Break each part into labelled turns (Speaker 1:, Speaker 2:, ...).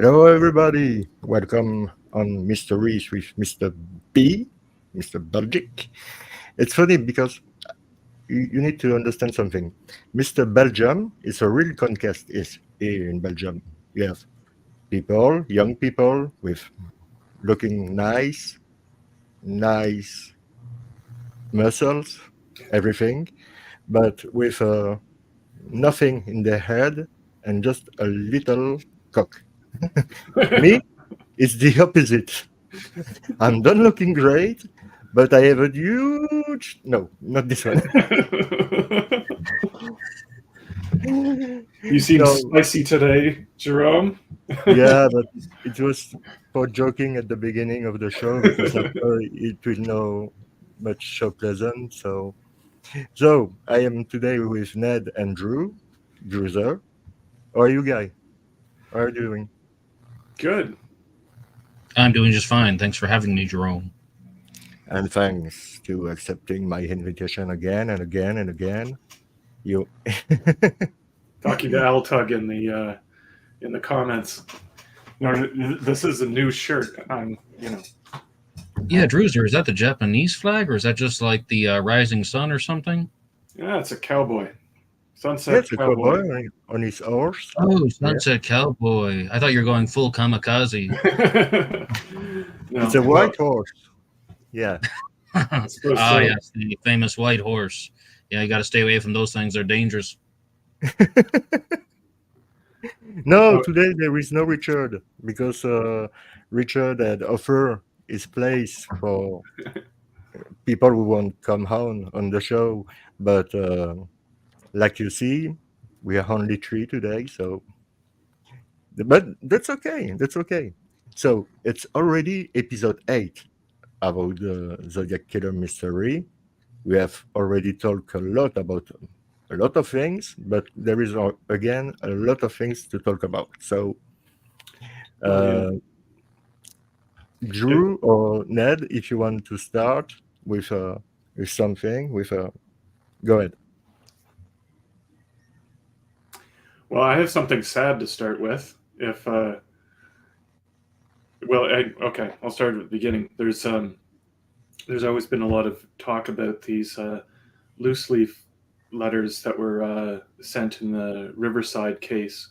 Speaker 1: Hello, everybody. Welcome on Mysteries with Mr. B, Mr. Belgic. It's funny because you need to understand something. Mr. Belgium is a real contest is here in Belgium. You have people, young people with looking nice muscles, everything, but with nothing in their head and just a little cock. Me, it's the opposite. I'm done looking great, but I have a huge. No, not this one.
Speaker 2: You seem
Speaker 1: So,
Speaker 2: spicy today, Jerome.
Speaker 1: yeah, but it was for joking at the beginning of the show because after it will no much so pleasant. So I am today with Ned and Druzer. How are you guys? How are you doing?
Speaker 2: Good.
Speaker 3: I'm doing just fine. Thanks for having me, Jerome.
Speaker 1: And thanks to accepting my invitation again and again and again. You.
Speaker 2: Talking to Altug in the comments. No, this is a new shirt.
Speaker 3: Yeah, Druzer, is that the Japanese flag, or is that just like the rising sun or something?
Speaker 2: Yeah, it's a cowboy,
Speaker 1: Yeah,
Speaker 2: sunset
Speaker 1: it's a cowboy
Speaker 2: cowboy.
Speaker 1: on his horse.
Speaker 3: Oh,
Speaker 1: Yeah.
Speaker 3: Sunset Cowboy. I thought you were going full kamikaze.
Speaker 1: It's
Speaker 2: No,
Speaker 1: a
Speaker 2: well,
Speaker 1: white horse. Yeah.
Speaker 2: it's supposed
Speaker 3: Ah,
Speaker 2: to.
Speaker 3: yes, the famous white horse. Yeah, you got to stay away from those things. They're dangerous.
Speaker 1: No,
Speaker 2: Oh,
Speaker 1: today there is no Richard because Richard had offered his place for people who won't come on the show. But like you see, we are only three today. So, but that's okay. That's okay. So it's already episode 8 about the Zodiac Killer mystery. We have already talked a lot about a lot of things, but there is again a lot of things to talk about. So,
Speaker 2: oh yeah.
Speaker 1: uh, Drew or Ned, if you want to start with something, go ahead.
Speaker 2: Well, I have something sad to start with. If well, okay, I'll start at the beginning. There's always been a lot of talk about these loose leaf letters that were sent in the Riverside case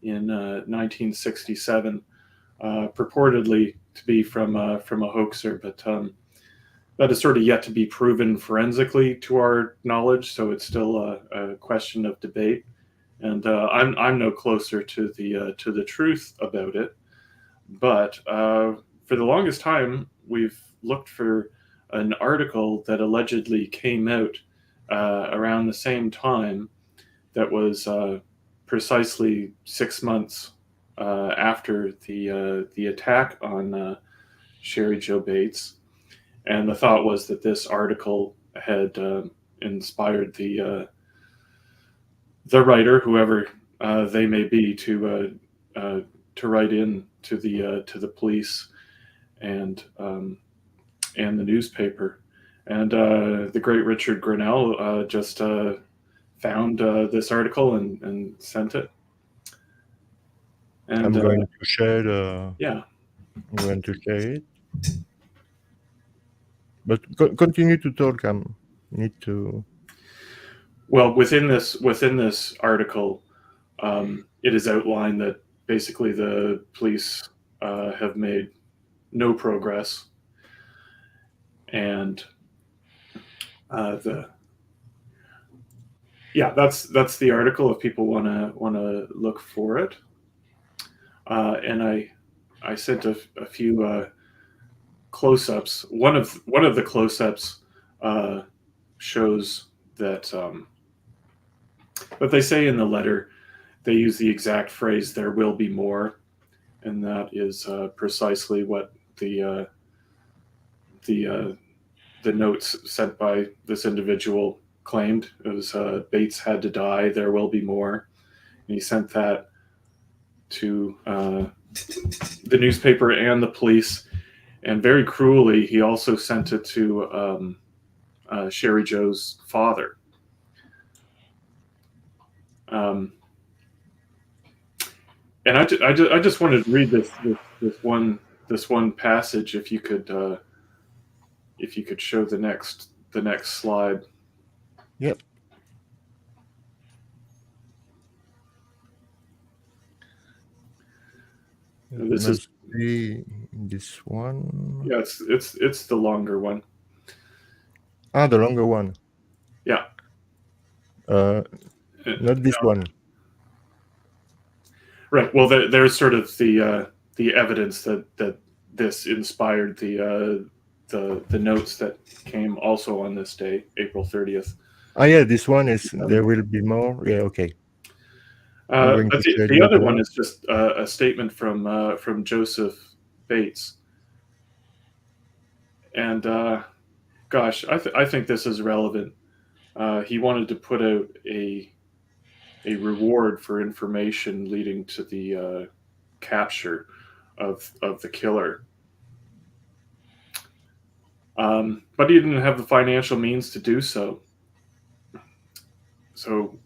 Speaker 2: in 1967, purportedly to be from a hoaxer, but that is sort of yet to be proven forensically to our knowledge. So it's still a question of debate, and I'm no closer to the truth about it. But for the longest time, we've looked for an article that allegedly came out around the same time that was precisely 6 months after the attack on Sherry Jo Bates, and the thought was that this article had inspired the writer, whoever they may be, to write in to the police and and the newspaper. And the great Richard Grinnell just found this article and sent it. And
Speaker 1: I'm going to share
Speaker 2: yeah,
Speaker 1: I'm going to share it, but continue to talk. I need to.
Speaker 2: well, within this article, it is outlined that basically the police have made no progress, and the yeah, that's the article if people wanna look for it. And I sent a few close-ups. One of the close-ups uh, shows that but they say in the letter they use the exact phrase "there will be more," and that is precisely what the the notes sent by this individual claimed. It was Bates had to die. There will be more, and he sent that to the newspaper and the police. And very cruelly, he also sent it to Sherry Joe's father. Um, And I just wanted to read this one passage. If you could show the next slide.
Speaker 1: Yep.
Speaker 2: This
Speaker 1: Must be this one.
Speaker 2: Yeah, it's the longer one.
Speaker 1: Ah, the longer one.
Speaker 2: Yeah.
Speaker 1: Not this one.
Speaker 2: Right. Well, there's sort of the evidence that this inspired the notes that came also on this day, April 30th.
Speaker 1: Ah, yeah, this one is. There will be more. Yeah, okay.
Speaker 2: But the other one is just a statement from Joseph Bates, and gosh, I think this is relevant. He wanted to put out a reward for information leading to the capture of the killer. But he didn't have the financial means to do so. So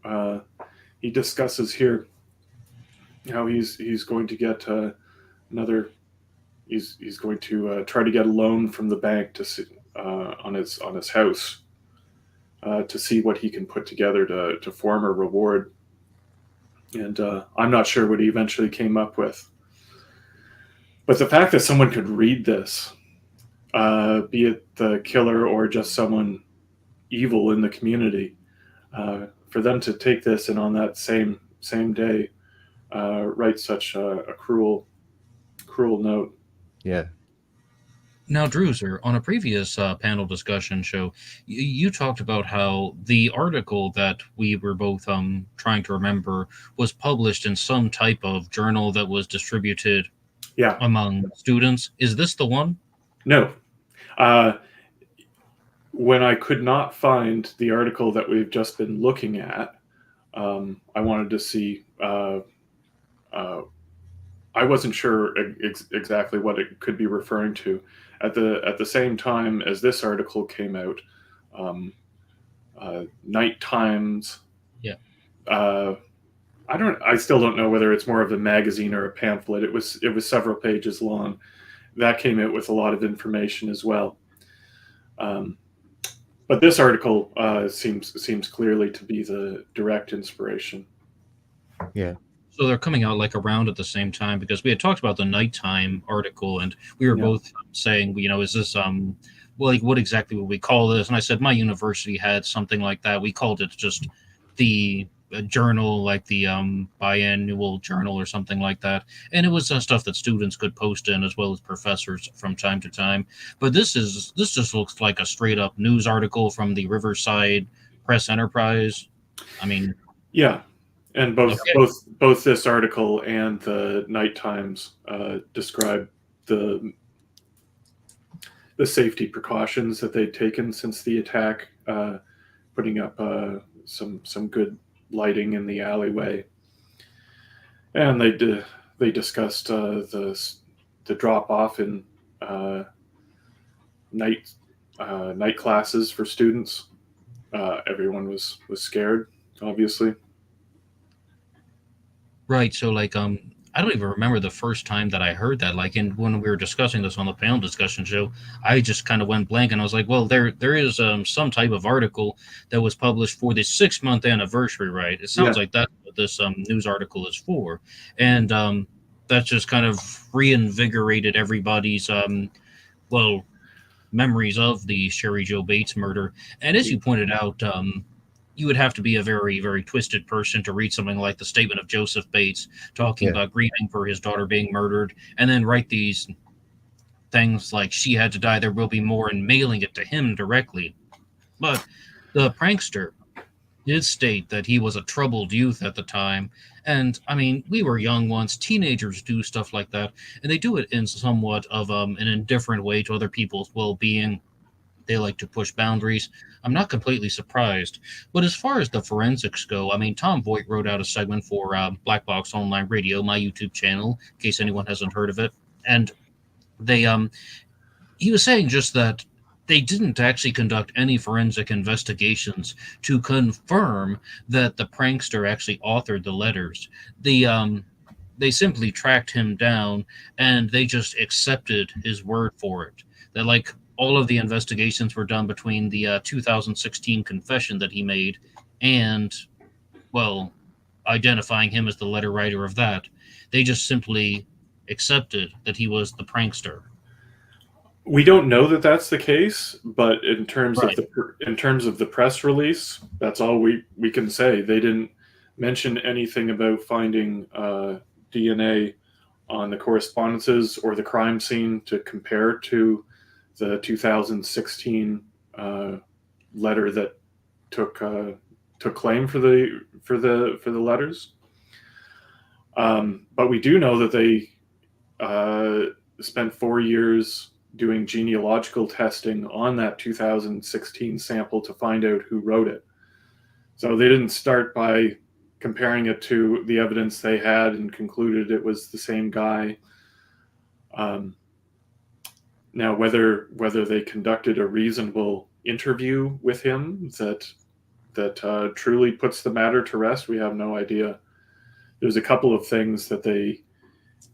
Speaker 2: he discusses here how he's going to get another. He's going to try to get a loan from the bank to see, on his house to see what he can put together to form a reward. And I'm not sure what he eventually came up with. But the fact that someone could read this, be it the killer or just someone evil in the community, for them to take this and on that same day write such a cruel note.
Speaker 1: Yeah.
Speaker 3: Now, Druzer, on a previous panel discussion show, you talked about how the article that we were both trying to remember was published in some type of journal that was distributed among students. Is this the one?
Speaker 2: No. When I could not find the article that we've just been looking at, I wanted to see. I wasn't sure exactly what it could be referring to. At the same time as this article came out, Night Times.
Speaker 3: Yeah.
Speaker 2: I still don't know whether it's more of a magazine or a pamphlet. It was several pages long. That came out with a lot of information as well. But this article seems clearly to be the direct inspiration.
Speaker 1: Yeah.
Speaker 3: So they're coming out like around at the same time, because we had talked about the nighttime article and we were both saying, is this like what exactly would we call this? And I said my university had something like that. We called it just the journal, like the biannual journal or something like that. And it was stuff that students could post in as well as professors from time to time. But this just looks like a straight up news article from the Riverside Press Enterprise. I mean,
Speaker 2: yeah. And both this article and the Night Times describe the safety precautions that they'd taken since the attack, putting up some good lighting in the alleyway, and they discussed the drop off in night classes for students. Everyone was scared, obviously.
Speaker 3: Right. So, like, I don't even remember the first time that I heard that. Like, when we were discussing this on the panel discussion show, I just kind of went blank, and I was like, "Well, there is some type of article that was published for the 6-month anniversary, right?" It sounds like that's what this news article is for, and that just kind of reinvigorated everybody's memories of the Sherry Jo Bates murder. And as you pointed out, you would have to be a very, very twisted person to read something like the statement of Joseph Bates talking about grieving for his daughter being murdered, and then write these things like "she had to die, there will be more," and mailing it to him directly. But the prankster did state that he was a troubled youth at the time. And I mean, we were young once. Teenagers do stuff like that, and they do it in somewhat of an indifferent way to other people's well-being. They like to push boundaries. I'm not completely surprised. But as far as the forensics go, I mean, Tom Voigt wrote out a segment for Black Box Online Radio, my YouTube channel, in case anyone hasn't heard of it. And they, he was saying just that they didn't actually conduct any forensic investigations to confirm that the prankster actually authored the letters. they simply tracked him down and they just accepted his word for it. That, like, all of the investigations were done between the 2016 confession that he made and, well, identifying him as the letter writer of that. They just simply accepted that he was the prankster.
Speaker 2: We don't know that that's the case, but in terms of
Speaker 3: Right.
Speaker 2: the press release, that's all we can say. They didn't mention anything about finding DNA on the correspondences or the crime scene to compare to the 2016 letter that took claim for the letters. But we do know that they spent 4 years doing genealogical testing on that 2016 sample to find out who wrote it. So they didn't start by comparing it to the evidence they had and concluded it was the same guy. Now, whether they conducted a reasonable interview with him that truly puts the matter to rest, we have no idea. There's a couple of things that they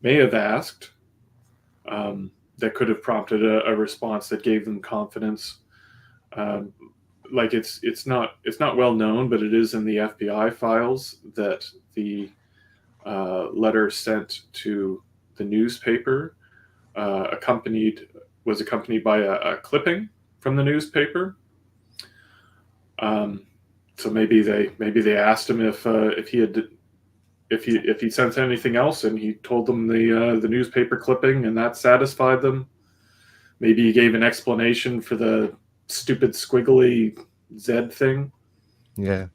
Speaker 2: may have asked that could have prompted a response that gave them confidence. Like it's not well known, but it is in the FBI files that the letter sent to the newspaper was accompanied by a clipping from the newspaper. So maybe they asked him if he sent anything else, and he told them the newspaper clipping, and that satisfied them. Maybe he gave an explanation for the stupid squiggly Z thing.
Speaker 1: Yeah.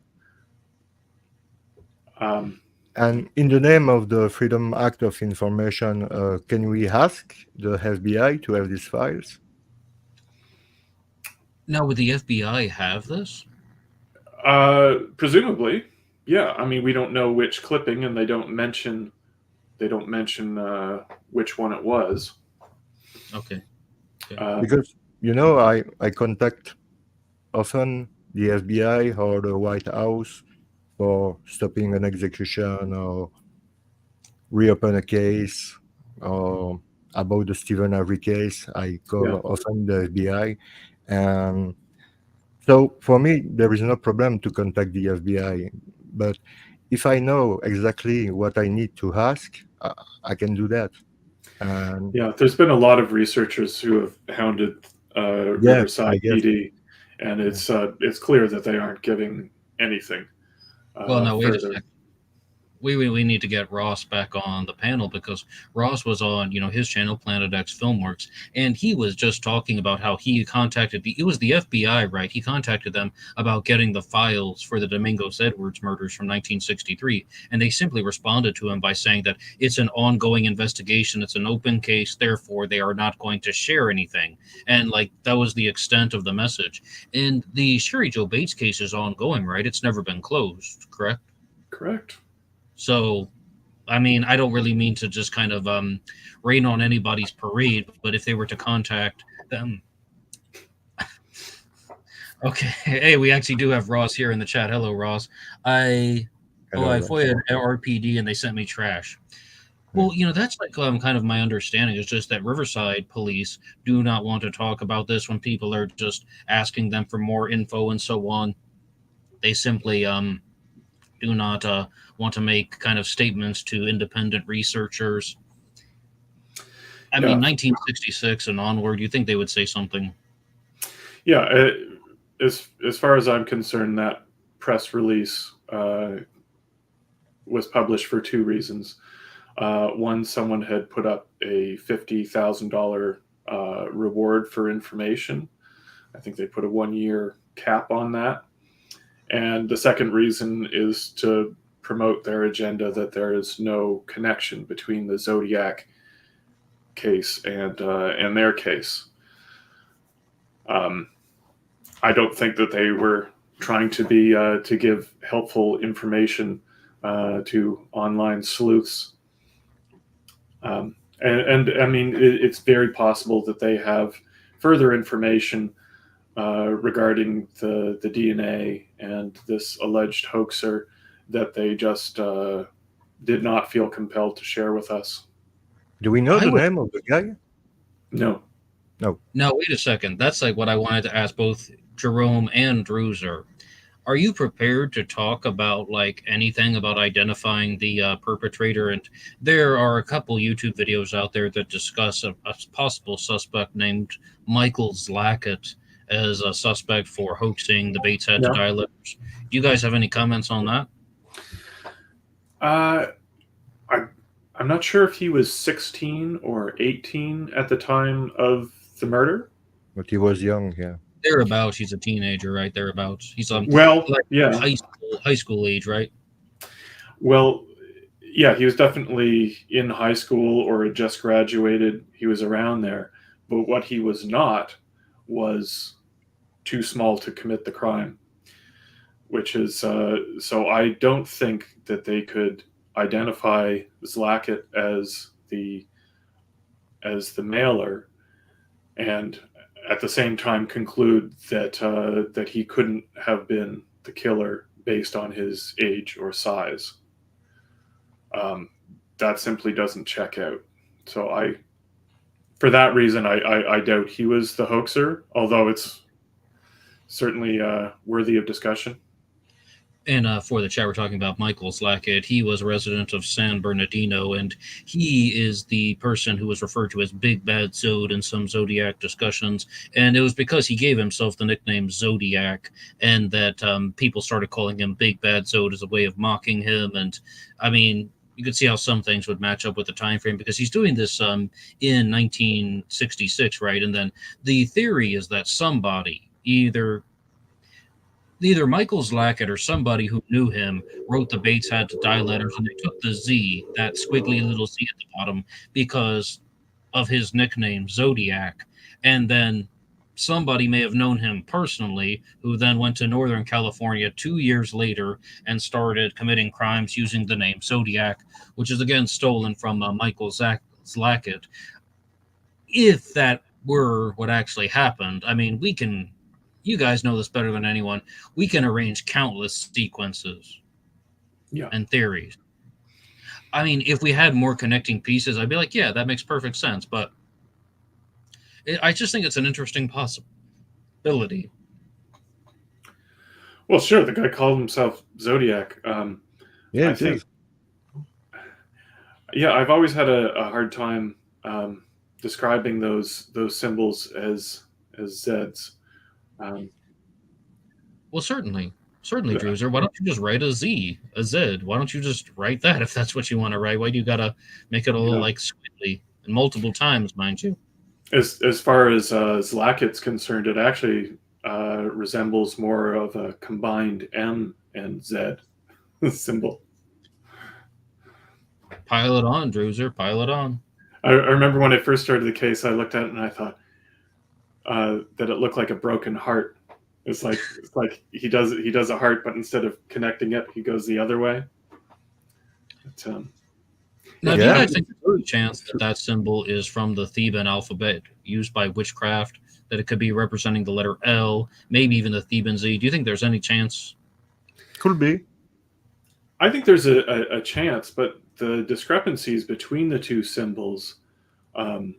Speaker 1: And in the name of the Freedom Act of Information, can we ask the FBI to have these files?
Speaker 3: Now, would the FBI have this?
Speaker 2: Presumably, yeah. I mean, we don't know which clipping, and they don't mention which one it was.
Speaker 3: Okay.
Speaker 1: Because I contact often the FBI or the White House for stopping an execution or reopen a case, or about the Stephen Avery case. I call often the FBI, and so for me there is no problem to contact the FBI. But if I know exactly what I need to ask, I can do that. And
Speaker 2: yeah, there's been a lot of researchers who have hounded Riverside PD, and it's clear that they aren't giving anything.
Speaker 3: Well, no, wait a second. We need to get Ross back on the panel, because Ross was on, his channel, Planet X Filmworks, and he was just talking about how he contacted it was the FBI, right? He contacted them about getting the files for the Domingos Edwards murders from 1963, and they simply responded to him by saying that it's an ongoing investigation, it's an open case, therefore they are not going to share anything. And that was the extent of the message. And the Sherry Jo Bates case is ongoing, right? It's never been closed, correct?
Speaker 2: Correct.
Speaker 3: So, I mean, I don't really mean to just kind of rain on anybody's parade, but if they were to contact them. Okay. Hey, we actually do have Ross here in the chat. Hello, Ross. I FOIA'd RPD and they sent me trash. Well, that's kind of my understanding. It's just that Riverside police do not want to talk about this when people are just asking them for more info and so on. They simply do not want to make kind of statements to independent researchers. I mean, 1966 and onward, you think they would say something?
Speaker 2: Yeah, as far as I'm concerned, that press release was published for two reasons. One, someone had put up a $50,000 reward for information. I think they put a 1-year cap on that. And the second reason is to promote their agenda that there is no connection between the Zodiac case and their case. I don't think that they were trying to be to give helpful information to online sleuths. And I mean, it's very possible that they have further information regarding the DNA and this alleged hoaxer that they just did not feel compelled to share with us.
Speaker 1: Do we know
Speaker 3: I
Speaker 1: the
Speaker 3: would-
Speaker 1: name of the guy?
Speaker 2: No.
Speaker 3: Now, wait a second. That's like what I wanted to ask both Jerome and Druzer. Are you prepared to talk about like anything about identifying the perpetrator? And there are a couple YouTube videos out there that discuss a possible suspect named Michael Zlackett as a suspect for hoaxing the Bates Head to
Speaker 2: Yeah.
Speaker 3: die letters. Do you guys have any comments on that?
Speaker 2: I'm not sure if he was 16 or 18 at the time of the murder.
Speaker 1: But he was young, yeah.
Speaker 3: Thereabouts. He's a teenager, right? Thereabouts. He's
Speaker 2: Well,
Speaker 3: like
Speaker 2: yeah.
Speaker 3: high school age, right?
Speaker 2: Well, yeah, he was definitely in high school or had just graduated. He was around there. But what he was not was too small to commit the crime, which is so I don't think that they could identify Zlackett as the mailer, and at the same time conclude that that he couldn't have been the killer based on his age or size. That simply doesn't check out. So for that reason, I doubt he was the hoaxer, although it's certainly worthy of discussion.
Speaker 3: And for the chat, we're talking about Michael Zlackett. He was a resident of San Bernardino, and he is the person who was referred to as Big Bad Zod in some Zodiac discussions. And it was because he gave himself the nickname Zodiac, and that people started calling him Big Bad Zod as a way of mocking him. And I mean, you could see how some things would match up with the time frame because he's doing this in 1966, right? And then the theory is that somebody, either Michael Zlackett or somebody who knew him, wrote the Bates Had to Die letters, and they took the Z, that squiggly little Z at the bottom, because of his nickname, Zodiac. And then somebody may have known him personally, who then went to Northern California 2 years later and started committing crimes using the name Zodiac, which is again stolen from Michael Zlackett. If that were what actually happened, I mean, you guys know this better than anyone. We can arrange countless sequences and theories. I mean, if we had more connecting pieces, I'd be like, yeah, that makes perfect sense. But I just think it's an interesting possibility.
Speaker 2: Well, sure, the guy called himself Zodiac.
Speaker 1: Yeah,
Speaker 2: I think. Yeah, I've always had a hard time describing those symbols as Zeds.
Speaker 3: Well, certainly, Druzer. Why don't you just write a Z? Why don't you just write that if that's what you want to write? Why do you gotta make it a little like squiggly and multiple times, mind you?
Speaker 2: As far as Zlackett's concerned, it actually resembles more of a combined M and Z symbol.
Speaker 3: Pile it on, Druzer. Pile it on.
Speaker 2: I remember when I first started the case, I looked at it and I thought that it looked like a broken heart. It's like he does a heart, but instead of connecting it, he goes the other way. But,
Speaker 3: now, do you guys think there's a chance that symbol is from the Theban alphabet used by witchcraft? That it could be representing the letter L, maybe even the Theban Z? Do you think there's any chance?
Speaker 1: Could be.
Speaker 2: I think there's a chance, but the discrepancies between the two symbols, to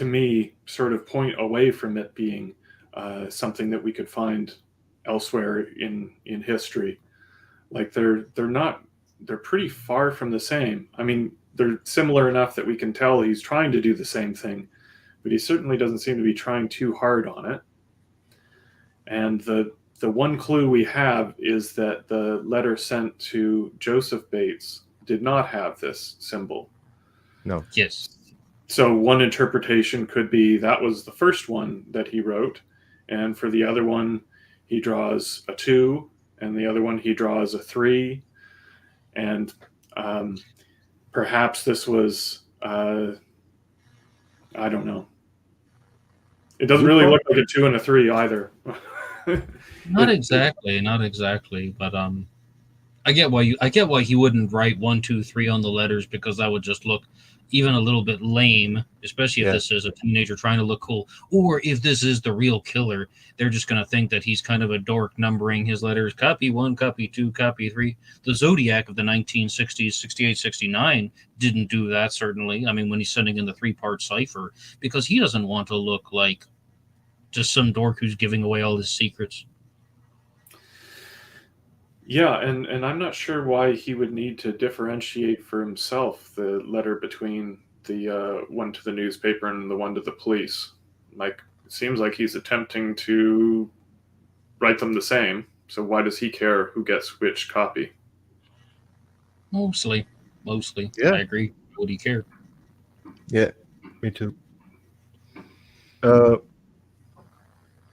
Speaker 2: me, sort of point away from it being something that we could find elsewhere in history. Like they're pretty far from the same. I mean, they're similar enough that we can tell he's trying to do the same thing, but he certainly doesn't seem to be trying too hard on it. And the one clue we have is that the letter sent to Joseph Bates did not have this symbol.
Speaker 1: No.
Speaker 3: Yes.
Speaker 2: So one interpretation could be that was the first one that he wrote, and for the other one, he draws a 2, and the other one he draws a 3, and perhaps this was I don't know. It doesn't really look like a 2 and a 3 either.
Speaker 3: Not exactly. But I get why he wouldn't write 1, 2, 3 on the letters, because that would just look even a little bit lame, especially if
Speaker 1: Yeah.
Speaker 3: this is a teenager trying to look cool, or if this is the real killer. They're just going to think that he's kind of a dork numbering his letters, copy 1, copy 2, copy 3. The Zodiac of the 1960s, 68, 69, didn't do that, certainly. I mean, when he's sending in the 3-part cipher, because he doesn't want to look like just some dork who's giving away all his secrets.
Speaker 2: Yeah, and I'm not sure why he would need to differentiate for himself the letter between the one to the newspaper and the one to the police. Like, it seems like he's attempting to write them the same. So why does he care who gets which copy?
Speaker 3: Mostly.
Speaker 1: Yeah.
Speaker 3: I agree. Would he care?
Speaker 1: Yeah, me too.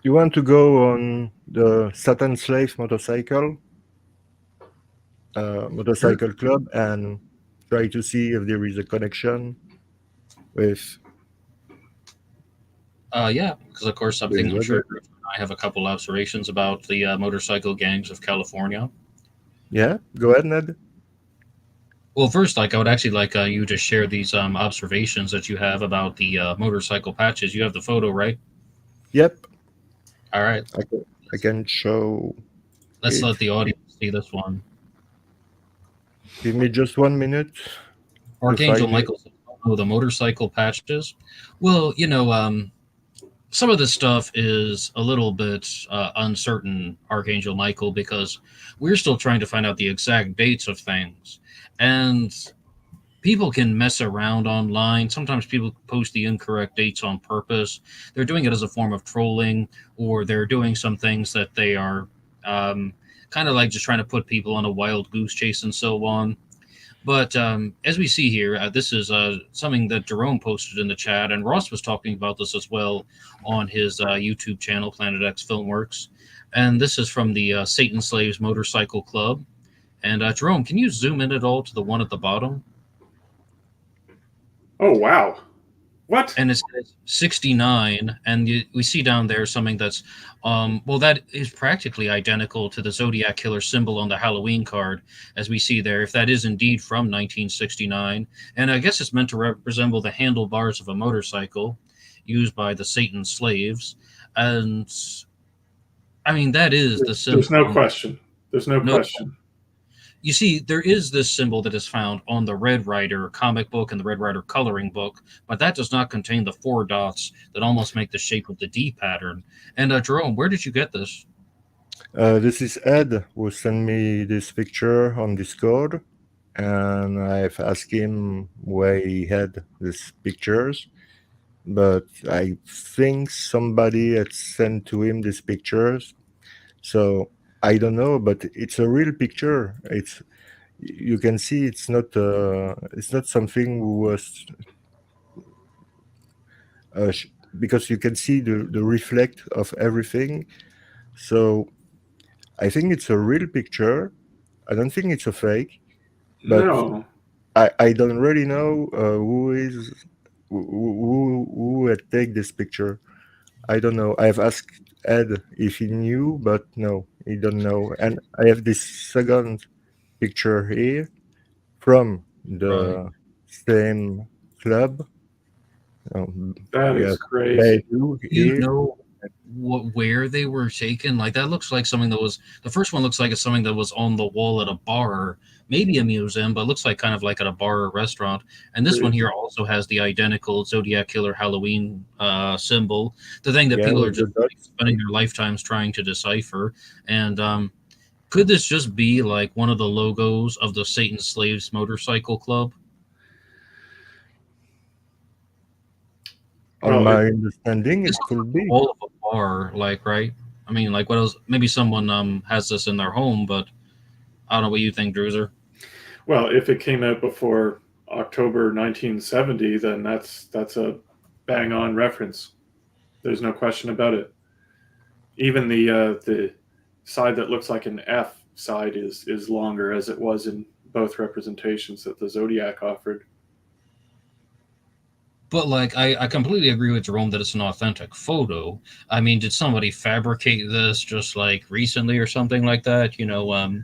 Speaker 1: You want to go on the Satin Slaves motorcycle club and try to see if there is a connection with
Speaker 3: Yeah, because of course something I'm
Speaker 1: Zodiac.
Speaker 3: sure I have a couple observations about the motorcycle gangs of California.
Speaker 1: Yeah, go ahead, Ned.
Speaker 3: Well, first, I would actually like you to share these observations that you have about the motorcycle patches. You have the photo, right?
Speaker 1: Yep,
Speaker 3: All right.
Speaker 1: I can show.
Speaker 3: Let's
Speaker 1: it.
Speaker 3: let the audience see this one.
Speaker 1: Give me just 1 minute.
Speaker 3: Archangel Michael says, "Oh, the motorcycle patches." Well, some of this stuff is a little bit uncertain, Archangel Michael, because we're still trying to find out the exact dates of things. And people can mess around online. Sometimes people post the incorrect dates on purpose. They're doing it as a form of trolling, or they're doing some things that they are kind of like just trying to put people on a wild goose chase and so on. But as we see here, this is something that Jerome posted in the chat, and Ross was talking about this as well on his YouTube channel, Planet X Filmworks. And this is from the Satan Slaves Motorcycle Club. And Jerome, can you zoom in at all to the one at the bottom?
Speaker 2: Oh, wow. What?
Speaker 3: And it says 69, and we see down there something that's, that is practically identical to the Zodiac Killer symbol on the Halloween card, as we see there, if that is indeed from 1969. And I guess it's meant to resemble the handlebars of a motorcycle used by the Satan slaves. And, I mean, that is the symbol.
Speaker 2: There's no question. There's no question.
Speaker 3: You see, there is this symbol that is found on the Red Rider comic book and the Red Rider coloring book, but that does not contain the 4 dots that almost make the shape of the D pattern. And Jerome, where did you get this?
Speaker 1: This is Ed who sent me this picture on Discord, and I've asked him where he had these pictures, but I think somebody had sent to him these pictures, so I don't know, but it's a real picture. You can see it's not something who was because you can see the reflect of everything. So I think it's a real picture. I don't think it's a fake. But
Speaker 2: No.
Speaker 1: I don't really know who had taken this picture. I don't know. I've asked Ed if he knew, but no, he don't know. And I have this second picture here from the same club.
Speaker 2: That is crazy.
Speaker 3: You know where they were taken? Like, that looks like something that was, the first one looks like it's something that was on the wall at a bar, maybe a museum, but looks like kind of like at a bar or restaurant. And this one here also has the identical Zodiac Killer Halloween symbol, the thing that people are just spending their lifetimes trying to decipher. And could this just be like one of the logos of the Satan Slaves Motorcycle Club?
Speaker 1: On my understanding, it could be.
Speaker 3: All of a bar, like, right? I mean, like, what else? Maybe someone has this in their home, but I don't know what you think, Druzer.
Speaker 2: Well, if it came out before October 1970, then that's a bang-on reference. There's no question about it. Even the side that looks like an F side is longer, as it was in both representations that the Zodiac offered.
Speaker 3: But, like, I completely agree with Jerome that it's an authentic photo. I mean, did somebody fabricate this just, like, recently or something like that? You know,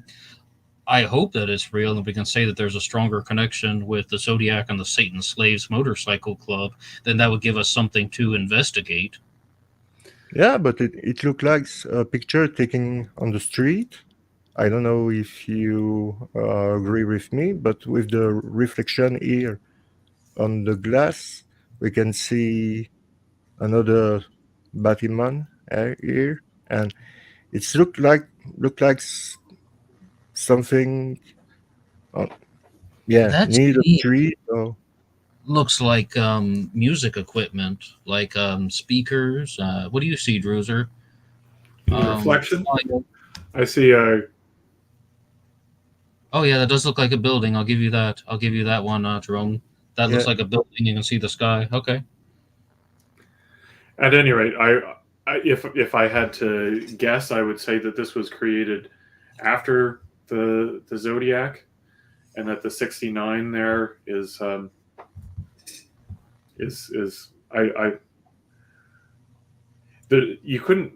Speaker 3: I hope that it's real and we can say that there's a stronger connection with the Zodiac and the Satan Slaves Motorcycle Club, then that would give us something to investigate.
Speaker 1: Yeah, but it looked like a picture taken on the street. I don't know if you agree with me, but with the reflection here on the glass, we can see another Batman here, and it's look like something, uh, yeah,
Speaker 3: That to
Speaker 1: near the
Speaker 3: me
Speaker 1: street. Or
Speaker 3: looks like music equipment, like speakers. What do you see, Druzer?
Speaker 2: In the reflection,
Speaker 3: Oh, yeah.
Speaker 2: I see
Speaker 3: Oh, yeah, that does look like a building. I'll give you that. I'll give you that one, Jerome. That looks
Speaker 1: yeah,
Speaker 3: like a building. You can see the sky. Okay.
Speaker 2: at any rate, if I had to guess, I would say that this was created after the Zodiac, and that the 69 there is you couldn't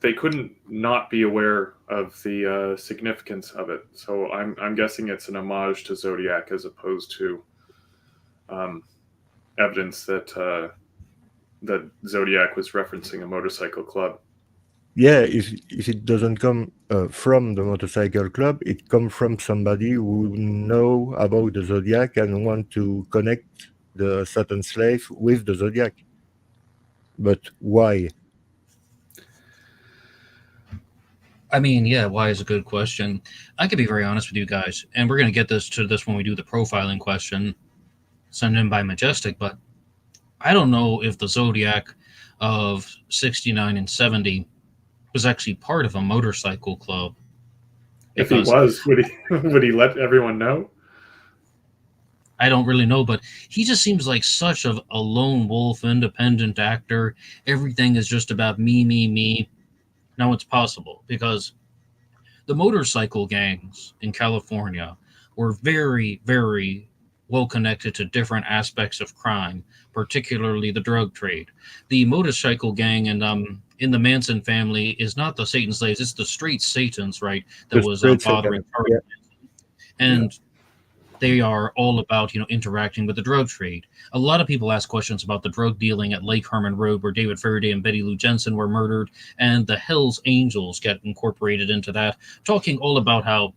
Speaker 2: they couldn't not be aware of the significance of it. So I'm guessing it's an homage to Zodiac as opposed to um, evidence that Zodiac was referencing a motorcycle club.
Speaker 1: yeah. If it doesn't come from the motorcycle club, it comes from somebody who know about the Zodiac and want to connect the Saturn slave with the Zodiac. But why?
Speaker 3: I mean, yeah, why is a good question. I could be very honest with you guys, and we're going to get to this when we do the profiling question sent in by Majestic, but I don't know if the Zodiac of 69 and 70 was actually part of a motorcycle club
Speaker 2: If he
Speaker 3: because
Speaker 2: was, would he would he let everyone know?
Speaker 3: I don't really know, but he just seems like such a lone wolf, independent actor. Everything is just about me, me, me. Now it's possible because the motorcycle gangs in California were very, very well connected to different aspects of crime, particularly the drug trade. The motorcycle gang and in the Manson family is not the Satan slaves; it's the straight Satans, right? That
Speaker 1: The
Speaker 3: was
Speaker 1: straight
Speaker 3: bothering
Speaker 1: Satan.
Speaker 3: Charlie
Speaker 1: Yeah,
Speaker 2: Yeah.
Speaker 3: and they are all about interacting with the drug trade. A lot of people ask questions about the drug dealing at Lake Herman Road, where David Faraday and Betty Lou Jensen were murdered, and the Hell's Angels get incorporated into that, talking all about how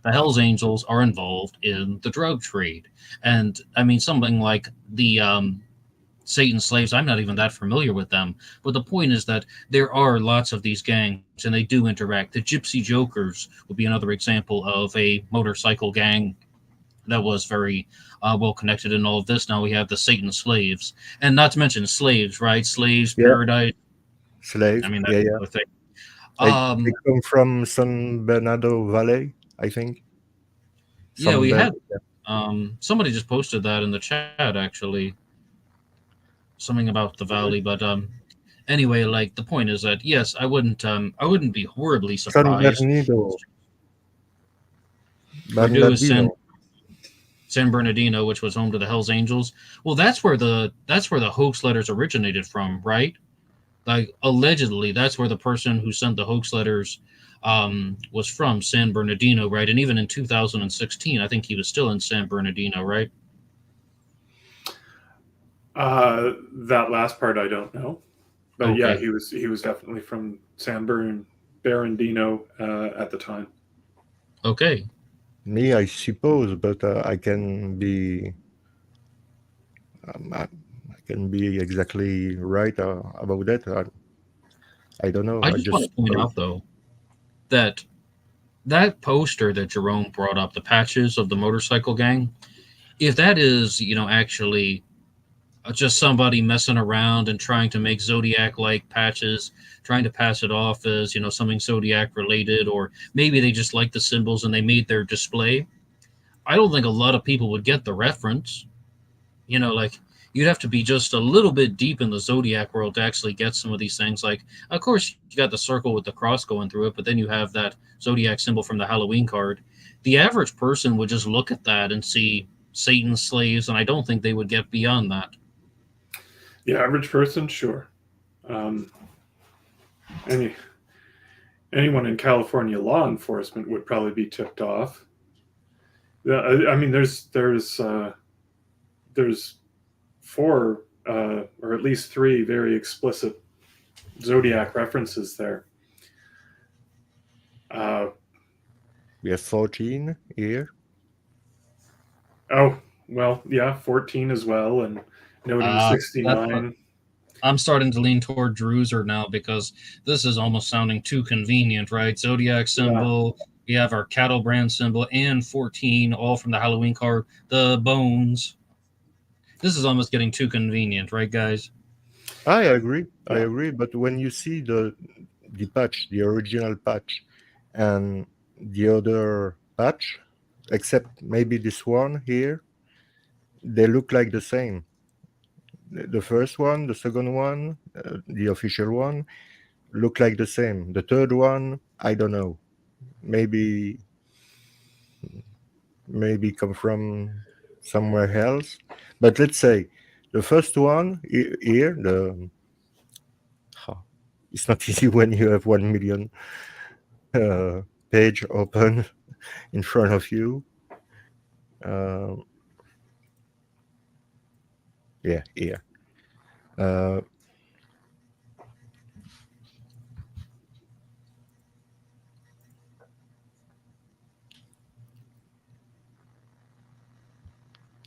Speaker 3: the Hell's Angels are involved in the drug trade. And I mean, something like the Satan slaves, I'm not even that familiar with them. But the point is that there are lots of these gangs and they do interact. The Gypsy Jokers would be another example of a motorcycle gang that was very well connected in all of this. Now we have the Satan slaves, and not to mention slaves, right? Slaves,
Speaker 1: yeah.
Speaker 3: paradise. I
Speaker 1: Slave.
Speaker 3: mean,
Speaker 1: Yeah,
Speaker 3: that's
Speaker 1: yeah.
Speaker 3: another thing.
Speaker 1: They come from San Bernardo Valley, I think.
Speaker 3: Yeah,
Speaker 1: San
Speaker 3: we
Speaker 1: Ber-
Speaker 3: had somebody just posted that in the chat actually, something about the valley. But anyway, like the point is that yes, I wouldn't be horribly
Speaker 1: San
Speaker 3: surprised.
Speaker 1: Bernardino.
Speaker 3: Purdue is
Speaker 1: Bernardino.
Speaker 3: San Bernardino, which was home to the Hell's Angels. Well, that's where the hoax letters originated from, right? Like allegedly, that's where the person who sent the hoax letters was from, San Bernardino, right? And even in 2016, I think he was still in San Bernardino, right?
Speaker 2: That last part I don't know, but yeah,
Speaker 3: Okay,
Speaker 2: he was definitely from San Bernardino at the time.
Speaker 3: okay.
Speaker 1: Me, I suppose, but I can be. I can be exactly right about that. I don't know.
Speaker 3: I
Speaker 1: I
Speaker 3: just want
Speaker 1: just
Speaker 3: to point
Speaker 1: suppose.
Speaker 3: out though that that poster that Jerome brought up, the patches of the motorcycle gang, if that is, actually just somebody messing around and trying to make Zodiac like patches, trying to pass it off as, something Zodiac related, or maybe they just like the symbols and they made their display. I don't think a lot of people would get the reference. Like you'd have to be just a little bit deep in the Zodiac world to actually get some of these things. Like, of course, you got the circle with the cross going through it, but then you have that Zodiac symbol from the Halloween card. The average person would just look at that and see Satan's slaves, and I don't think they would get beyond that.
Speaker 2: The average person, sure. Any anyone in California law enforcement would probably be tipped off. I mean, there's 4 or at least 3 very explicit Zodiac references there.
Speaker 1: We have 14 here.
Speaker 2: Oh, well, yeah, 14 as well, and noting 69.
Speaker 3: I'm starting to lean toward Druzer now because this is almost sounding too convenient, right? Zodiac symbol, we have our cattle brand symbol, and 14, all from the Halloween card, the bones. This is almost getting too convenient, right, guys?
Speaker 1: I agree. But when you see the patch, the original patch, and the other patch, except maybe this one here, they look like the same. The first one, the second one, the official one, look like the same. The third one, I don't know. Maybe come from somewhere else. But let's say the first one here, it's not easy when you have 1 million page open in front of you. Yeah, here.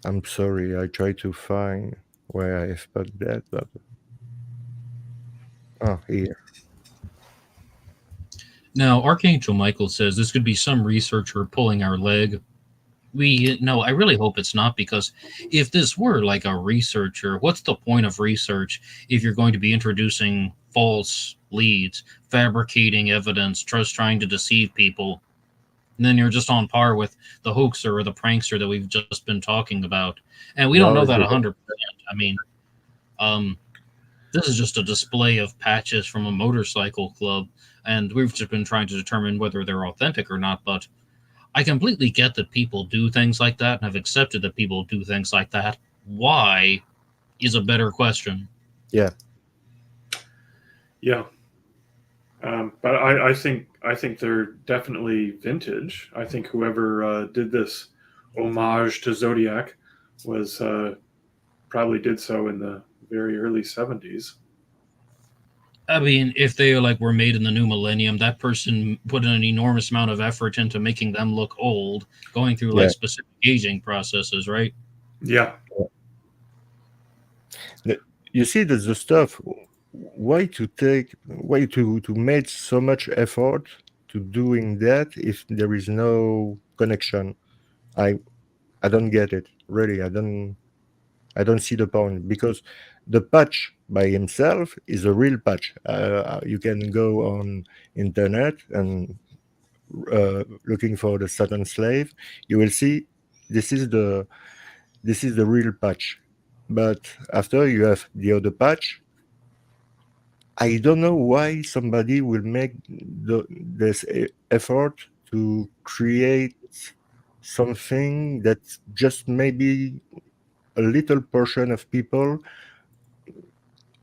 Speaker 1: I'm sorry, I try to find where I have put that, but here.
Speaker 3: Now, Archangel Michael says this could be some researcher pulling our leg. I really hope it's not, because if this were like a researcher, what's the point of research if you're going to be introducing false leads, fabricating evidence, just trying to deceive people? And then you're just on par with the hoaxer or the prankster that we've just been talking about. And we don't know that 100%. I mean, this is just a display of patches from a motorcycle club, and we've just been trying to determine whether they're authentic or not. But I completely get that people do things like that, and have accepted that people do things like that. Why is a better question.
Speaker 1: Yeah.
Speaker 2: But I think they're definitely vintage. I think whoever did this homage to Zodiac was probably did so in the very early 70s.
Speaker 3: I mean, if they were made in the new millennium, that person put in an enormous amount of effort into making them look old, going through specific aging processes, right?
Speaker 2: Yeah.
Speaker 1: You see, the stuff. Why to make so much effort to doing that if there is no connection? I don't get it, really. I don't see the point, because the patch by himself is a real patch. You can go on internet and looking for the Saturn slave. You will see this is the real patch. But after you have the other patch, I don't know why somebody will make this effort to create something that just maybe a little portion of people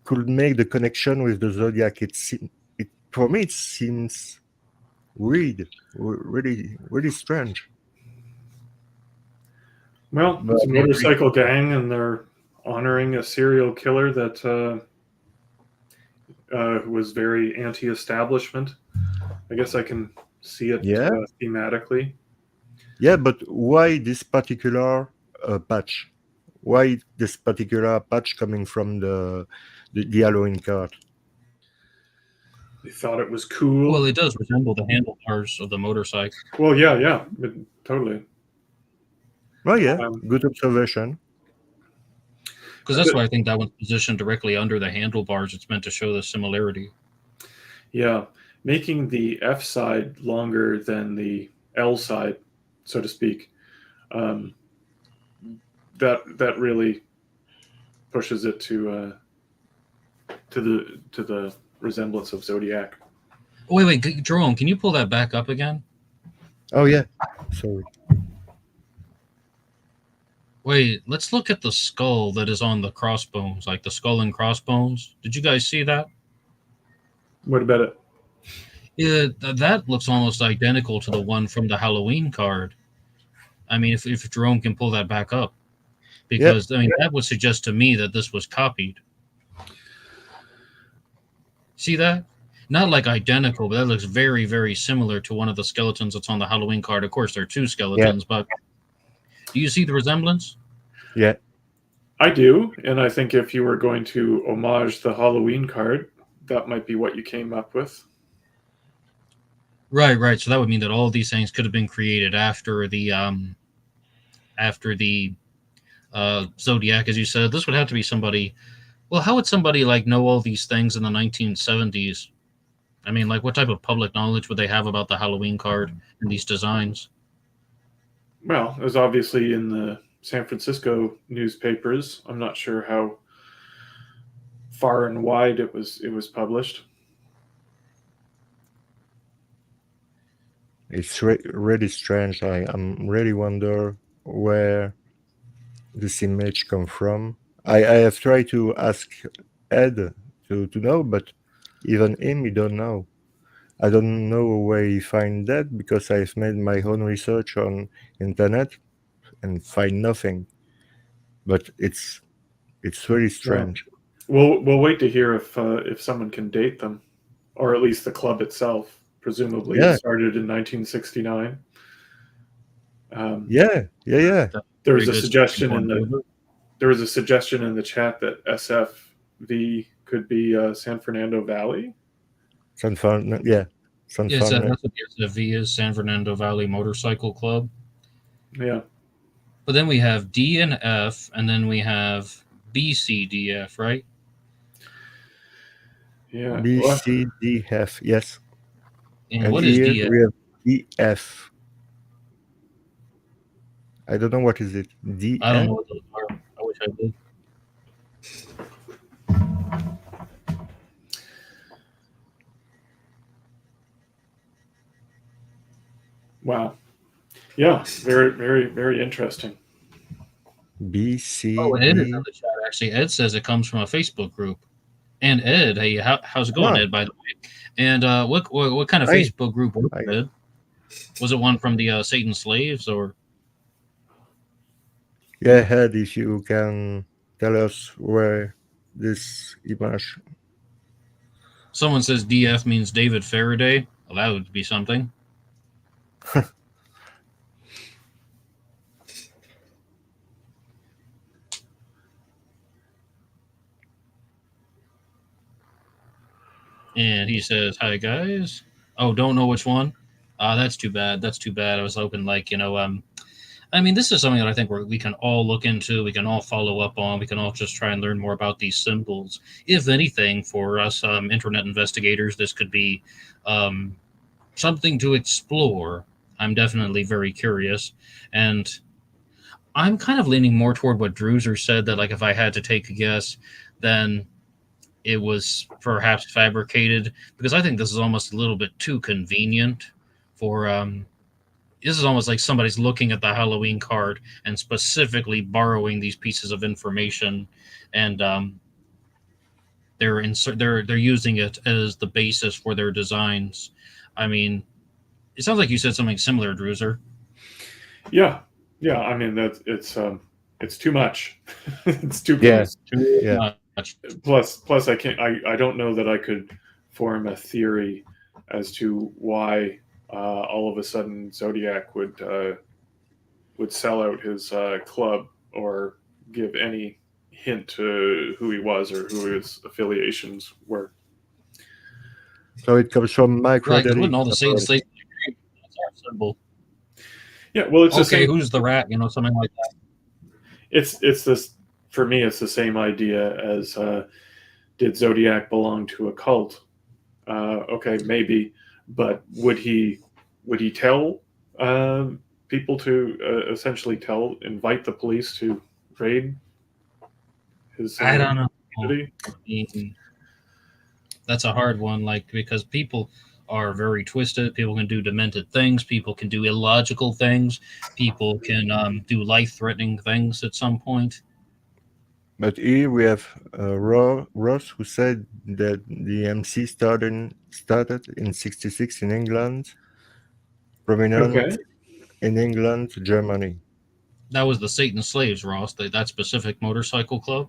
Speaker 1: could make the connection with the Zodiac. For me, it seems weird, really strange.
Speaker 2: Well, it's a motorcycle gang, and they're honoring a serial killer that was very anti-establishment. I guess I can see it thematically.
Speaker 1: Yeah, but why this particular patch? Why this particular patch coming from the Halloween card?
Speaker 2: They thought it was cool.
Speaker 3: Well, it does resemble the handlebars of the motorcycle.
Speaker 2: Well, yeah, totally.
Speaker 1: Oh, yeah, good observation.
Speaker 3: Because that's why I think that one's positioned directly under the handlebars. It's meant to show the similarity.
Speaker 2: Yeah, making the F side longer than the L side, so to speak, that really pushes it to the resemblance of Zodiac.
Speaker 3: Wait, Jerome, can you pull that back up again?
Speaker 1: Oh yeah, sorry.
Speaker 3: Wait, let's look at the skull that is on the crossbones, like the skull and crossbones. Did you guys see that?
Speaker 2: What about it?
Speaker 3: That looks almost identical to the one from the Halloween card. I mean, if Jerome can pull that back up,
Speaker 1: Yeah,
Speaker 3: because I mean that would suggest to me that this was copied. See that? Not like identical, but that looks very, very similar to one of the skeletons that's on the Halloween card. Of course, there are two
Speaker 1: yeah,
Speaker 3: skeletons, but do you see the resemblance?
Speaker 1: yeah.
Speaker 2: I do, and I think if you were going to homage the Halloween card, that might be what you came up with.
Speaker 3: Right, right. So that would mean that all of these things could have been created after the Zodiac, as you said. This would have to be somebody. Well, how would somebody like know all these things in the 1970s? I mean, like, what type of public knowledge would they have about the Halloween card and these designs?
Speaker 2: Well, it was obviously in the San Francisco newspapers. I'm not sure how far and wide it was published.
Speaker 1: It's really strange. I'm really wonder where this image come from. I have tried to ask Ed to know, but even him, he don't know. I don't know where he find that because I've made my own research on internet and find nothing. But it's really
Speaker 2: Yeah.
Speaker 1: strange.
Speaker 2: We'll wait to hear if someone can date them, or at least the club itself. Presumably, it
Speaker 1: Yeah,
Speaker 2: started in 1969. Um,
Speaker 1: yeah, yeah, yeah.
Speaker 3: That's
Speaker 2: there was
Speaker 3: very
Speaker 2: a
Speaker 3: good starting
Speaker 2: suggestion in
Speaker 3: point.
Speaker 2: the chat that SFV could be San Fernando Valley.
Speaker 1: San Fernando, yeah, San
Speaker 3: Yeah, so
Speaker 1: Fernando.
Speaker 3: that's what the SFV is, San Fernando Valley Motorcycle Club.
Speaker 2: Yeah,
Speaker 3: But then we have D and F, and then we have BCDF, right?
Speaker 2: yeah.
Speaker 1: B
Speaker 2: Well,
Speaker 1: C D F, yes.
Speaker 3: And
Speaker 1: And
Speaker 3: what is
Speaker 1: here
Speaker 3: DF?
Speaker 1: we have D F. I don't know what is it.
Speaker 3: I don't
Speaker 1: DF?
Speaker 3: know what those are. I wish I did.
Speaker 2: wow. Yeah, very, very, very interesting.
Speaker 1: B C
Speaker 3: Oh, and Ed is in
Speaker 1: D.
Speaker 3: the chat, actually. Ed says it comes from a Facebook group. And Ed, hey, how's it going,
Speaker 1: Ah,
Speaker 3: Ed, by the way? And what kind of
Speaker 1: hi.
Speaker 3: Facebook group was
Speaker 1: Hi.
Speaker 3: it, Ed? Was it one from the Satan Slaves, or
Speaker 1: Yeah, Ed, if you can tell us where this image.
Speaker 3: someone says DF means David Faraday? Well, that would be something. And he says, "Hi guys." Oh, don't know which one. That's too bad. That's too bad. I was hoping, like, I mean, this is something that I think we can all look into. We can all follow up on. We can all just try and learn more about these symbols. If anything, for us internet investigators, this could be um, something to explore. I'm definitely very curious, and I'm kind of leaning more toward what Druzer said, that like if I had to take a guess, then it was perhaps fabricated, because I think this is almost a little bit too convenient for this is almost like somebody's looking at the Halloween card and specifically borrowing these pieces of information, and they're using it as the basis for their designs. I mean, it sounds like you said something similar, Druzer.
Speaker 2: Yeah, yeah. I mean that it's too much. It's too
Speaker 1: Yeah,
Speaker 2: close.
Speaker 3: Too
Speaker 1: yeah.
Speaker 3: much.
Speaker 2: Plus, I can't. I don't know that I could form a theory as to why all of a sudden Zodiac would sell out his club or give any hint to who he was or who his affiliations were.
Speaker 1: So it comes from
Speaker 3: Right, because wouldn't
Speaker 1: microdelic
Speaker 3: all the Satan
Speaker 1: apparently.
Speaker 3: Slaves agree? That's our symbol.
Speaker 2: Yeah, well, it's the
Speaker 3: Okay,
Speaker 2: same.
Speaker 3: who's the rat? Something like that.
Speaker 2: It's this for me. It's the same idea as did Zodiac belong to a cult? Okay, maybe, but would he tell people to essentially invite the police to raid his
Speaker 3: I don't know.
Speaker 2: community?
Speaker 3: I mean, that's a hard one, like, because people are very twisted. People can do demented things. People can do illogical things. People can do life-threatening things at some point.
Speaker 1: But here we have Ross, who said that the MC started in '66 in England, prominent
Speaker 2: Okay.
Speaker 1: in England, Germany.
Speaker 3: That was the Satan Slaves, Ross. That specific motorcycle club.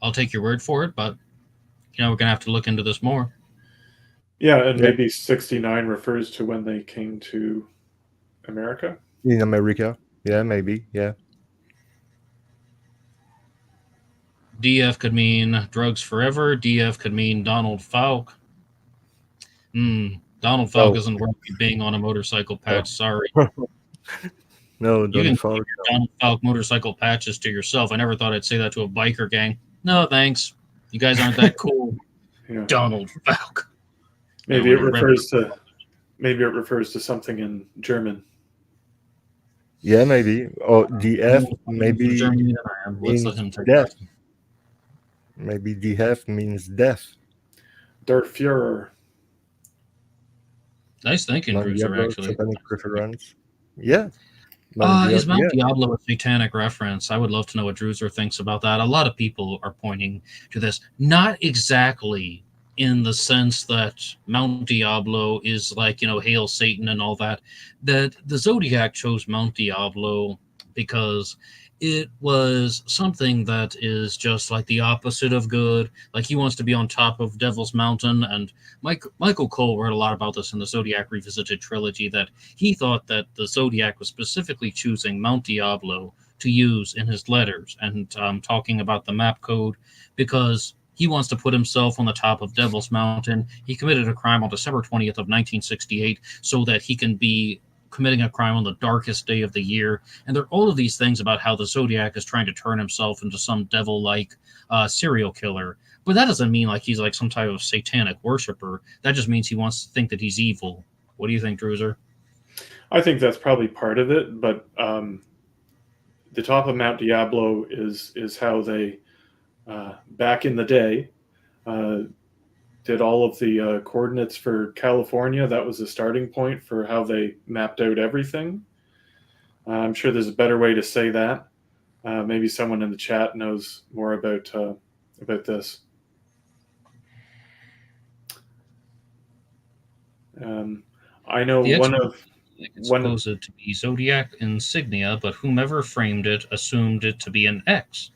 Speaker 3: I'll take your word for it, but we're gonna have to look into this more.
Speaker 2: Yeah, and
Speaker 1: Yeah,
Speaker 2: maybe 69 refers to when they came to America.
Speaker 1: in America. Yeah, maybe. Yeah.
Speaker 3: DF could mean drugs forever. DF could mean Donald Falk. Donald Falk
Speaker 1: No,
Speaker 3: isn't worth being on a motorcycle patch. Sorry.
Speaker 1: no,
Speaker 3: You
Speaker 1: don't
Speaker 3: can keep
Speaker 1: fall.
Speaker 3: your Donald Falk motorcycle patches to yourself. I never thought I'd say that to a biker gang. No, thanks. You guys aren't that cool.
Speaker 2: Yeah.
Speaker 3: Donald Falk.
Speaker 2: Maybe it refers to something in German.
Speaker 1: Yeah, maybe. Or DF maybe
Speaker 3: Germany. Let's let
Speaker 1: means
Speaker 3: him take
Speaker 1: death.
Speaker 3: that.
Speaker 1: Maybe DF means death.
Speaker 2: Der Führer.
Speaker 3: Nice thinking,
Speaker 1: Mount
Speaker 3: Druzer,
Speaker 1: Diablo,
Speaker 3: actually.
Speaker 1: satanic reference. Yeah. Mount
Speaker 3: Is Mount
Speaker 1: yeah.
Speaker 3: Diablo a satanic reference? I would love to know what Druzer thinks about that. A lot of people are pointing to this. Not exactly in the sense that Mount Diablo is like, Hail Satan and all that. That the Zodiac chose Mount Diablo because it was something that is just like the opposite of good. Like he wants to be on top of Devil's Mountain. And Michael Cole wrote a lot about this in the Zodiac Revisited trilogy, that he thought that the Zodiac was specifically choosing Mount Diablo to use in his letters and talking about the map code because he wants to put himself on the top of Devil's Mountain. He committed a crime on December 20th of 1968 so that he can be committing a crime on the darkest day of the year. And there are all of these things about how the Zodiac is trying to turn himself into some devil-like serial killer. But that doesn't mean like he's like some type of satanic worshiper. That just means he wants to think that he's evil. What do you think, Druzer?
Speaker 2: I think that's probably part of it, but the top of Mount Diablo is how they, back in the day, did all of the coordinates for California. That was the starting point for how they mapped out everything. I'm sure there's a better way to say that. Maybe someone in the chat knows more about this. I know
Speaker 3: it's supposed to be Zodiac insignia, but whomever framed it assumed it to be an X.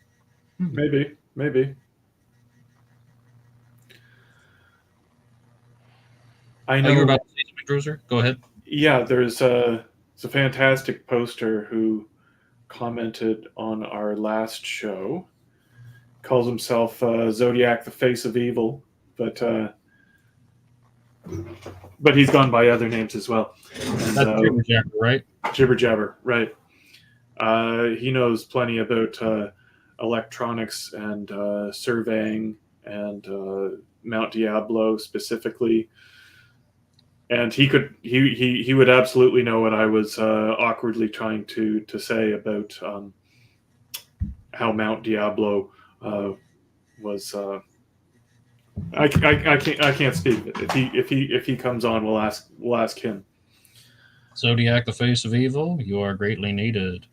Speaker 2: Maybe. I know.
Speaker 3: You were about to say something, Druzer? Go ahead.
Speaker 2: Yeah, there's a fantastic poster who commented on our last show. Calls himself Zodiac, the Face of Evil, but he's gone by other names as well. And,
Speaker 3: that's Jibber Jabber, right?
Speaker 2: Jibber Jabber, right. He knows plenty about electronics and surveying and Mount Diablo specifically. And he would absolutely know what I was awkwardly trying to say about how Mount Diablo was. I can't speak. If he comes on, we'll ask him.
Speaker 3: Zodiac, the Face of Evil, you are greatly needed.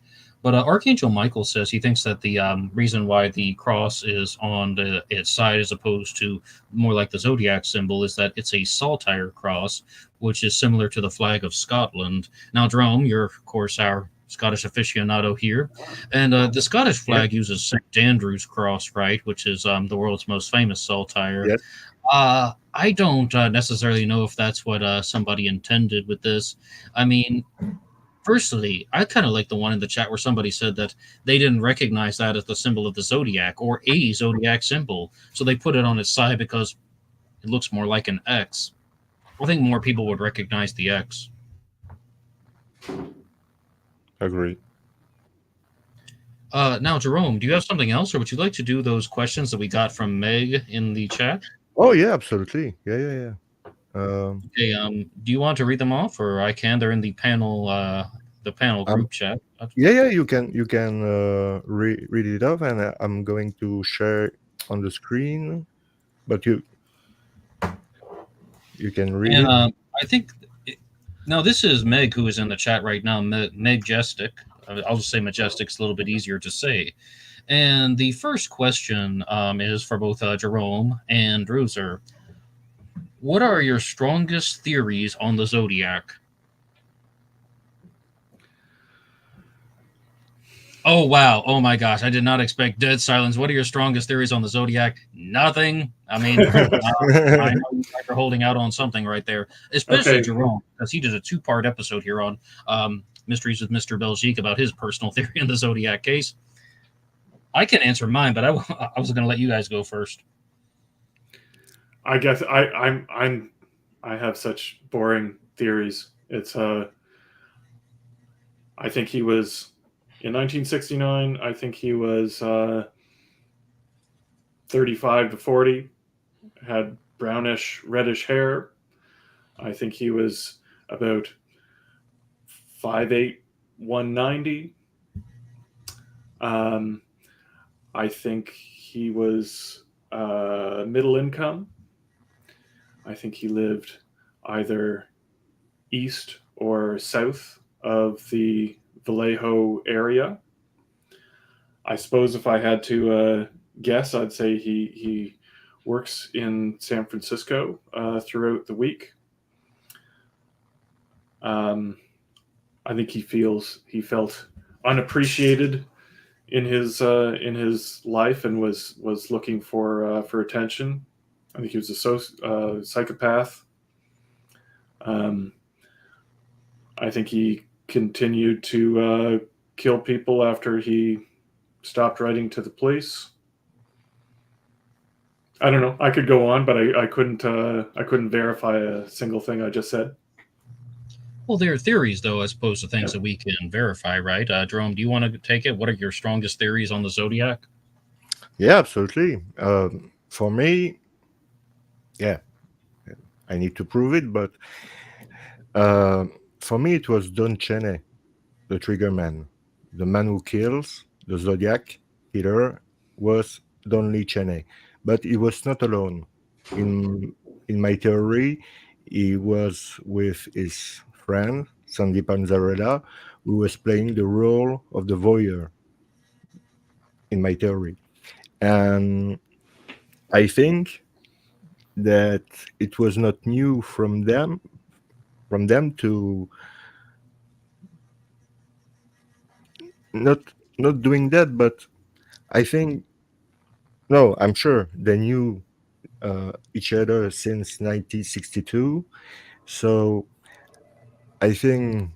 Speaker 3: But Archangel Michael says he thinks that the reason why the cross is on its side as opposed to more like the Zodiac symbol is that it's a saltire cross, which is similar to the flag of Scotland. Now, Jerome, you're, of course, our Scottish aficionado here. And the Scottish flag uses St. Andrew's cross, right, which is the world's most famous saltire.
Speaker 1: Yes.
Speaker 3: I don't necessarily know if that's what somebody intended with this. I mean, firstly, I kind of like the one in the chat where somebody said that they didn't recognize that as the symbol of the Zodiac or a Zodiac symbol. So they put it on its side because it looks more like an X. I think more people would recognize the X.
Speaker 1: Agree.
Speaker 3: Now, Jerome, do you have something else, or would you like to do those questions that we got from Meg in the chat?
Speaker 1: Oh, yeah, absolutely. Yeah.
Speaker 3: Okay, do you want to read them off, or I can? They're in the panel group chat.
Speaker 1: Yeah, you can read it off, and I'm going to share on the screen, but you can read it.
Speaker 3: I think now this is Meg who is in the chat right now. Meg Jestik. I'll just say majestic's a little bit easier to say. And the first question is for both Jerome and Druzer. What are your strongest theories on the Zodiac? Oh, wow. Oh, my gosh. I did not expect dead silence. What are your strongest theories on the Zodiac? Nothing. I mean, I know you guys are holding out on something right there, especially
Speaker 2: Okay.
Speaker 3: Jerome, because he did a two-part episode here on Mysteries with Mr. Belgique about his personal theory in the Zodiac case. I can answer mine, but I was going to let you guys go first.
Speaker 2: I guess I have such boring theories. It's I think he was in 1969. I think he was 35 to 40, had brownish reddish hair. I think he was about 5'8", 190. I think he was middle income. I think he lived either east or south of the Vallejo area. I suppose if I had to guess, I'd say he works in San Francisco throughout the week. I think he felt unappreciated in his life and was looking for attention. I think he was a psychopath. I think he continued to kill people after he stopped writing to the police. I don't know. I could go on, but I couldn't verify a single thing I just said.
Speaker 3: Well, they're theories, though, as opposed to things that we can verify, right? Jerome, do you want to take it? What are your strongest theories on the Zodiac?
Speaker 1: Yeah, absolutely. For me, yeah, I need to prove it, but for me, it was Don Cheney, the trigger man. The man who kills, the Zodiac Killer, was Don Lee Cheney. But he was not alone. In my theory, he was with his friend, Sandy Panzarella, who was playing the role of the voyeur, in my theory. And I think that it was not new from them to not doing that, but I think no, I'm sure they knew each other since 1962. So I think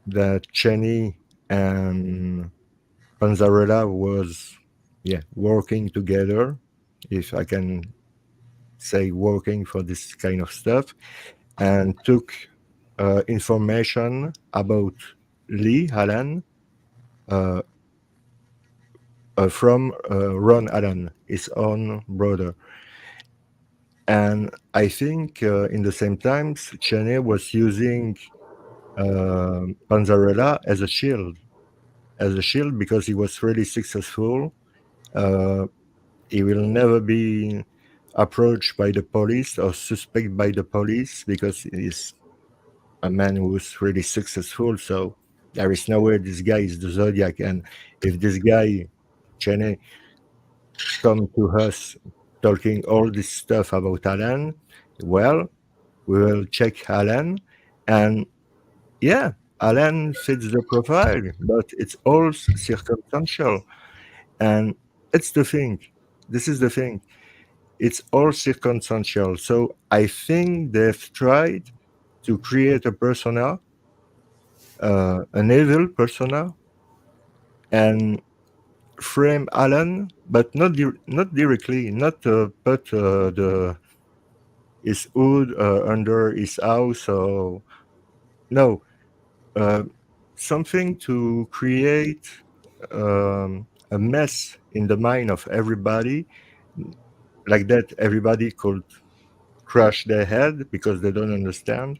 Speaker 1: that Cheney and Panzarella was working together, if I can say working for this kind of stuff, and took information about Lee Allen from Ron Allen, his own brother. And I think in the same times, Cheney was using Panzarella as a shield, because he was really successful. He will never be approached by the police or suspected by the police because he's a man who's really successful. So there is no way this guy is the Zodiac. And if this guy, Cheney, come to us talking all this stuff about Alan, well, we will check Alan, and yeah, Alan fits the profile, but it's all circumstantial. And it's the thing. This is the thing. It's all circumstantial. So I think they've tried to create a persona, an evil persona, and frame Alan, but not directly, not put his hood under his house. So no, something to create a mess in the mind of everybody, like that everybody could crash their head because they don't understand,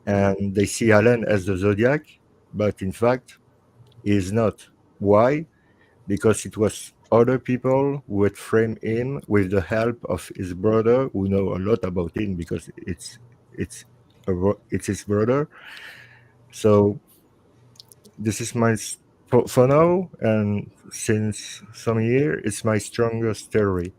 Speaker 1: and they see Alan as the Zodiac, but in fact he is not. Why? Because it was other people who would frame him with the help of his brother, who know a lot about him because it's his brother. So this is my For now, and since some year, it's my strongest theory.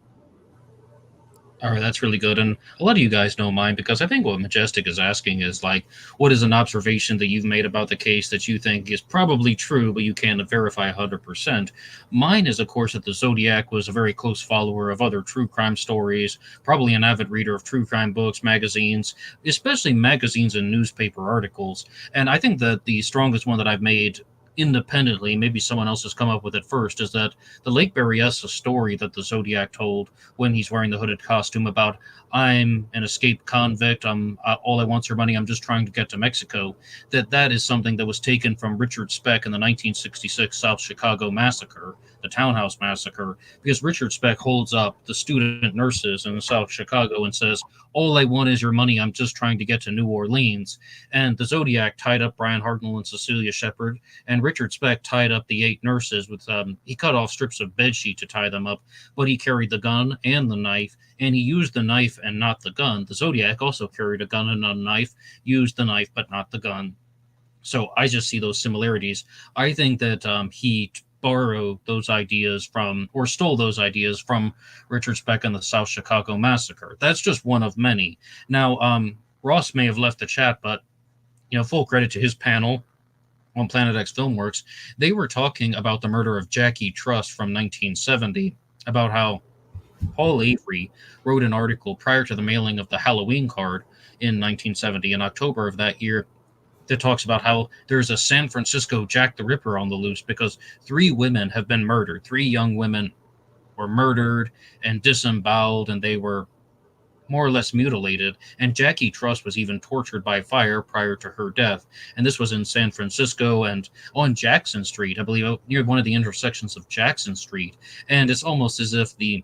Speaker 3: All right, that's really good. And a lot of you guys know mine because I think what Majestic is asking is like, what is an observation that you've made about the case that you think is probably true, but you can't verify 100%? Mine is, of course, that the Zodiac was a very close follower of other true crime stories, probably an avid reader of true crime books, magazines, especially magazines and newspaper articles. And I think that the strongest one that I've made independently, maybe someone else has come up with it first, is that the Lake Berryessa story that the Zodiac told when he's wearing the hooded costume about I'm an escaped convict, I'm all I want's your money, I'm just trying to get to Mexico, that is something that was taken from Richard Speck in the 1966 South Chicago massacre, the Townhouse massacre, because Richard Speck holds up the student nurses in South Chicago and says, all I want is your money, I'm just trying to get to New Orleans. And the Zodiac tied up Brian Hartnell and Cecilia Shepard, and Richard Speck tied up the 8 nurses with he cut off strips of bedsheet to tie them up, but he carried the gun and the knife, and he used the knife and not the gun. The Zodiac also carried a gun and a knife, used the knife but not the gun. So I just see those similarities. I think that he borrowed those ideas from, or stole those ideas from Richard Speck and the South Chicago massacre. That's just one of many. Now, Ross may have left the chat, but full credit to his panel on Planet X Filmworks. They were talking about the murder of Jackie Truss from 1970, about how Paul Avery wrote an article prior to the mailing of the Halloween card in 1970, in October of that year, that talks about how there's a San Francisco Jack the Ripper on the loose because 3 women have been murdered. 3 young women were murdered and disemboweled, and they were more or less mutilated. And Jackie Truss was even tortured by fire prior to her death. And this was in San Francisco and on Jackson Street, I believe, near one of the intersections of Jackson Street. And it's almost as if the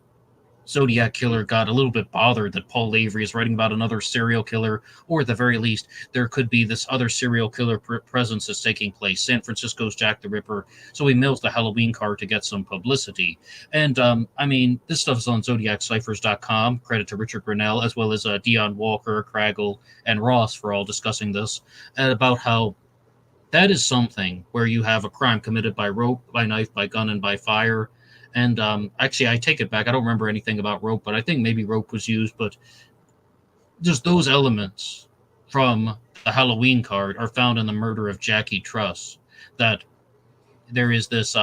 Speaker 3: Zodiac Killer got a little bit bothered that Paul Avery is writing about another serial killer, or at the very least, there could be this other serial killer presence that's taking place, San Francisco's Jack the Ripper. So he mails the Halloween card to get some publicity. And, this stuff is on ZodiacCiphers.com. Credit to Richard Grinnell, as well as Dehan Walker, Craggle, and Ross for all discussing this, and about how that is something where you have a crime committed by rope, by knife, by gun, and by fire. And actually, I take it back. I don't remember anything about rope, but I think maybe rope was used. But just those elements from the Halloween card are found in the murder of Jackie Truss. That there is this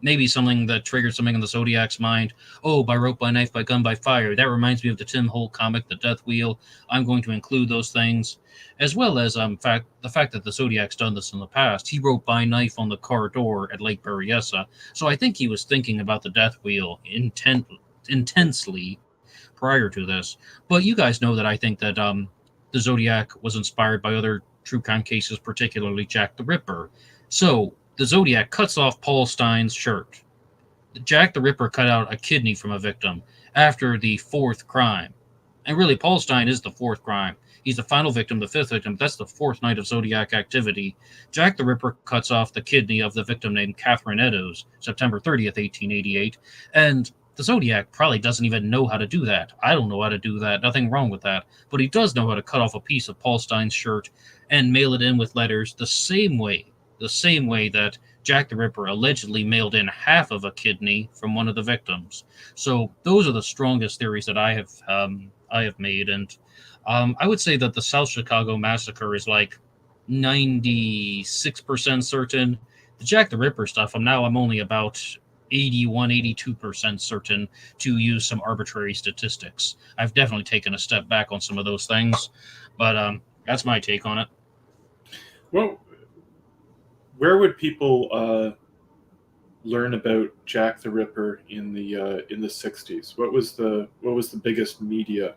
Speaker 3: maybe something that triggered something in the Zodiac's mind. Oh, by rope, by knife, by gun, by fire. That reminds me of the Tim Holt comic, The Death Wheel. I'm going to include those things, as well as the fact that the Zodiac's done this in the past. He wrote by knife on the car door at Lake Berryessa. So I think he was thinking about the Death Wheel intensely prior to this. But you guys know that I think that the Zodiac was inspired by other true crime cases, particularly Jack the Ripper. So the Zodiac cuts off Paul Stine's shirt. Jack the Ripper cut out a kidney from a victim after the 4th crime. And really, Paul Stine is the 4th crime. He's the final victim, the 5th victim. That's the 4th night of Zodiac activity. Jack the Ripper cuts off the kidney of the victim named Catherine Eddowes, September 30th, 1888. And the Zodiac probably doesn't even know how to do that. I don't know how to do that. Nothing wrong with that. But he does know how to cut off a piece of Paul Stine's shirt and mail it in with letters the same way that Jack the Ripper allegedly mailed in half of a kidney from one of the victims. So those are the strongest theories that I have made. And I would say that the South Chicago massacre is like 96% certain. The Jack the Ripper stuff, I'm only about 81, 82% certain, to use some arbitrary statistics. I've definitely taken a step back on some of those things, but that's my take on it.
Speaker 2: Well, where would people learn about Jack the Ripper in the 60s? What was the biggest media?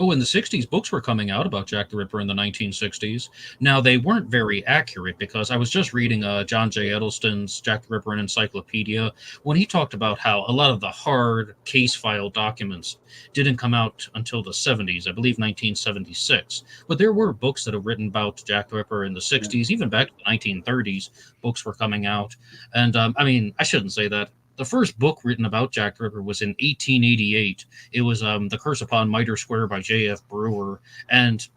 Speaker 3: Oh, in the 60s, books were coming out about Jack the Ripper in the 1960s. Now, they weren't very accurate because I was just reading John J. Edelston's Jack the Ripper, an Encyclopedia, when he talked about how a lot of the hard case file documents didn't come out until the 70s, I believe 1976. But there were books that have written about Jack the Ripper in the 60s, even back to the 1930s, books were coming out. And, I shouldn't say that. The first book written about Jack the Ripper was in 1888. It was The Curse Upon Mitre Square by J.F. Brewer. And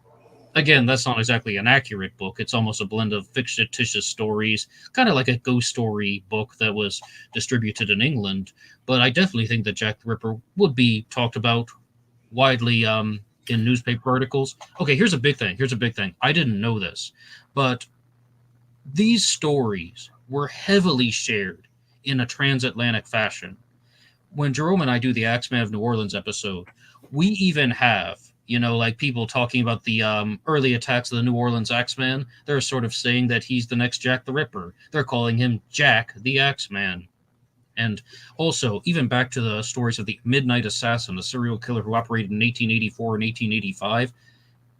Speaker 3: Again, that's not exactly an accurate book. It's almost a blend of fictitious stories, kind of like a ghost story book that was distributed in England. But I definitely think that Jack the Ripper would be talked about widely in newspaper articles. Okay, here's a big thing. Here's a big thing. I didn't know this, but these stories were heavily shared in a transatlantic fashion. When Jerome and I do the Axeman of New Orleans episode, we even have, like people talking about the early attacks of the New Orleans Axeman. They're sort of saying that he's the next Jack the Ripper. They're calling him Jack the Axeman. And also, even back to the stories of the Midnight Assassin, the serial killer who operated in 1884 and 1885,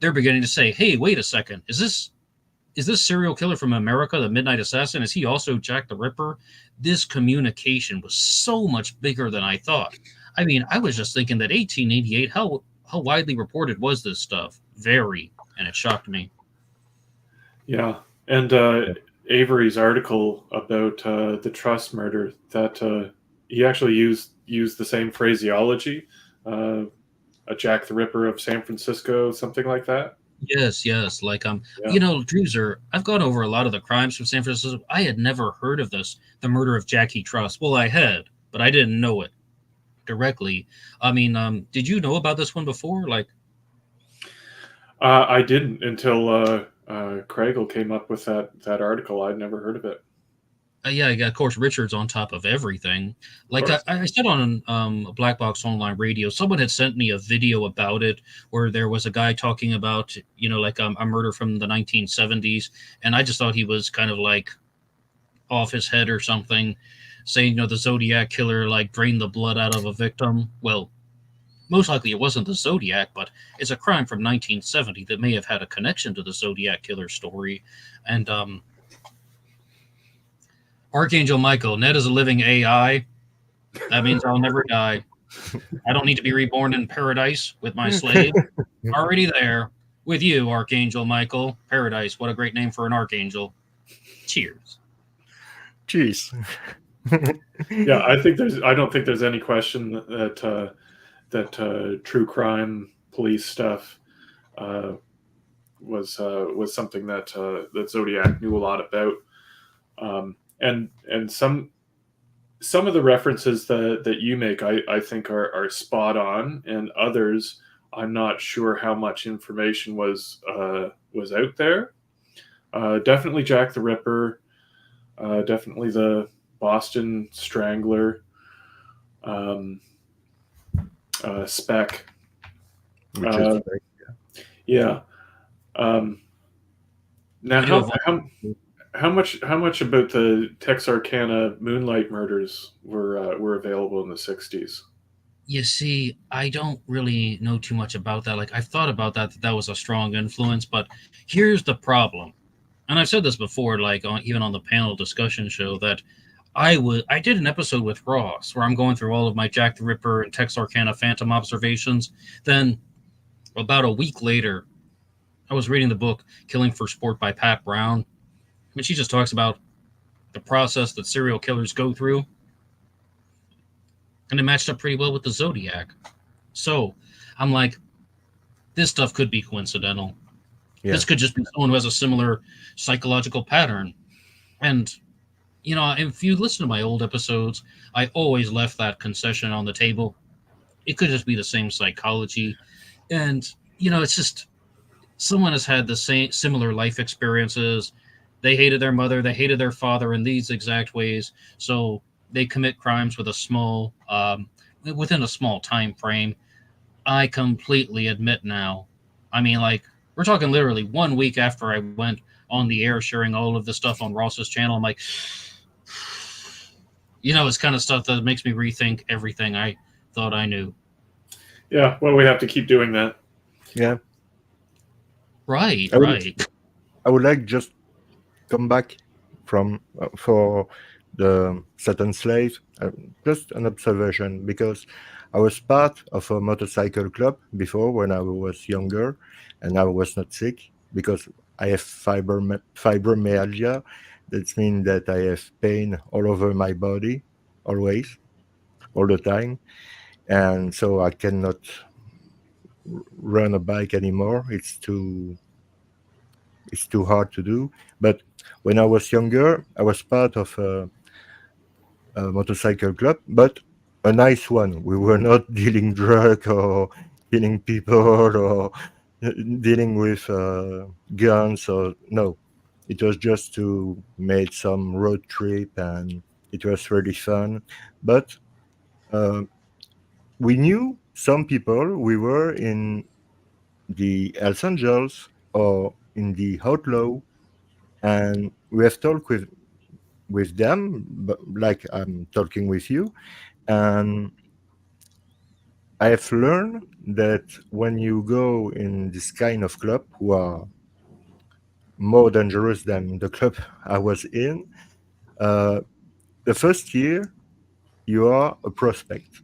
Speaker 3: they're beginning to say, hey, wait a second, is this serial killer from America, the Midnight Assassin? Is he also Jack the Ripper? This communication was so much bigger than I thought. I mean, I was just thinking that 1888, how widely reported was this stuff? Very, and it shocked me.
Speaker 2: Yeah, and Avery's article about the Trust murder, that he actually used the same phraseology, a Jack the Ripper of San Francisco, something like that.
Speaker 3: Yes. Like
Speaker 2: Yeah.
Speaker 3: Druzer, I've gone over a lot of the crimes from San Francisco. I had never heard of this, the murder of Jackie Truss. Well, I had, but I didn't know it directly. I mean, did you know about this one before? Like,
Speaker 2: I didn't until Craigle came up with that article. I'd never heard of it.
Speaker 3: yeah, of course, Richard's on top of everything. Like
Speaker 2: Of
Speaker 3: I said on Black Box Online Radio, someone had sent me a video about it where there was a guy talking about, like a murder from the 1970s. And I just thought he was kind of like off his head or something, saying, the Zodiac Killer, like, drained the blood out of a victim. Well, most likely it wasn't the Zodiac, but it's a crime from 1970 that may have had a connection to the Zodiac Killer story. And Archangel Michael, Ned is a living AI. That means I'll never die. I don't need to be reborn in paradise with my slave. Already there with you, Archangel Michael. Paradise, what a great name for an archangel. Cheers.
Speaker 1: Cheers.
Speaker 2: Yeah, I don't think there's any question that true crime police stuff was something that Zodiac knew a lot about. And some of the references that you make, I think are spot on, and others I'm not sure how much information was out there. Definitely Jack the Ripper, definitely the Boston Strangler, Spec. Yeah. Now, how much about the Texarkana Moonlight murders were available in the 60s?
Speaker 3: You see, I don't really know too much about that. Like, I've thought about that was a strong influence, but here's the problem. And I've said this before, like even on the panel discussion show, that I did an episode with Ross where I'm going through all of my Jack the Ripper and Texarkana Phantom observations. Then about a week later, I was reading the book Killing for Sport by Pat Brown. And she just talks about the process that serial killers go through. And it matched up pretty well with the Zodiac. So I'm like, this stuff could be coincidental. Yeah. This could just be someone who has a similar psychological pattern. And, if you listen to my old episodes, I always left that concession on the table. It could just be the same psychology. And, it's just someone has had the same similar life experiences. They hated their mother. They hated their father in these exact ways. So they commit crimes with within a small time frame. I completely admit now. I mean, like, we're talking literally 1 week after I went on the air sharing all of the stuff on Ross's channel. I'm like, it's kind of stuff that makes me rethink everything I thought I knew.
Speaker 2: Yeah, well, we have to keep doing that.
Speaker 1: Yeah.
Speaker 3: Right.
Speaker 1: I would like just come back for the Saturn slave. Just an observation, because I was part of a motorcycle club before when I was younger, and I was not sick because I have fibromyalgia. That means that I have pain all over my body, always, all the time, and so I cannot run a bike anymore. It's too it's too hard to do. But when I was younger, I was part of a motorcycle club, but a nice one. We were not dealing drug or killing people or dealing with guns or no. It was just to make some road trip and it was really fun. But uh, we knew some people. We were in the Hells Angels or in the Outlaw, and we have talked with them, but like I'm talking with you, and I have learned that when you go in this kind of club, who are more dangerous than the club I was in, uh, the first year you are a prospect.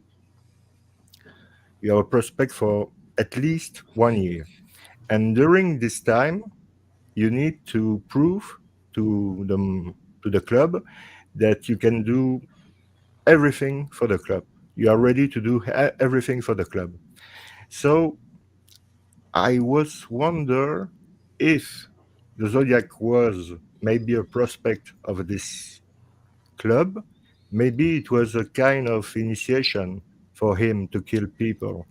Speaker 1: You are a prospect for at least 1 year, and during this time, you need to prove to the club that you can do everything for the club. You are ready to do everything for the club. So I was wonder if the Zodiac was maybe a prospect of this club. Maybe it was a kind of initiation for him to kill people,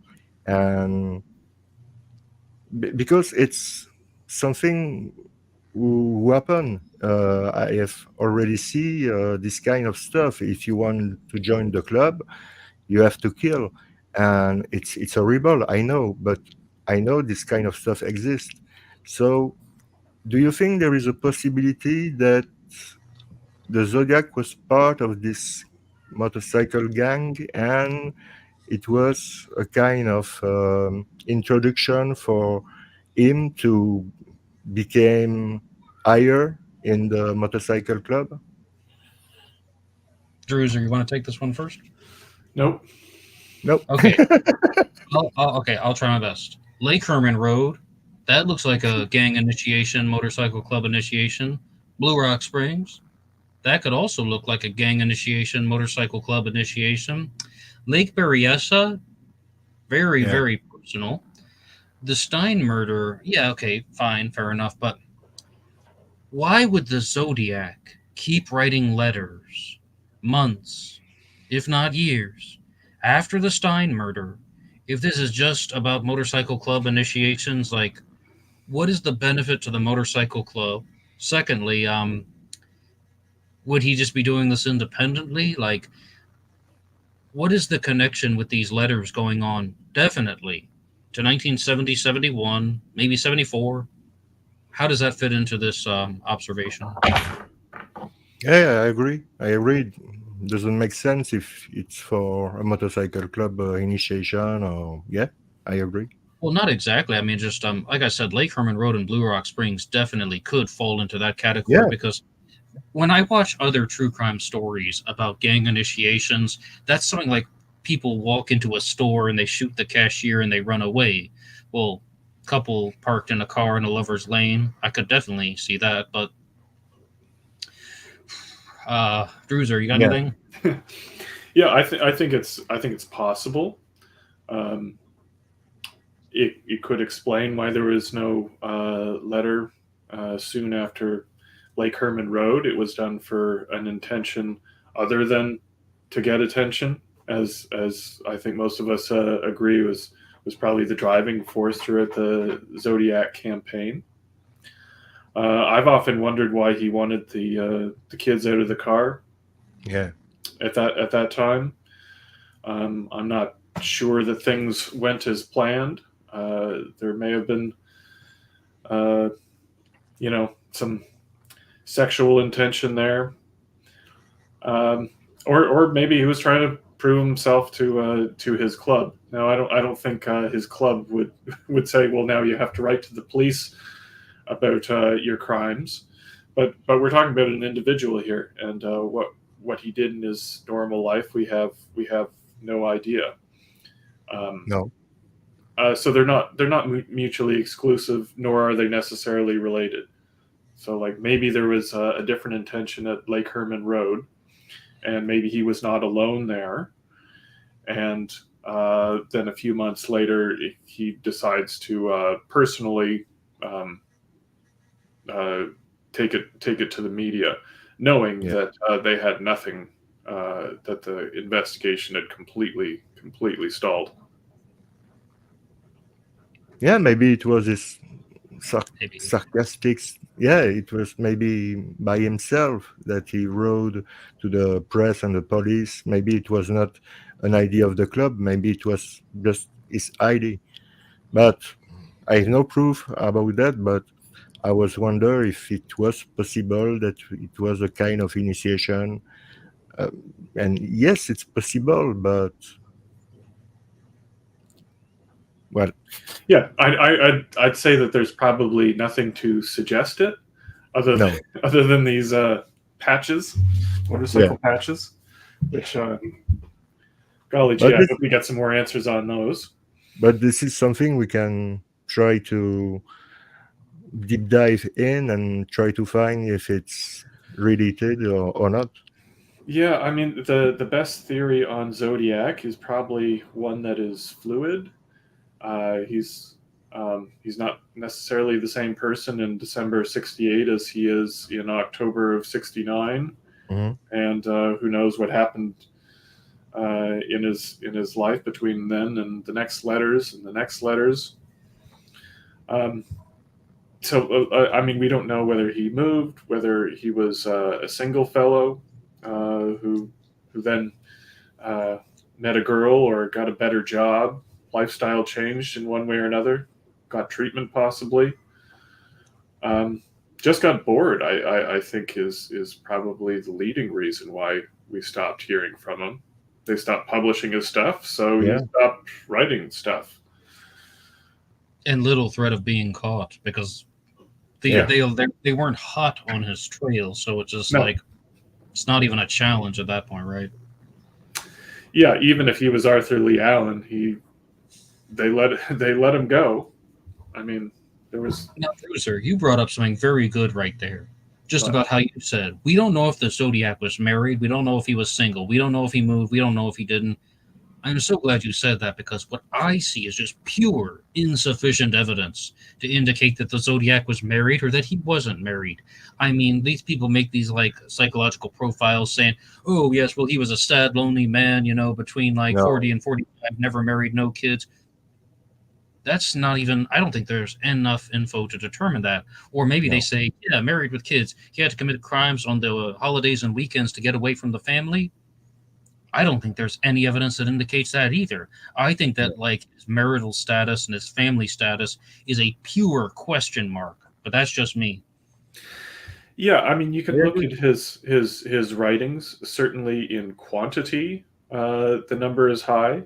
Speaker 1: and because it's something who happen. I have already see this kind of stuff. If you want to join the club, you have to kill, and it's horrible. I know, but I know this kind of stuff exists. So, do you think there is a possibility that the Zodiac was part of this motorcycle gang and it was a kind of introduction for him to became higher in the motorcycle club?
Speaker 3: Druzer, you want to take this one first?
Speaker 2: Nope.
Speaker 1: Nope.
Speaker 3: Okay. I'll try my best. Lake Herman Road. That looks like a gang initiation, motorcycle club initiation. Blue Rock Springs. That could also look like a gang initiation, motorcycle club initiation. Lake Berryessa. Very,
Speaker 1: Yeah.
Speaker 3: very personal. The Stein murder. Yeah, okay, fine, fair enough. But why would the Zodiac keep writing letters months, if not years, after the Stein murder? If this is just about motorcycle club initiations, like, what is the benefit to the motorcycle club? Secondly, would he just be doing this independently? Like, what is the connection with these letters going on? Definitely to 1970, 71, maybe 74. How does that fit into this observation?
Speaker 1: Yeah, I agree. I agree. Doesn't make sense if it's for a motorcycle club initiation or yeah, I agree.
Speaker 3: Well, not exactly. I mean, just like I said, Lake Herman Road and Blue Rock Springs definitely could fall into that category
Speaker 1: Yeah,
Speaker 3: because when I watch other true crime stories about gang initiations, that's something like people walk into a store and they shoot the cashier and they run away. Well, couple parked in a car in a lover's lane, I could definitely see that. But Druzer, you got
Speaker 1: yeah,
Speaker 3: anything?
Speaker 2: Yeah, I think it's possible. Um, it could explain why there was no letter soon after Lake Herman Road. It was done for an intention other than to get attention, as I think most of us agree was probably the driving force throughout the Zodiac campaign. I've often wondered why he wanted the kids out of the car
Speaker 1: yeah,
Speaker 2: at that time. I'm not sure that things went as planned. There may have been, uh, some sexual intention there, um, or maybe he was trying to prove himself to his club. Now, I don't think his club would say, well, now you have to write to the police about your crimes, but we're talking about an individual here, and what he did in his normal life, we have no idea. Um,
Speaker 1: no,
Speaker 2: so they're not mutually exclusive, nor are they necessarily related. So like maybe there was a different intention at Lake Herman Road, and maybe he was not alone there. And then a few months later, he decides to personally um, uh, take it to the media, knowing
Speaker 1: Yeah.
Speaker 2: that they had nothing, that the investigation had completely stalled.
Speaker 1: Yeah, maybe it was this
Speaker 3: Maybe.
Speaker 1: sarcastic. Yeah, it was maybe by himself that he wrote to the press and the police. Maybe it was not an idea of the club. Maybe it was just his idea. But I have no proof about that. But I was wonder if it was possible that it was a kind of initiation. Uh, and yes, it's possible. But well,
Speaker 2: Yeah, I'd say that there's probably nothing to suggest it other than,
Speaker 1: no.
Speaker 2: other than these patches,
Speaker 1: Yeah.
Speaker 2: motorcycle patches, which golly gee,
Speaker 1: But
Speaker 2: I
Speaker 1: this,
Speaker 2: hope we get some more answers on those.
Speaker 1: but this is something we can try to deep dive in and try to find if it's related or not.
Speaker 2: Yeah, I mean the best theory on Zodiac is probably one that is fluid. He's not necessarily the same person in December '68 as he is in October of '69,
Speaker 1: Mhm.
Speaker 2: and who knows what happened in his life between then and the next letters and the next letters. Um, I mean, we don't know whether he moved, whether he was a single fellow who then uh, met a girl or got a better job, lifestyle changed in one way or another, got treatment possibly. Um, just got bored. I think is probably the leading reason why we stopped hearing from him. They stopped publishing his stuff, so he
Speaker 1: Yeah,
Speaker 2: stopped writing stuff.
Speaker 3: And little threat of being caught because
Speaker 1: yeah,
Speaker 3: they weren't hot on his trail, so it's just
Speaker 2: No,
Speaker 3: like it's not even a challenge at that point, right?
Speaker 2: yeah, even if he was Arthur Lee Allen, they let him go. I mean, there was
Speaker 3: Now, Druzer, you brought up something very good right there. Just
Speaker 2: uh,
Speaker 3: about how you said we don't know if the Zodiac was married, we don't know if he was single, we don't know if he moved, we don't know if he didn't. I'm so glad you said that because what I see is just pure insufficient evidence to indicate that the Zodiac was married or that he wasn't married. I mean, these people make these like psychological profiles saying, "Oh yes, well he was a sad, lonely man, between like
Speaker 1: no,
Speaker 3: 40 and 45, never married, no kids." That's not even, I don't think there's enough info to determine that. Or maybe they
Speaker 1: no,
Speaker 3: say, yeah, married with kids. He had to commit crimes on the holidays and weekends to get away from the family. I don't think there's any evidence that indicates that either. I think
Speaker 1: no.
Speaker 3: that like his marital status and his family status is a pure question mark. But that's just me.
Speaker 2: yeah. I mean, you
Speaker 1: I
Speaker 2: can look
Speaker 1: agree.
Speaker 2: at his writings. Certainly, in quantity, the number is high.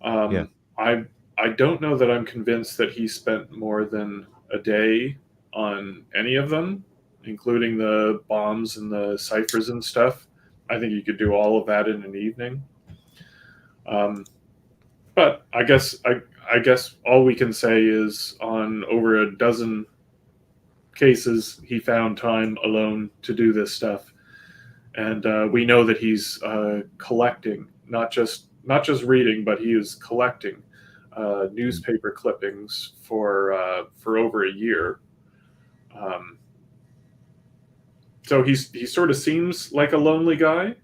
Speaker 1: Yeah,
Speaker 2: Um, I don't know that I'm convinced that he spent more than a day on any of them, including the bombs and the ciphers and stuff. I think you could do all of that in an evening. Um, but I guess all we can say is on over a dozen cases, he found time alone to do this stuff, and we know that he's collecting, not just reading, but he is collecting newspaper clippings for over a year. Um, so he sort of seems like a lonely guy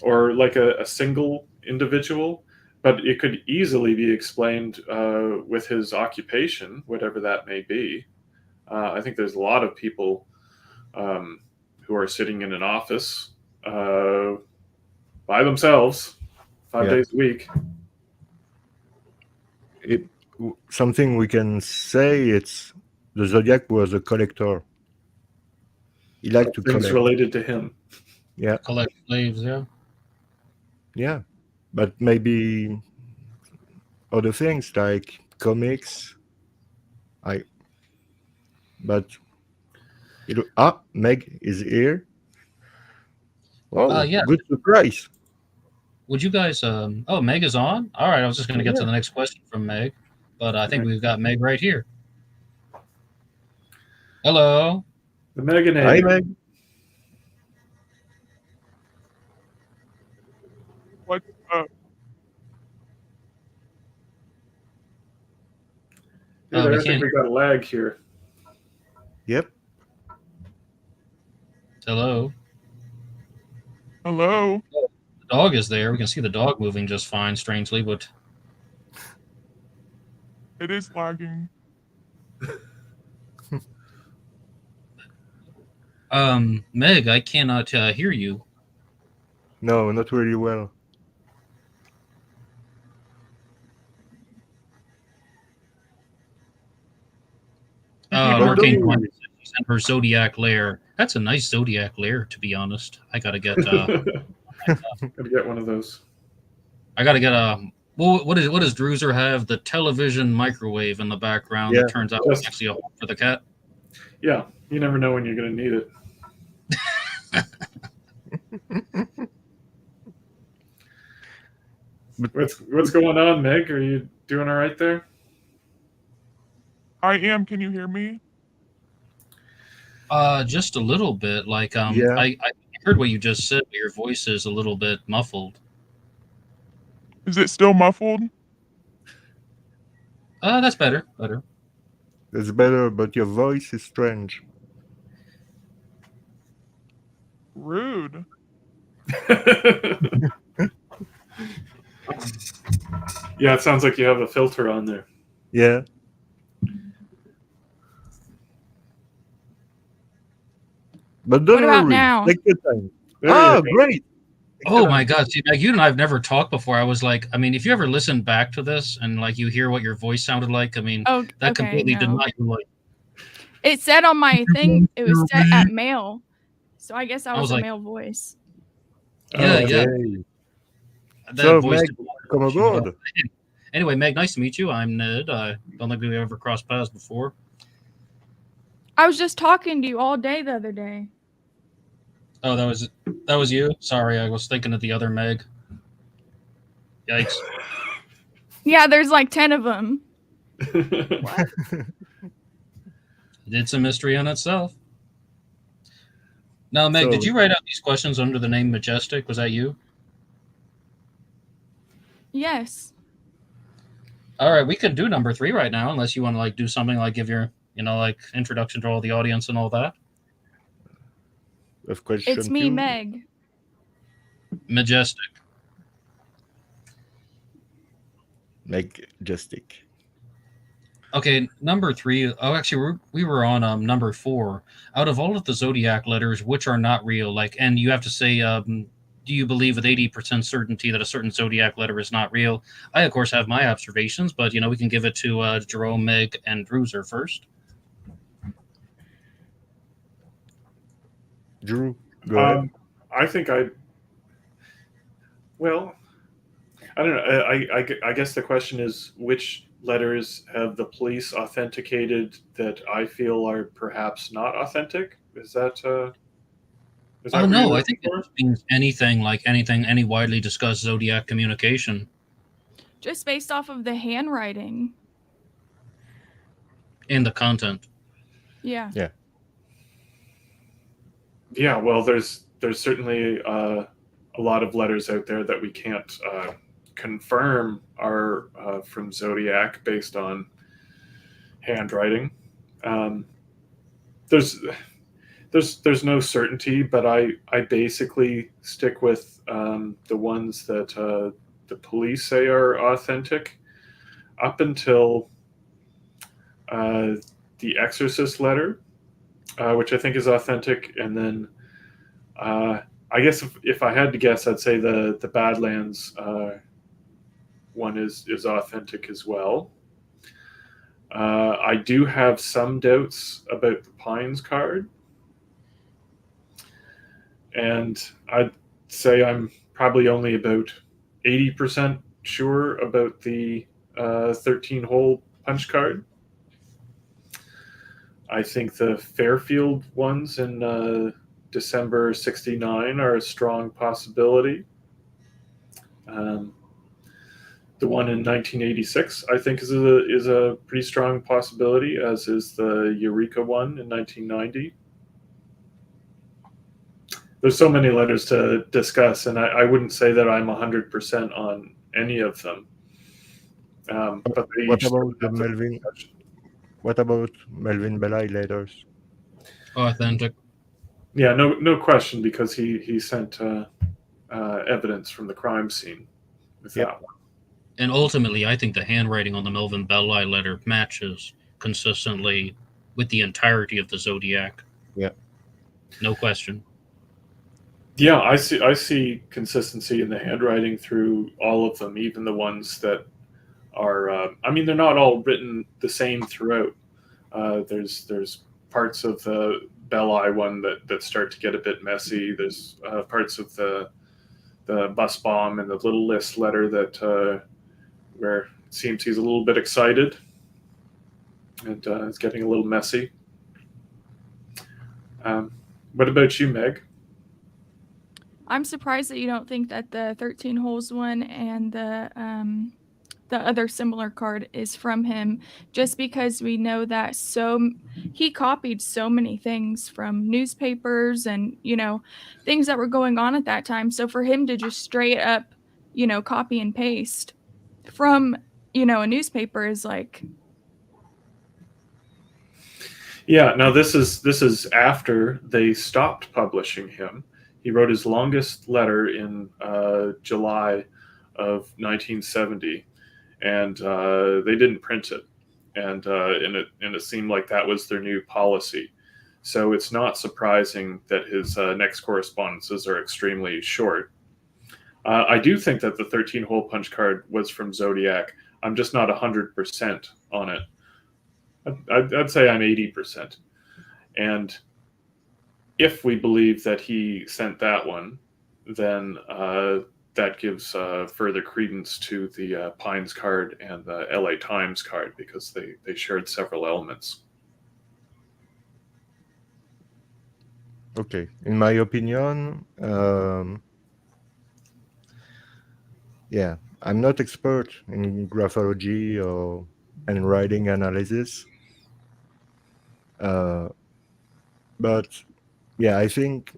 Speaker 2: or like a single individual, but it could easily be explained with his occupation, whatever that may be. I think there's a lot of people um, who are sitting in an office uh, by themselves five
Speaker 1: yeah.
Speaker 2: days a week.
Speaker 1: It, something we can say it's the Zodiac was a collector. He liked to
Speaker 2: Things
Speaker 1: collect.
Speaker 2: related to him.
Speaker 1: Yeah,
Speaker 3: Collect slaves, yeah.
Speaker 1: yeah. But maybe other things like comics. I but Meg is here. Oh,
Speaker 3: Yeah.
Speaker 1: good surprise.
Speaker 3: Would you guys, oh, Meg is on? All right. I was just going to get to
Speaker 1: Yeah.
Speaker 3: the next question from Meg, but I think we've got Meg right here. Hello.
Speaker 2: The Megan
Speaker 1: Hi,
Speaker 2: Egg.
Speaker 1: Meg.
Speaker 4: What's up?
Speaker 2: Hey there,
Speaker 3: We
Speaker 2: I think
Speaker 3: can't.
Speaker 2: we got a lag here.
Speaker 1: Yep.
Speaker 3: Hello.
Speaker 4: Hello.
Speaker 3: The dog is there. We can see the dog moving just fine, strangely, but
Speaker 4: It is lagging.
Speaker 3: Meg, I cannot hear you.
Speaker 1: No, not really well.
Speaker 4: You can't
Speaker 1: But
Speaker 4: hear
Speaker 1: don't
Speaker 4: me.
Speaker 1: worry.
Speaker 3: She's in her Zodiac lair. That's a nice Zodiac lair, to be honest. I gotta get.
Speaker 2: Gotta get one of those.
Speaker 3: I gotta get a. Well, what does Druzer have? The television microwave in the background
Speaker 1: Yeah.
Speaker 3: that turns out
Speaker 2: Just-
Speaker 3: it's actually a home for the cat.
Speaker 2: Yeah, you never know when you're going to need it. What's going on, Meg? Are you doing all right there?
Speaker 4: I am. Can you hear me?
Speaker 3: Just a little bit. Like
Speaker 1: Yeah.
Speaker 3: I heard what you just said, but your voice is a little bit muffled.
Speaker 4: Is it still muffled?
Speaker 3: That's better. Better.
Speaker 1: It's better, but your voice is strange.
Speaker 4: Rude.
Speaker 2: Yeah, it sounds like you have a filter on there.
Speaker 1: Yeah. But don't
Speaker 5: What about
Speaker 1: worry.
Speaker 5: now?
Speaker 1: Take your time.
Speaker 2: There
Speaker 1: Ah,
Speaker 2: you go.
Speaker 1: great.
Speaker 3: Oh my God! See, Meg, you and I have never talked before. I was like, I mean, if you ever listen back to this and like you hear what your voice sounded like, I mean,
Speaker 5: Oh,
Speaker 3: that
Speaker 5: okay,
Speaker 3: completely
Speaker 5: no.
Speaker 3: denied you. Like,
Speaker 5: It said on my thing it was set at male, so I guess I
Speaker 3: I
Speaker 5: was
Speaker 3: was
Speaker 5: a
Speaker 3: like-
Speaker 5: male voice.
Speaker 3: Yeah,
Speaker 2: Oh,
Speaker 3: yeah.
Speaker 1: Okay.
Speaker 3: that
Speaker 1: So,
Speaker 3: voice.
Speaker 1: Meg, come aboard.
Speaker 3: Anyway, Meg, nice to meet you. I'm Ned. I don't think we've ever crossed paths before.
Speaker 5: I was just talking to you all day the other day.
Speaker 3: Oh, that was you. Sorry, I was thinking of the other Meg. Yikes!
Speaker 5: Yeah, there's like 10 of them.
Speaker 3: It's a mystery in itself. Now, Meg, did
Speaker 1: So-
Speaker 3: you write out these questions under the name Majestic? Was that you?
Speaker 5: Yes.
Speaker 3: All right, we can do number 3 right now, unless you want to like do something like give your, like introduction to all the audience and all that.
Speaker 1: Of question
Speaker 5: It's me,
Speaker 1: two.
Speaker 5: Meg.
Speaker 3: Majestic.
Speaker 1: Majestic.
Speaker 3: Okay, number 3. Oh, actually, we were on number 4. Out of all of the Zodiac letters, which are not real? Like, and you have to say, do you believe with 80% certainty that a certain Zodiac letter is not real? I, of course, have my observations, but we can give it to Jerome, Meg, and Druzer first.
Speaker 1: Drew, go ahead.
Speaker 2: I think well, I don't know. I guess the question is which letters have the police authenticated that I feel are perhaps not authentic? Is that
Speaker 3: Oh
Speaker 2: what you're
Speaker 3: no, I
Speaker 2: looking
Speaker 3: think
Speaker 2: for?
Speaker 3: it means any widely discussed Zodiac communication.
Speaker 5: Just based off of the handwriting.
Speaker 3: And the content.
Speaker 5: Yeah.
Speaker 2: Yeah, well, there's certainly a lot of letters out there that we can't confirm are from Zodiac based on handwriting. There's no certainty, but I basically stick with the ones that the police say are authentic up until the Exorcist letter, which I think is authentic, and then I guess if I had to guess, I'd say the Badlands one is authentic as well. I do have some doubts about the Pines card, and I'd say I'm probably only about 80% sure about the 13-hole punch card. I think the Fairfield ones in December '69 are a strong possibility. The one in 1986, I think, is a pretty strong possibility, as is the Eureka one in 1990. There's so many letters to discuss, and I wouldn't say that I'm 100% on any of them. But they
Speaker 1: What
Speaker 2: each
Speaker 1: about the
Speaker 2: have their
Speaker 1: Melvin?
Speaker 2: discussion.
Speaker 1: What about Melvin Belli letters?
Speaker 3: Authentic.
Speaker 2: Yeah, no question, because he sent evidence from the crime scene with
Speaker 1: Yep.
Speaker 2: that one.
Speaker 3: And ultimately, I think the handwriting on the Melvin Belli letter matches consistently with the entirety of the Zodiac.
Speaker 1: Yeah.
Speaker 3: No question.
Speaker 2: Yeah, I see consistency in the handwriting through all of them, even the ones that are. I mean, they're not all written the same throughout. There's parts of the Belli one that start to get a bit messy. There's parts of the bus bomb and the little list letter that where it seems he's a little bit excited and it's getting a little messy. What about you, Meg?
Speaker 5: I'm surprised that you don't think that the 13 holes one and the other similar card is from him, just because we know that he copied so many things from newspapers and, things that were going on at that time. So for him to just straight up, copy and paste from, a newspaper is like,
Speaker 2: Yeah, now this is after they stopped publishing him. He wrote his longest letter in July of 1970, and they didn't print it, and it seemed like that was their new policy. So it's not surprising that his next correspondences are extremely short. I do think that the 13-hole punch card was from Zodiac. I'm just not 100% on it. I'd say I'm 80%. And if we believe that he sent that one, then that gives further credence to the Pines card and the LA Times card, because they shared several elements.
Speaker 1: Okay. In my opinion, yeah, I'm not expert in graphology or handwriting analysis. But yeah, I think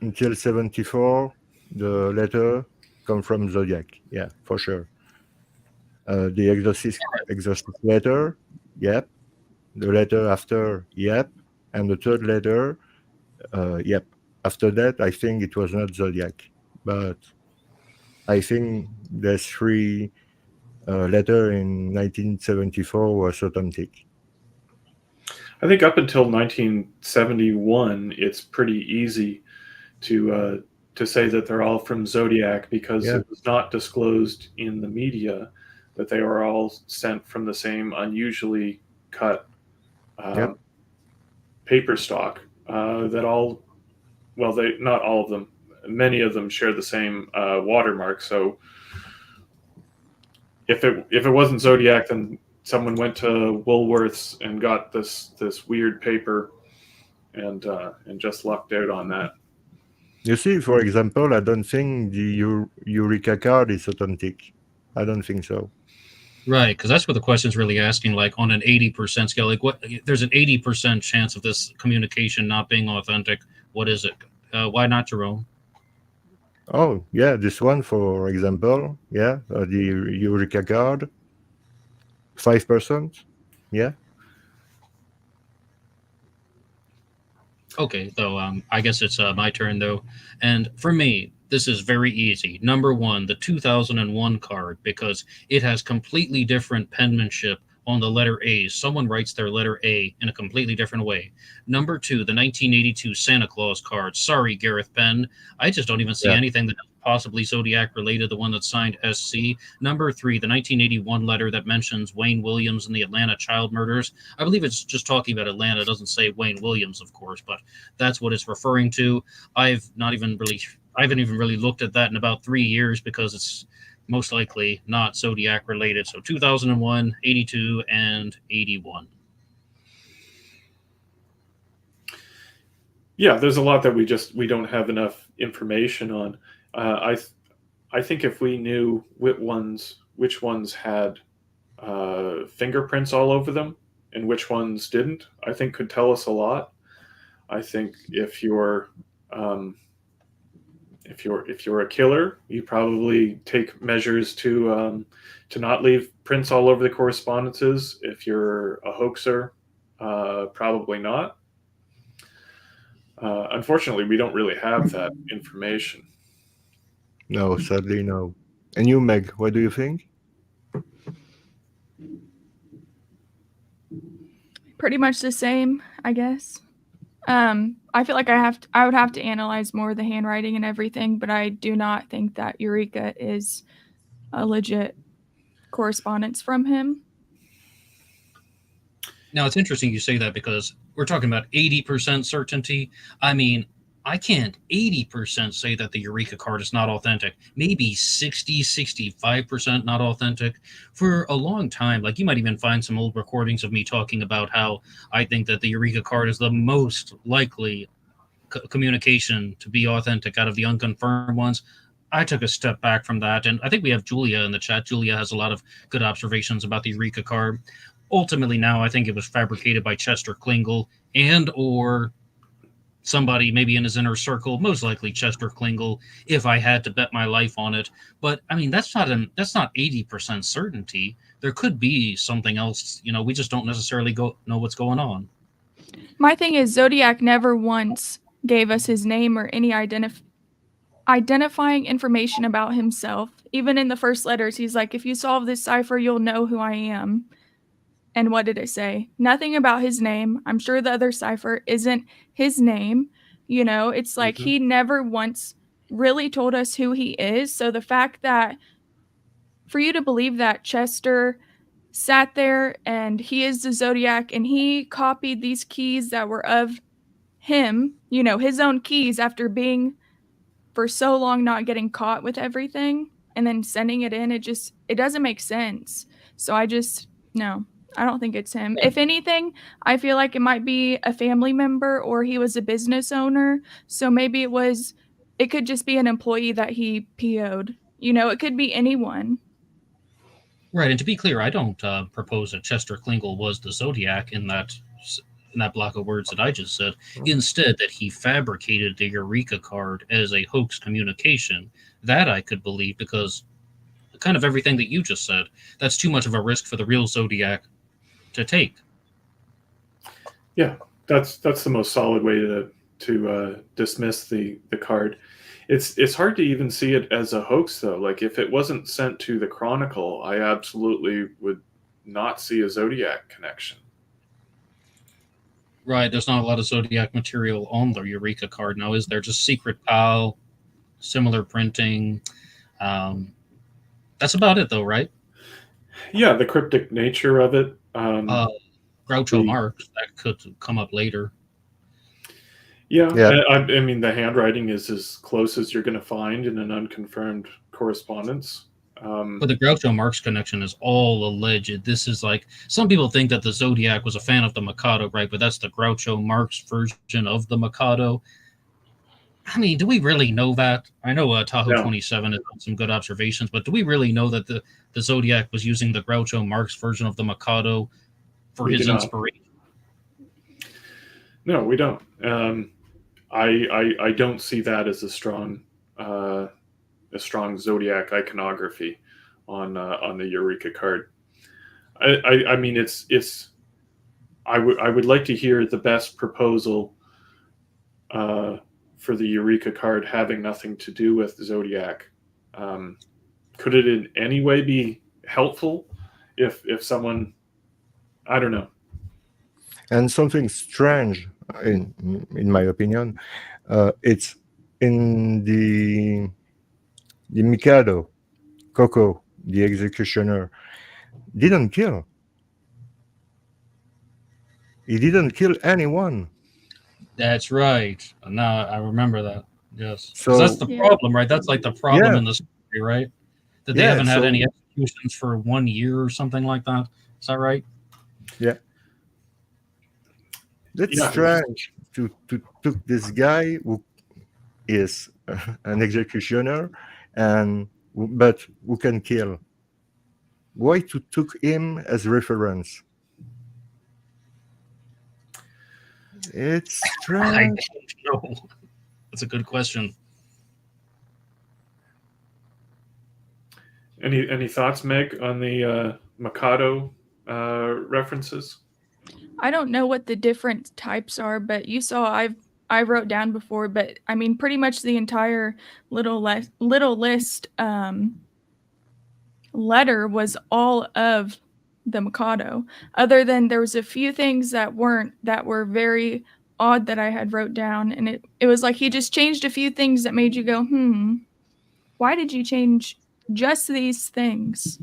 Speaker 1: until 74, the letter come from Zodiac. Yeah, for sure. The exorcist letter, yep. The letter after, yep. And the third letter, yep. After that, I think it was not Zodiac. But I think the three letter in 1974 was authentic.
Speaker 2: I think up until 1971, it's pretty easy to say that they're all from Zodiac, because
Speaker 1: Yeah.
Speaker 2: it was not disclosed in the media that they were all sent from the same unusually cut
Speaker 1: Yep.
Speaker 2: paper stock. That all, well, they not all of them, many of them share the same watermark. So if it wasn't Zodiac, then someone went to Woolworths and got this weird paper and just lucked out on that.
Speaker 1: You see, for example, I don't think the Eureka card is authentic. I don't think so.
Speaker 3: Right, because that's what the question's really asking. Like on an 80% scale, like what? There's an 80% chance of this communication not being authentic. What is it? Why not, Jerome?
Speaker 1: Oh, yeah, this one, for example, yeah, the Eureka card, 5%, yeah.
Speaker 3: Okay, though, I guess it's my turn, though. And for me, this is very easy. Number one, the 2001 card, because it has completely different penmanship on the letter A. Someone writes their letter A in a completely different way. Number two, the 1982 Santa Claus card. Sorry, Gareth Penn. I just don't even see
Speaker 1: Yeah.
Speaker 3: anything that is possibly Zodiac related, the one that's signed SC. Number three, the 1981 letter that mentions Wayne Williams and the Atlanta child murders. I believe it's just talking about Atlanta. It doesn't say Wayne Williams, of course, but that's what it's referring to. I haven't even really looked at that in about 3 years, because it's most likely not Zodiac related. So 2001, 82, and 81.
Speaker 2: Yeah, there's a lot that we don't have enough information on. I think if we knew which ones had fingerprints all over them and which ones didn't, I think could tell us a lot. I think if you're a killer, you probably take measures to not leave prints all over the correspondences. If you're a hoaxer, probably not. Unfortunately, we don't really have that information.
Speaker 1: No, sadly, no. And you, Meg, what do you think?
Speaker 5: Pretty much the same, I guess. I feel like I would have to analyze more of the handwriting and everything, but I do not think that Eureka is a legit correspondence from him.
Speaker 3: Now, it's interesting you say that because we're talking about 80% certainty. I mean, I can't 80% say that the Eureka card is not authentic. Maybe 60, 65% not authentic. For a long time, like you might even find some old recordings of me talking about how I think that the Eureka card is the most likely communication to be authentic out of the unconfirmed ones. I took a step back from that, and I think we have Julia in the chat. Julia has a lot of good observations about the Eureka card. Ultimately, now I think it was fabricated by Chester Klingle and or somebody maybe in his inner circle, most likely Chester Klingle, if I had to bet my life on it. But I mean, that's not 80% certainty. There could be something else. We just don't necessarily know what's going on.
Speaker 5: My thing is, Zodiac never once gave us his name or any identifying information about himself. Even in the first letters, he's like, if you solve this cipher, you'll know who I am. And what did it say? Nothing about his name. I'm sure the other cipher isn't his name. It's like he never once really told us who he is. So the fact that for you to believe that Chester sat there and he is the Zodiac and he copied these keys that were of him, his own keys after being for so long not getting caught with everything and then sending it in, it doesn't make sense. So no, I don't think it's him. If anything, I feel like it might be a family member or he was a business owner. So maybe it could just be an employee that he PO'd. It could be anyone.
Speaker 3: Right, and to be clear, I don't propose that Chester Klingle was the Zodiac in that block of words that I just said. Instead, that he fabricated the Eureka card as a hoax communication. That I could believe because kind of everything that you just said, that's too much of a risk for the real Zodiac to take.
Speaker 2: Yeah, that's the most solid way to dismiss the card. It's hard to even see it as a hoax, though. Like, if it wasn't sent to the Chronicle, I absolutely would not see a Zodiac connection.
Speaker 3: Right, there's not a lot of Zodiac material on the Eureka card now, is there? Just Secret Pal, similar printing. That's about it, though, right?
Speaker 2: Yeah, the cryptic nature of it.
Speaker 3: Groucho Marx, that could come up later.
Speaker 2: Yeah. I mean, the handwriting is as close as you're going to find in an unconfirmed correspondence.
Speaker 3: But the Groucho Marx connection is all alleged. This is like, some people think that the Zodiac was a fan of the Mikado, right? But that's the Groucho Marx version of the Mikado. I mean, do we really know that? I know Tahoe 27 has done some good observations, but do we really know that the Zodiac was using the Groucho Marx version of the Mikado for his inspiration?
Speaker 2: No, we don't. I don't see that as a strong Zodiac iconography on the Eureka card. I mean, I would like to hear the best proposal for the Eureka card having nothing to do with Zodiac. Could it in any way be helpful if someone, I don't know.
Speaker 1: And something strange, in my opinion, it's in the Mikado, Coco, the executioner, didn't kill. He didn't kill anyone.
Speaker 3: That's right. Now I remember that. Yes.
Speaker 1: So
Speaker 3: that's the problem, right? That's like the problem in the story, right? That they haven't had any executions for 1 year or something like that. Is that right?
Speaker 1: Yeah. That's strange to took this guy who is an executioner but who can kill. Why to took him as reference? It's strange.
Speaker 3: I don't know. That's a good question.
Speaker 2: Any thoughts, Meg, on the Mikado references?
Speaker 5: I don't know what the different types are, but you saw I wrote down before, but I mean, pretty much the entire little list letter was all of the Mikado. Other than there was a few things that were very odd that I had wrote down, and it was like he just changed a few things that made you go, why did you change just these things?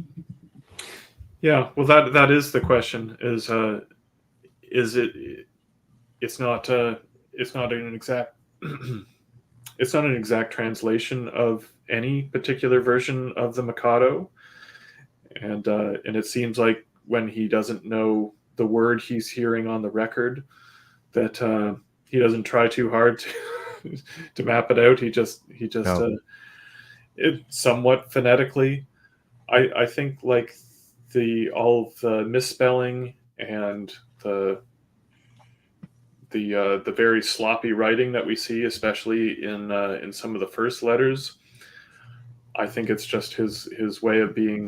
Speaker 2: Yeah, well, that is the question. Is it? It's not. It's not an exact. It's not an exact translation of any particular version of the Mikado, and it seems like when he doesn't know the word he's hearing on the record, that he doesn't try too hard to map it out. He just
Speaker 1: No.
Speaker 2: It somewhat phonetically. I think like all of the misspelling and the very sloppy writing that we see, especially in some of the first letters. I think it's just his way of being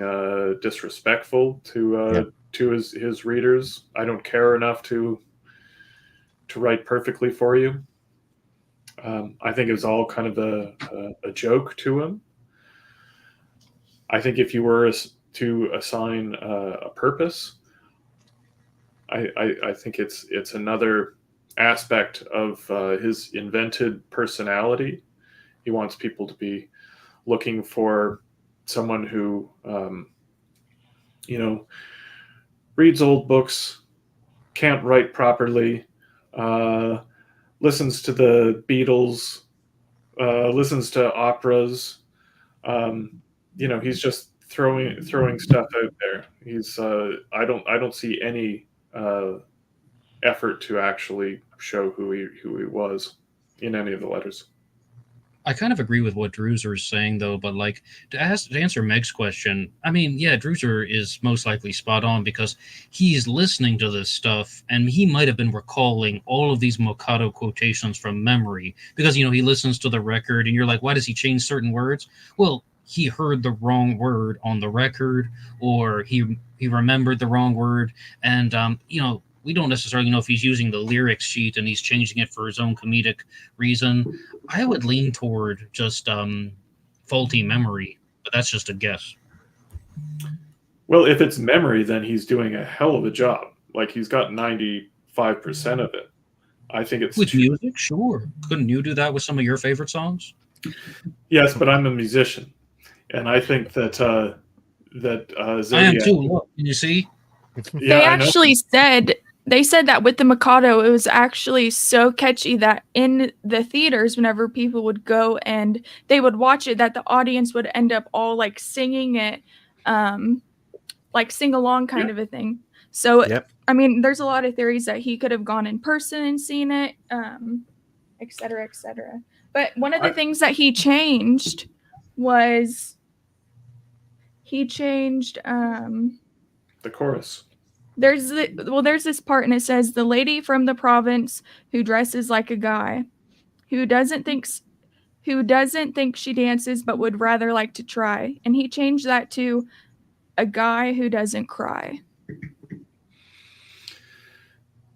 Speaker 2: disrespectful to his readers. I don't care enough to write perfectly for you. I think it was all kind of a joke to him. I think if you were to assign a purpose, I think it's another aspect of his invented personality. He wants people to be looking for someone who, reads old books, can't write properly, listens to the Beatles, listens to operas. He's just throwing stuff out there. He's I don't see any effort to actually show who he was in any of the letters.
Speaker 3: I kind of agree with what Druzer is saying, though, but like to answer Meg's question, I mean, yeah, Druzer is most likely spot on because he's listening to this stuff and he might have been recalling all of these Mikado quotations from memory because, he listens to the record and you're like, why does he change certain words? Well, he heard the wrong word on the record or he remembered the wrong word. And, we don't necessarily know if he's using the lyrics sheet and he's changing it for his own comedic reason. I would lean toward just faulty memory, but that's just a guess.
Speaker 2: Well, if it's memory, then he's doing a hell of a job. Like he's got 95% of it. I think it's
Speaker 3: with music, sure. Couldn't you do that with some of your favorite songs?
Speaker 2: Yes, but I'm a musician, and I think that Zodiac,
Speaker 3: I am too. Look, can you see?
Speaker 5: They actually said that with the Mikado, it was actually so catchy that in the theaters, whenever people would go and they would watch it, that the audience would end up all like singing it, like sing along kind of a thing. So, I mean, there's a lot of theories that he could have gone in person and seen it, et cetera, et cetera. But one of the things that he changed was the
Speaker 2: chorus.
Speaker 5: There's this part and it says the lady from the province who dresses like a guy, who doesn't think she dances but would rather like to try. And he changed that to a guy who doesn't cry.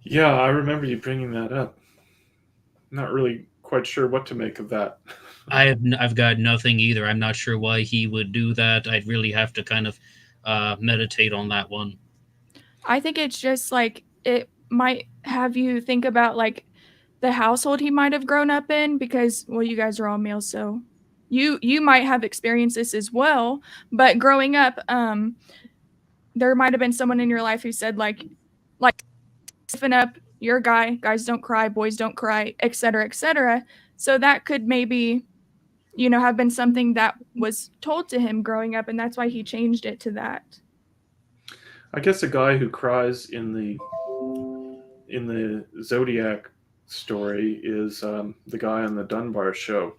Speaker 2: Yeah, I remember you bringing that up. Not really quite sure what to make of that.
Speaker 3: I've got nothing either. I'm not sure why he would do that. I'd really have to kind of meditate on that one.
Speaker 5: I think it's just like it might have you think about like the household he might have grown up in because, well, you guys are all males, so you might have experienced this as well. But growing up, there might have been someone in your life who said like stiffen up, you're a guy, guys don't cry, boys don't cry, et cetera, et cetera. So that could maybe, have been something that was told to him growing up, and that's why he changed it to that.
Speaker 2: I guess a guy who cries in the Zodiac story is the guy on the Dunbar show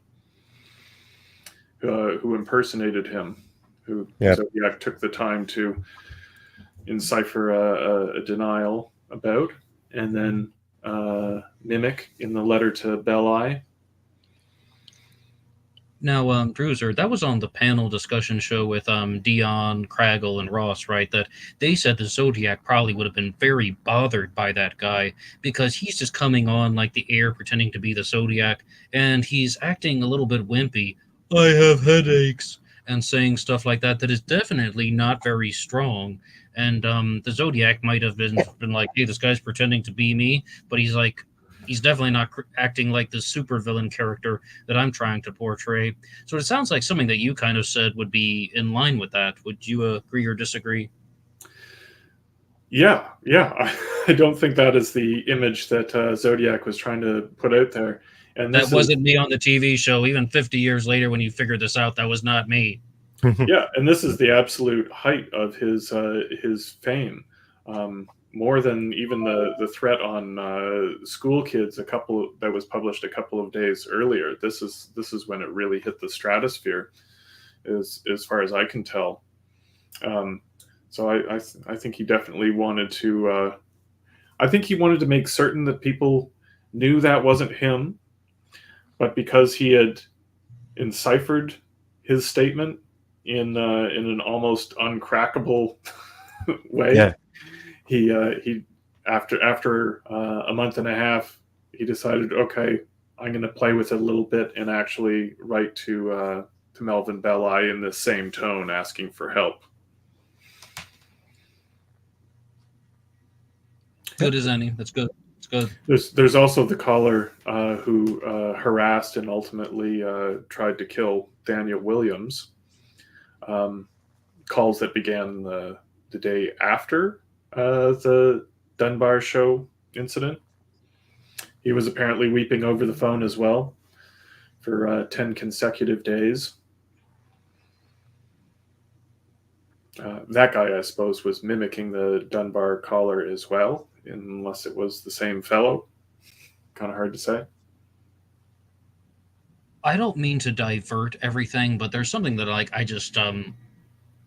Speaker 2: who impersonated him, who Zodiac took the time to encipher a denial about, and then mimic in the letter to Belli.
Speaker 3: Now, Druzer, that was on the panel discussion show with Dehan, Craggle, and Ross, right? That they said the Zodiac probably would have been very bothered by that guy because he's just coming on like the air pretending to be the Zodiac, and he's acting a little bit wimpy. I have headaches, and saying stuff like that is definitely not very strong. And the Zodiac might have been like, hey, this guy's pretending to be me, but he's definitely not acting like the supervillain character that I'm trying to portray. So it sounds like something that you kind of said would be in line with that. Would you agree or disagree?
Speaker 2: Yeah. I don't think that is the image that Zodiac was trying to put out there. And
Speaker 3: that wasn't me on the TV show. Even 50 years later, when you figured this out, that was not me.
Speaker 2: Yeah, and this is the absolute height of his fame. More than even the threat on school kids that was published a couple of days earlier. This is when it really hit the stratosphere, as far as I can tell. So I think he definitely wanted to. I think he wanted to make certain that people knew that wasn't him, but because he had enciphered his statement in an almost uncrackable way.
Speaker 1: Yeah.
Speaker 2: He after a month and a half, he decided, okay, I'm going to play with it a little bit and actually write to Melvin Belli in the same tone, asking for help.
Speaker 3: Good as any. That's good. It's good.
Speaker 2: There's also the caller who harassed and ultimately tried to kill Daniel Williams. Calls that began the day after the Dunbar show incident. He was apparently weeping over the phone as well for 10 consecutive days. That guy, I suppose, was mimicking the Dunbar caller as well, unless it was the same fellow. Kind of hard to say.
Speaker 3: I don't mean to divert everything, but there's something that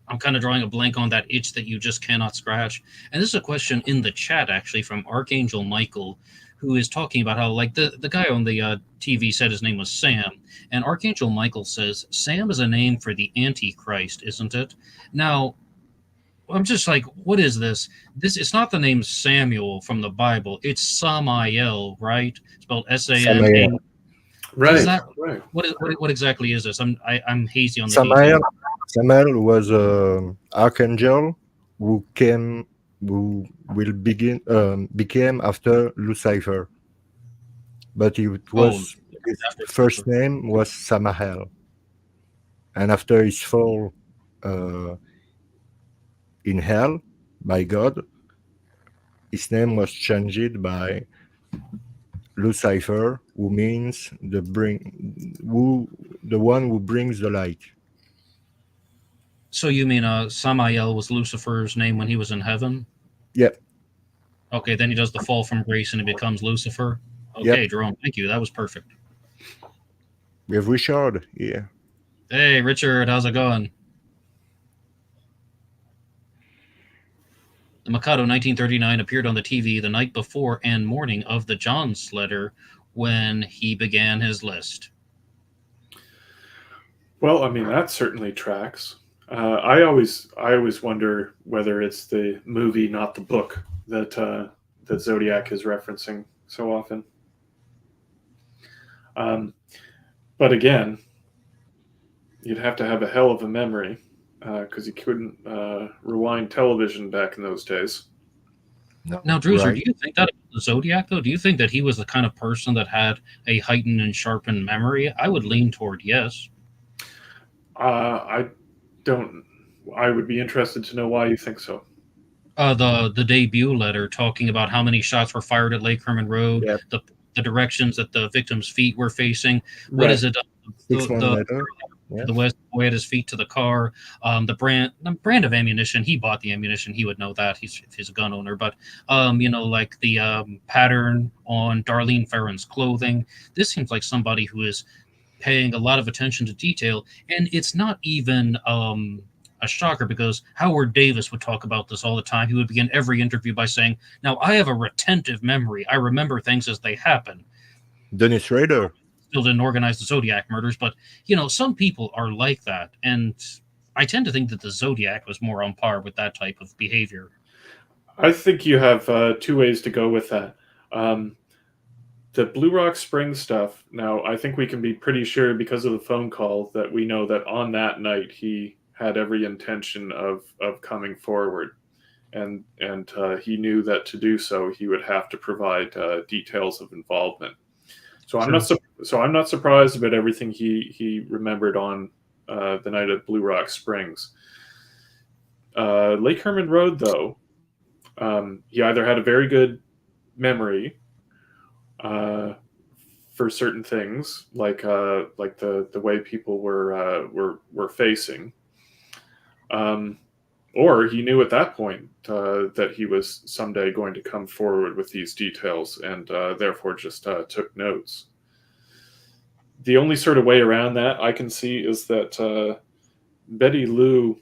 Speaker 3: I'm kind of drawing a blank on that itch that you just cannot scratch. And this is a question in the chat, actually, from Archangel Michael, who is talking about how, like, the guy on the TV said his name was Sam. And Archangel Michael says, Sam is a name for the Antichrist, isn't it? Now, I'm just like, what is this? It's not the name Samuel from the Bible. It's Samael, right? Spelled S-A-M-A.
Speaker 2: Right.
Speaker 3: Right. What exactly is this? I'm hazy on the
Speaker 1: Samael.
Speaker 3: details.
Speaker 1: Samael was an archangel who became after Lucifer, but his first name was Samael, and after his fall in hell by God, his name was changed by Lucifer, who means the one who brings the light.
Speaker 3: So you mean Samael was Lucifer's name when he was in heaven?
Speaker 1: Yep.
Speaker 3: Okay, then he does the fall from grace and he becomes Lucifer. Okay, yep. Jerome, thank you. That was perfect.
Speaker 1: We have Richard here.
Speaker 3: Hey, Richard, how's it going? The Mikado 1939 appeared on the TV the night before and morning of the John's letter when he began his list.
Speaker 2: Well, I mean, that certainly tracks. I always wonder whether it's the movie, not the book, that Zodiac is referencing so often. But again, you'd have to have a hell of a memory because you couldn't rewind television back in those days.
Speaker 1: No.
Speaker 3: Now, Druzer, do you think that about the Zodiac, though? Do you think that he was the kind of person that had a heightened and sharpened memory? I would lean toward yes.
Speaker 2: I would be interested to know why you think so.
Speaker 3: The debut letter talking about how many shots were fired at Lake Herman Road,
Speaker 1: yep.
Speaker 3: the directions that the victim's feet were facing. What is it? The West Boy at his feet to the car. The brand of ammunition. He bought the ammunition. He would know that. He's a gun owner. But like the pattern on Darlene Ferrin's clothing. This seems like somebody who is paying a lot of attention to detail, and it's not even a shocker because Howard Davis would talk about this all the time. He would begin every interview by saying, "Now I have a retentive memory. I remember things as they happen."
Speaker 1: Dennis Rader.
Speaker 3: still didn't organize the Zodiac murders, but some people are like that, and I tend to think that the Zodiac was more on par with that type of behavior.
Speaker 2: I think you have two ways to go with that. The Blue Rock Springs stuff, now I think we can be pretty sure because of the phone call that we know that on that night he had every intention of coming forward. And he knew that to do so, he would have to provide details of involvement. So I'm not surprised about everything he remembered on the night at Blue Rock Springs. Lake Herman Road, though, he either had a very good memory for certain things, like the way people were facing, or he knew at that point that he was someday going to come forward with these details, and therefore just took notes. The only sort of way around that I can see is that Betty Lou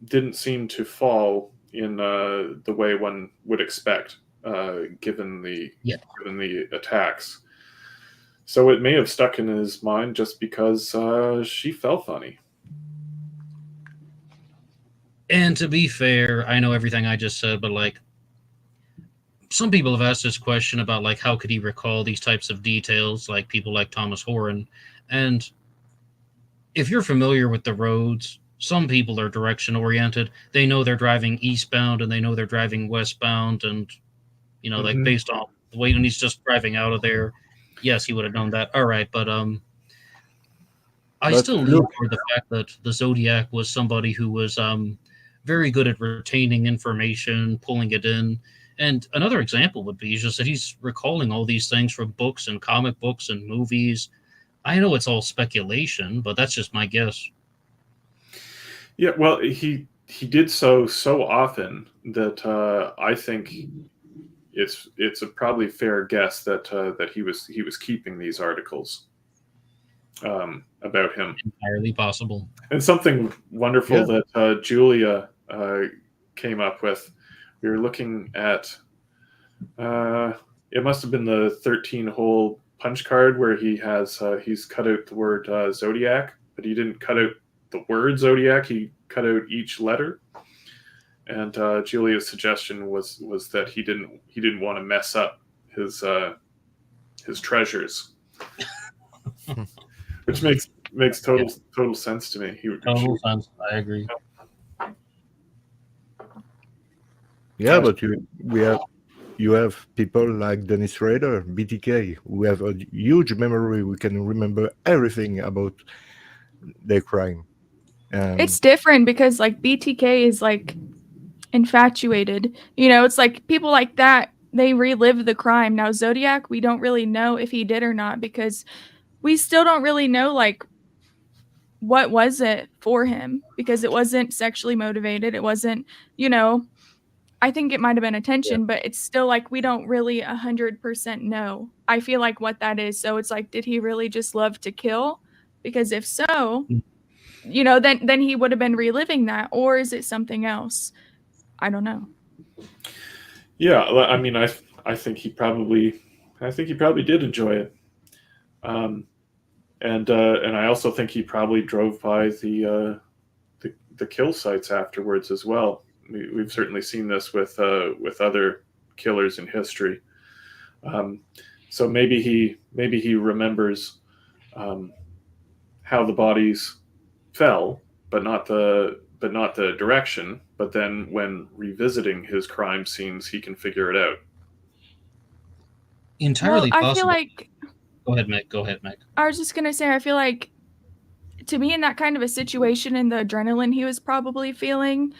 Speaker 2: didn't seem to fall in the way one would expect, given the attacks. So it may have stuck in his mind just because she felt funny.
Speaker 3: And to be fair, I know everything I just said, but some people have asked this question about how could he recall these types of details, like people like Thomas Horan. And if you're familiar with the roads, some people are direction oriented. They know they're driving eastbound and they know they're driving westbound, and based on the way when he's just driving out of there, yes, he would have known that. All right, but I still lean toward the fact that the Zodiac was somebody who was very good at retaining information, pulling it in. And another example would be just that he's recalling all these things from books and comic books and movies. I know it's all speculation, but that's just my guess.
Speaker 2: Yeah, well, he did so often that I think it's a probably fair guess that he was keeping these articles about him.
Speaker 3: Entirely possible.
Speaker 2: And something wonderful that Julia came up with. We were looking at it must have been the 13-hole punch card where he's cut out the word Zodiac, but he didn't cut out the word Zodiac. He cut out each letter. And Julia's suggestion was that he didn't want to mess up his treasures, which makes total sense to me.
Speaker 3: Total sense. I agree.
Speaker 1: Yeah, but you have people like Dennis Rader, BTK, who have a huge memory. We can remember everything about their crime.
Speaker 5: It's different because BTK is infatuated. It's people like that, they relive the crime. Now Zodiac, we don't really know if he did or not because we still don't really know what was it for him, because it wasn't sexually motivated. It wasn't, I think it might have been attention, but it's still we don't really 100% know. I feel what that is. So it's did he really just love to kill? Because if so, then he would have been reliving that, or is it something else? I don't know.
Speaker 2: Yeah, I mean, I think he probably did enjoy it, and I also think he probably drove by the kill sites afterwards as well. We've certainly seen this with other killers in history. So maybe he remembers how the bodies fell, but not the direction. But then when revisiting his crime scenes, he can figure it out.
Speaker 3: Entirely possible.
Speaker 5: I feel
Speaker 3: Go ahead, Meg.
Speaker 5: I was just gonna say, I feel to be in that kind of a situation and the adrenaline he was probably feeling,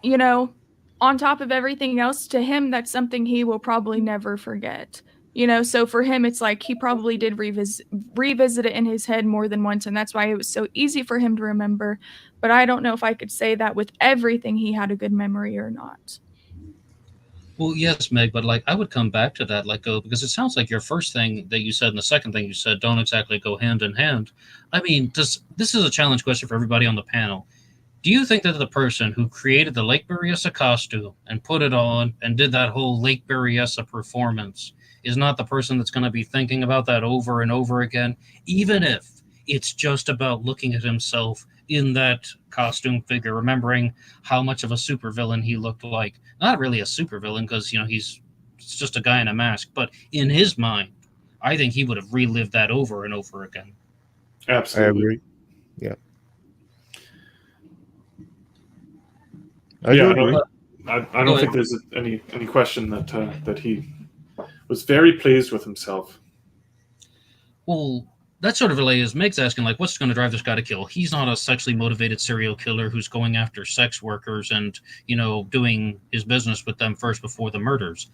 Speaker 5: on top of everything else, to him, that's something he will probably never forget. So for him, it's he probably did revisit it in his head more than once, and that's why it was so easy for him to remember. But I don't know if I could say that with everything he had a good memory or not.
Speaker 3: Well, yes, Meg, but I would come back to that, because it sounds like your first thing that you said and the second thing you said don't exactly go hand in hand. I mean, this is a challenge question for everybody on the panel. Do you think that the person who created the Lake Berryessa costume and put it on and did that whole Lake Berryessa performance is not the person that's going to be thinking about that over and over again, even if it's just about looking at himself in that costume figure, remembering how much of a supervillain he looked like. Not really a supervillain, because he's just a guy in a mask, but in his mind, I think he would have relived that over and over again.
Speaker 2: Absolutely.
Speaker 1: I agree. Yeah. I
Speaker 2: Yeah,
Speaker 1: do agree.
Speaker 2: I don't think there's any question that he was very pleased with himself.
Speaker 3: Well, that sort of relay is Meg's asking, like, what's going to drive this guy to kill? He's not a sexually motivated serial killer who's going after sex workers and, doing his business with them first before the murders.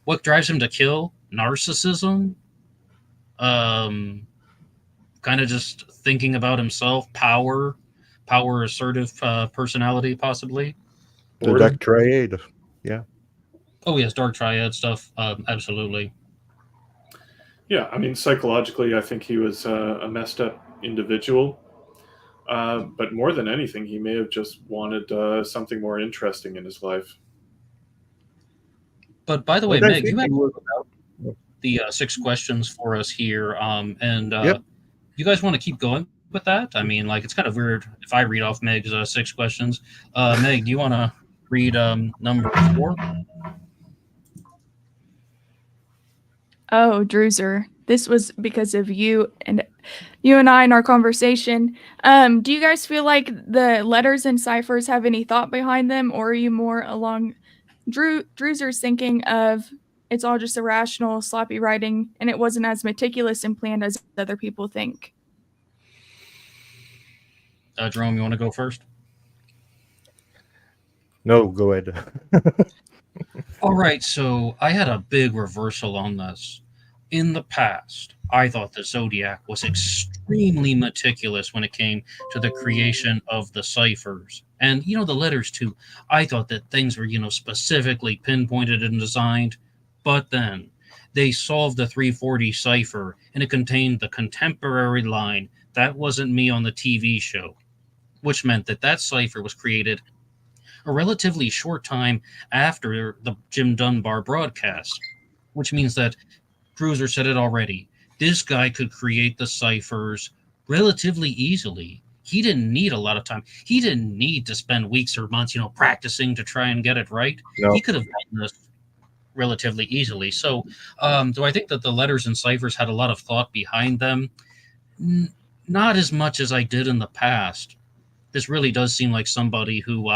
Speaker 3: What drives him to kill? Narcissism? Kind of just thinking about himself, power, assertive personality, possibly.
Speaker 1: The Dark Triad. Yeah.
Speaker 3: Oh, yes, Dark Triad stuff. Absolutely.
Speaker 2: Yeah, I mean, psychologically, I think he was a messed up individual. But more than anything, he may have just wanted something more interesting in his life.
Speaker 3: But by the way,
Speaker 1: But I
Speaker 3: Meg,
Speaker 1: think
Speaker 3: you have
Speaker 1: he was-
Speaker 3: the 6 questions for us here. And
Speaker 1: Yep.
Speaker 3: you guys want to keep going with that? I mean, like, it's kind of weird if I read off Meg's 6 questions. Meg, do you want to read number 4?
Speaker 5: Oh, Druzer, this was because of you and I in our conversation. Do you guys feel like the letters and ciphers have any thought behind them, or are you more along Druzer's thinking of it's all just irrational, sloppy writing, and it wasn't as meticulous and planned as other people think?
Speaker 3: Jerome, you want to go first?
Speaker 1: No, go ahead.
Speaker 3: All right, so I had a big reversal on this. In the past, I thought the Zodiac was extremely meticulous when it came to the creation of the ciphers. And, the letters too. I thought that things were, specifically pinpointed and designed. But then they solved the 340 cipher, and it contained the contemporary line, "That wasn't me on the TV show," which meant that cipher was created a relatively short time after the Jim Dunbar broadcast, which means that Druzer said it already. This guy could create the ciphers relatively easily. He didn't need a lot of time. He didn't need to spend weeks or months, practicing to try and get it right.
Speaker 1: No.
Speaker 3: He could have done this relatively easily. So, do I think that the letters and ciphers had a lot of thought behind them? Not as much as I did in the past. This really does seem like somebody who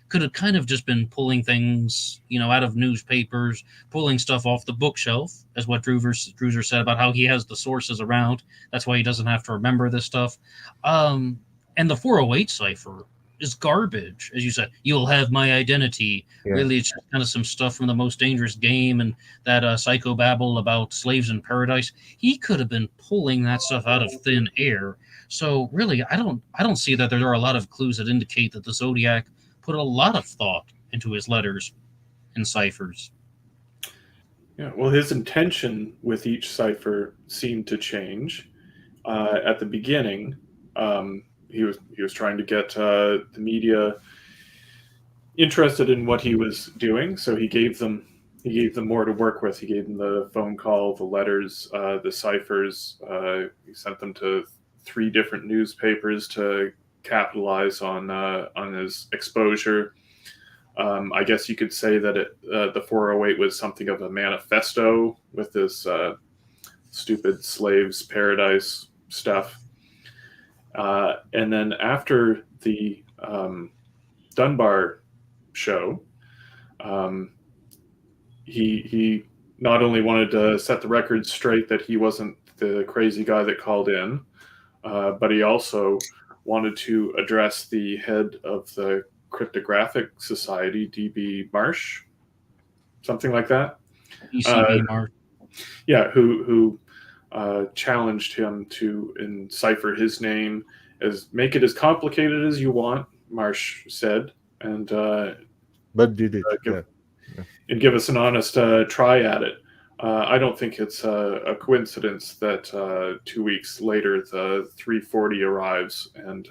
Speaker 3: could have kind of just been pulling things, out of newspapers, pulling stuff off the bookshelf, as what Druzer said about how he has the sources around. That's why he doesn't have to remember this stuff. And the 408 cipher is garbage, as you said. "You'll have my identity."
Speaker 1: Yeah.
Speaker 3: Really, it's just kind of some stuff from The Most Dangerous Game and that psychobabble about slaves in paradise. He could have been pulling that stuff out of thin air. So really, I don't see that there are a lot of clues that indicate that the Zodiac put a lot of thought into his letters and ciphers.
Speaker 2: Yeah, well, his intention with each cipher seemed to change. At the beginning, he was trying to get the media interested in what he was doing, so he gave them more to work with. He gave them the phone call, the letters, the ciphers. He sent them to 3 different newspapers to capitalize on his exposure. I guess you could say that the 408 was something of a manifesto with this stupid slaves paradise stuff. And then after the Dunbar show, he not only wanted to set the record straight that he wasn't the crazy guy that called in, but he also wanted to address the head of the Cryptographic Society, D.B. Marsh, something like that.
Speaker 3: ECB Marsh.
Speaker 2: Yeah, who challenged him to encipher his name, make it as complicated as you want, Marsh said, and
Speaker 1: But did it?
Speaker 2: and give us an honest try at it. I don't think it's a coincidence that 2 weeks later the 340 arrives and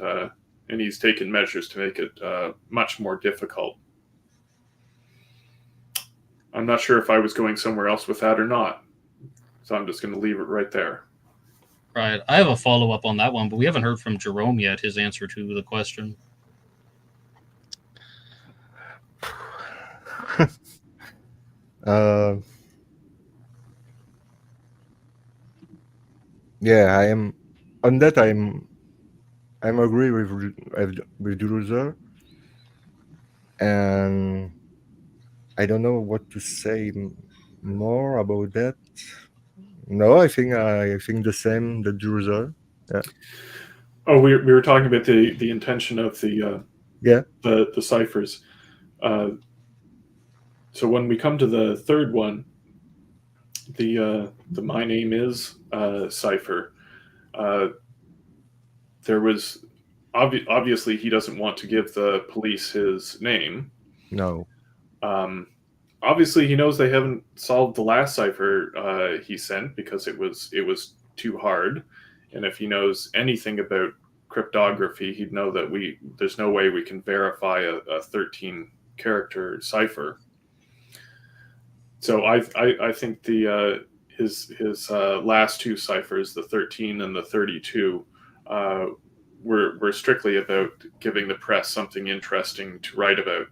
Speaker 2: he's taken measures to make it much more difficult. I'm not sure if I was going somewhere else with that or not. So I'm just going to leave it right there.
Speaker 3: Right. I have a follow-up on that one, but we haven't heard from Jerome yet, his answer to the question.
Speaker 1: Uh, yeah, I am on that. I'm agree with Druzer, and I don't know what to say more about that. No, I think the same. The Druzer.
Speaker 2: Oh, we were talking about the intention of
Speaker 1: Yeah.
Speaker 2: the ciphers. So when we come to the third one, the my name is cipher. There was obviously he doesn't want to give the police his name.
Speaker 1: No.
Speaker 2: Obviously, he knows they haven't solved the last cipher he sent because it was too hard. And if he knows anything about cryptography, he'd know that there's no way we can verify a 13 character cipher. So I think his last two ciphers, the 13 and the 32, were strictly about giving the press something interesting to write about,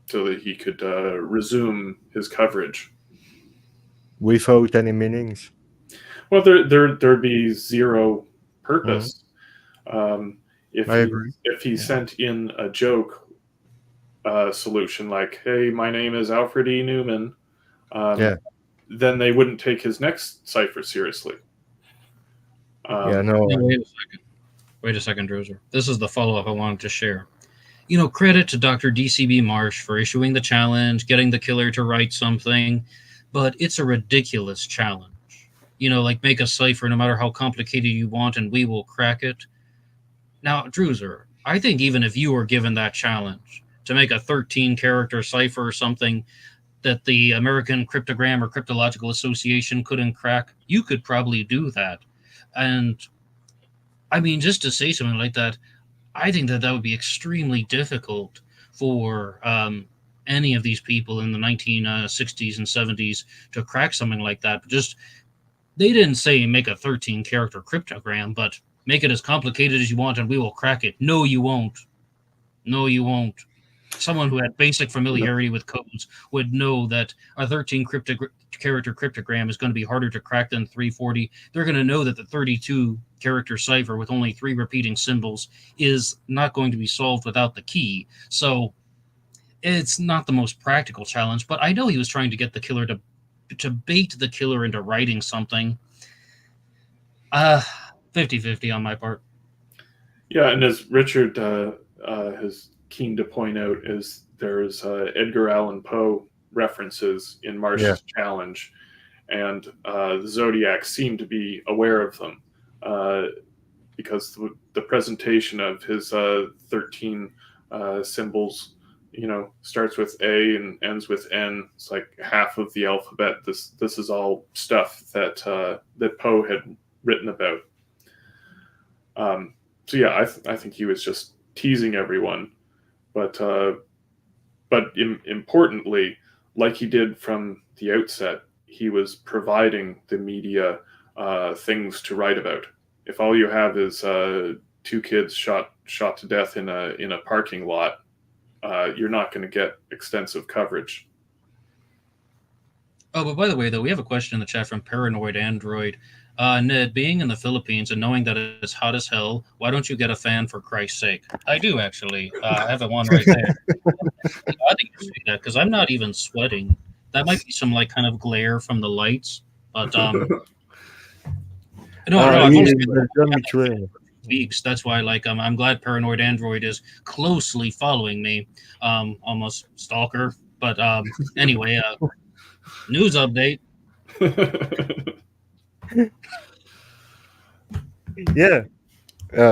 Speaker 2: so that he could resume his coverage.
Speaker 1: Without any meanings.
Speaker 2: Well, there'd be zero purpose.
Speaker 1: I agree.
Speaker 2: If he sent in a joke solution like, "Hey, my name is Alfred E. Newman," then they wouldn't take his next cipher seriously.
Speaker 1: No.
Speaker 3: Wait a second, Druzer. This is the follow-up I wanted to share. Credit to Dr. DCB Marsh for issuing the challenge, getting the killer to write something, but it's a ridiculous challenge. Like make a cipher no matter how complicated you want and we will crack it. Now, Druzer, I think even if you were given that challenge to make a 13-character cipher or something that the American Cryptogram or Cryptological Association couldn't crack, you could probably do that. And, I mean, just to say something like that, I think that would be extremely difficult for any of these people in the 1960s and 70s to crack something like that. But they didn't say make a 13-character cryptogram, but make it as complicated as you want and we will crack it. No, you won't. No, you won't. Someone who had basic familiarity with codes would know that a 13-character cryptogram is going to be harder to crack than 340. They're going to know that the 32-character cipher with only 3 repeating symbols is not going to be solved without the key. So it's not the most practical challenge, but I know he was trying to get the killer to bait the killer into writing something. 50-50 on my part.
Speaker 2: Yeah, and as Richard has keen to point out, is there's Edgar Allan Poe references in Marsh's challenge, and the Zodiac seem to be aware of them because the presentation of his 13 symbols, starts with A and ends with N. It's like half of the alphabet. This is all stuff that Poe had written about. So yeah, I think he was just teasing everyone. But importantly, like he did from the outset, he was providing the media things to write about. If all you have is 2 kids shot to death in a parking lot, you're not going to get extensive coverage.
Speaker 3: Oh, but by the way, though, we have a question in the chat from Paranoid Android. Ned, being in the Philippines and knowing that it's hot as hell, why don't you get a fan for Christ's sake? I do, actually. I have one right there. I think you say that because I'm not even sweating. That might be some kind of glare from the lights, but weeks. That's why I'm glad Paranoid Android is closely following me, almost stalker. But anyway, news update.
Speaker 1: Yeah,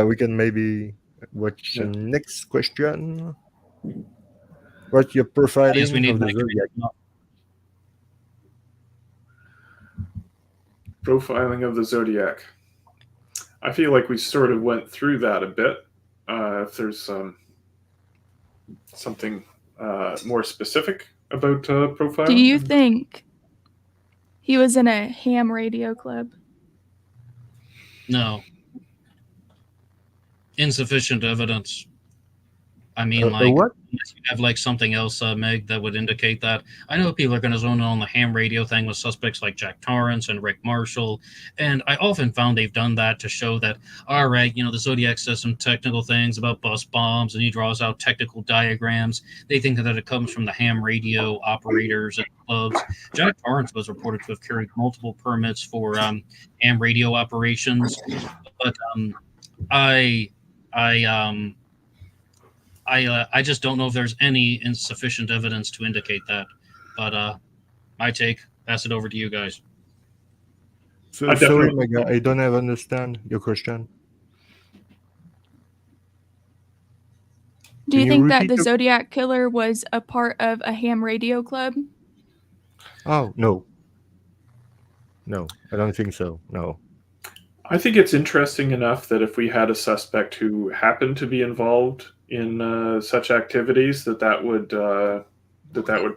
Speaker 1: we can maybe watch the next question. What's your profiling of the Zodiac?
Speaker 2: Profiling of the Zodiac. I feel like we sort of went through that a bit. If there's something more specific about profiling.
Speaker 5: Do you think He was in a ham radio club.
Speaker 3: No. Insufficient evidence. I mean,
Speaker 1: What?
Speaker 3: unless you have like something else, Meg, that would indicate that. I know people are going to zone in on the ham radio thing with suspects like Jack Torrance and Rick Marshall, and I often found they've done that to show that, all right, the Zodiac says some technical things about bus bombs, and he draws out technical diagrams. They think that it comes from the ham radio operators and clubs. Jack Torrance was reported to have carried multiple permits for ham radio operations, but I just don't know if there's any insufficient evidence to indicate that. But my take, pass it over to you guys.
Speaker 1: So, sorry, Mega, I don't have understand your question.
Speaker 5: Do you think that the Zodiac Killer was a part of a ham radio club?
Speaker 1: Oh, no. No, I don't think so. No.
Speaker 2: I think it's interesting enough that if we had a suspect who happened to be involved in such activities, that would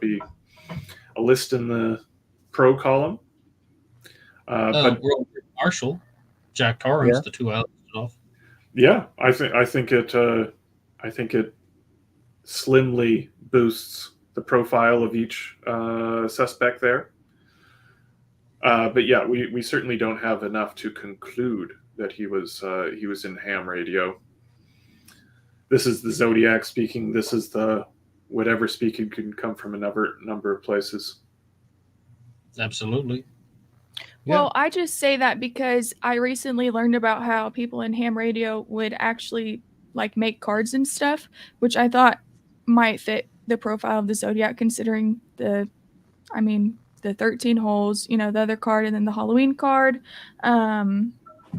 Speaker 2: be a list in the pro column. But
Speaker 3: Marshall, Jack Torrance, the two I listed off.
Speaker 2: Yeah, I think it slimly boosts the profile of each suspect there. But yeah, we certainly don't have enough to conclude that he was in ham radio. This is the Zodiac speaking. This is the whatever speaking can come from a number of places.
Speaker 3: Absolutely.
Speaker 5: Well, I just say that because I recently learned about how people in ham radio would actually like make cards and stuff, which I thought might fit the profile of the Zodiac, considering the 13 holes, the other card, and then the Halloween card. And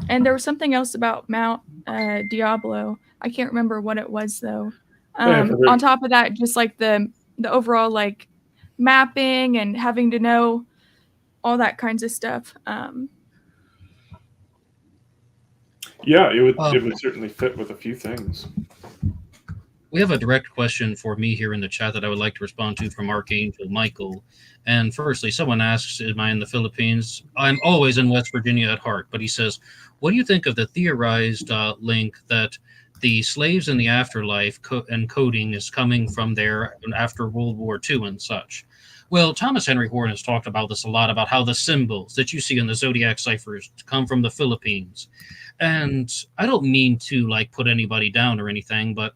Speaker 5: there was something else about Mount Diablo. I can't remember what it was though. On top of that, just like the overall like mapping and having to know all that kinds of stuff.
Speaker 2: Yeah, it would certainly fit with a few things.
Speaker 3: We have a direct question for me here in the chat that I would like to respond to from Archangel Michael. And firstly, someone asks, am I in the Philippines? I'm always in West Virginia at heart. But he says, what do you think of the theorized link that the slaves in the afterlife and coding is coming from there after World War II and such? Well, Thomas Henry Horn has talked about this a lot, about how the symbols that you see in the Zodiac ciphers come from the Philippines. And I don't mean to like put anybody down or anything, but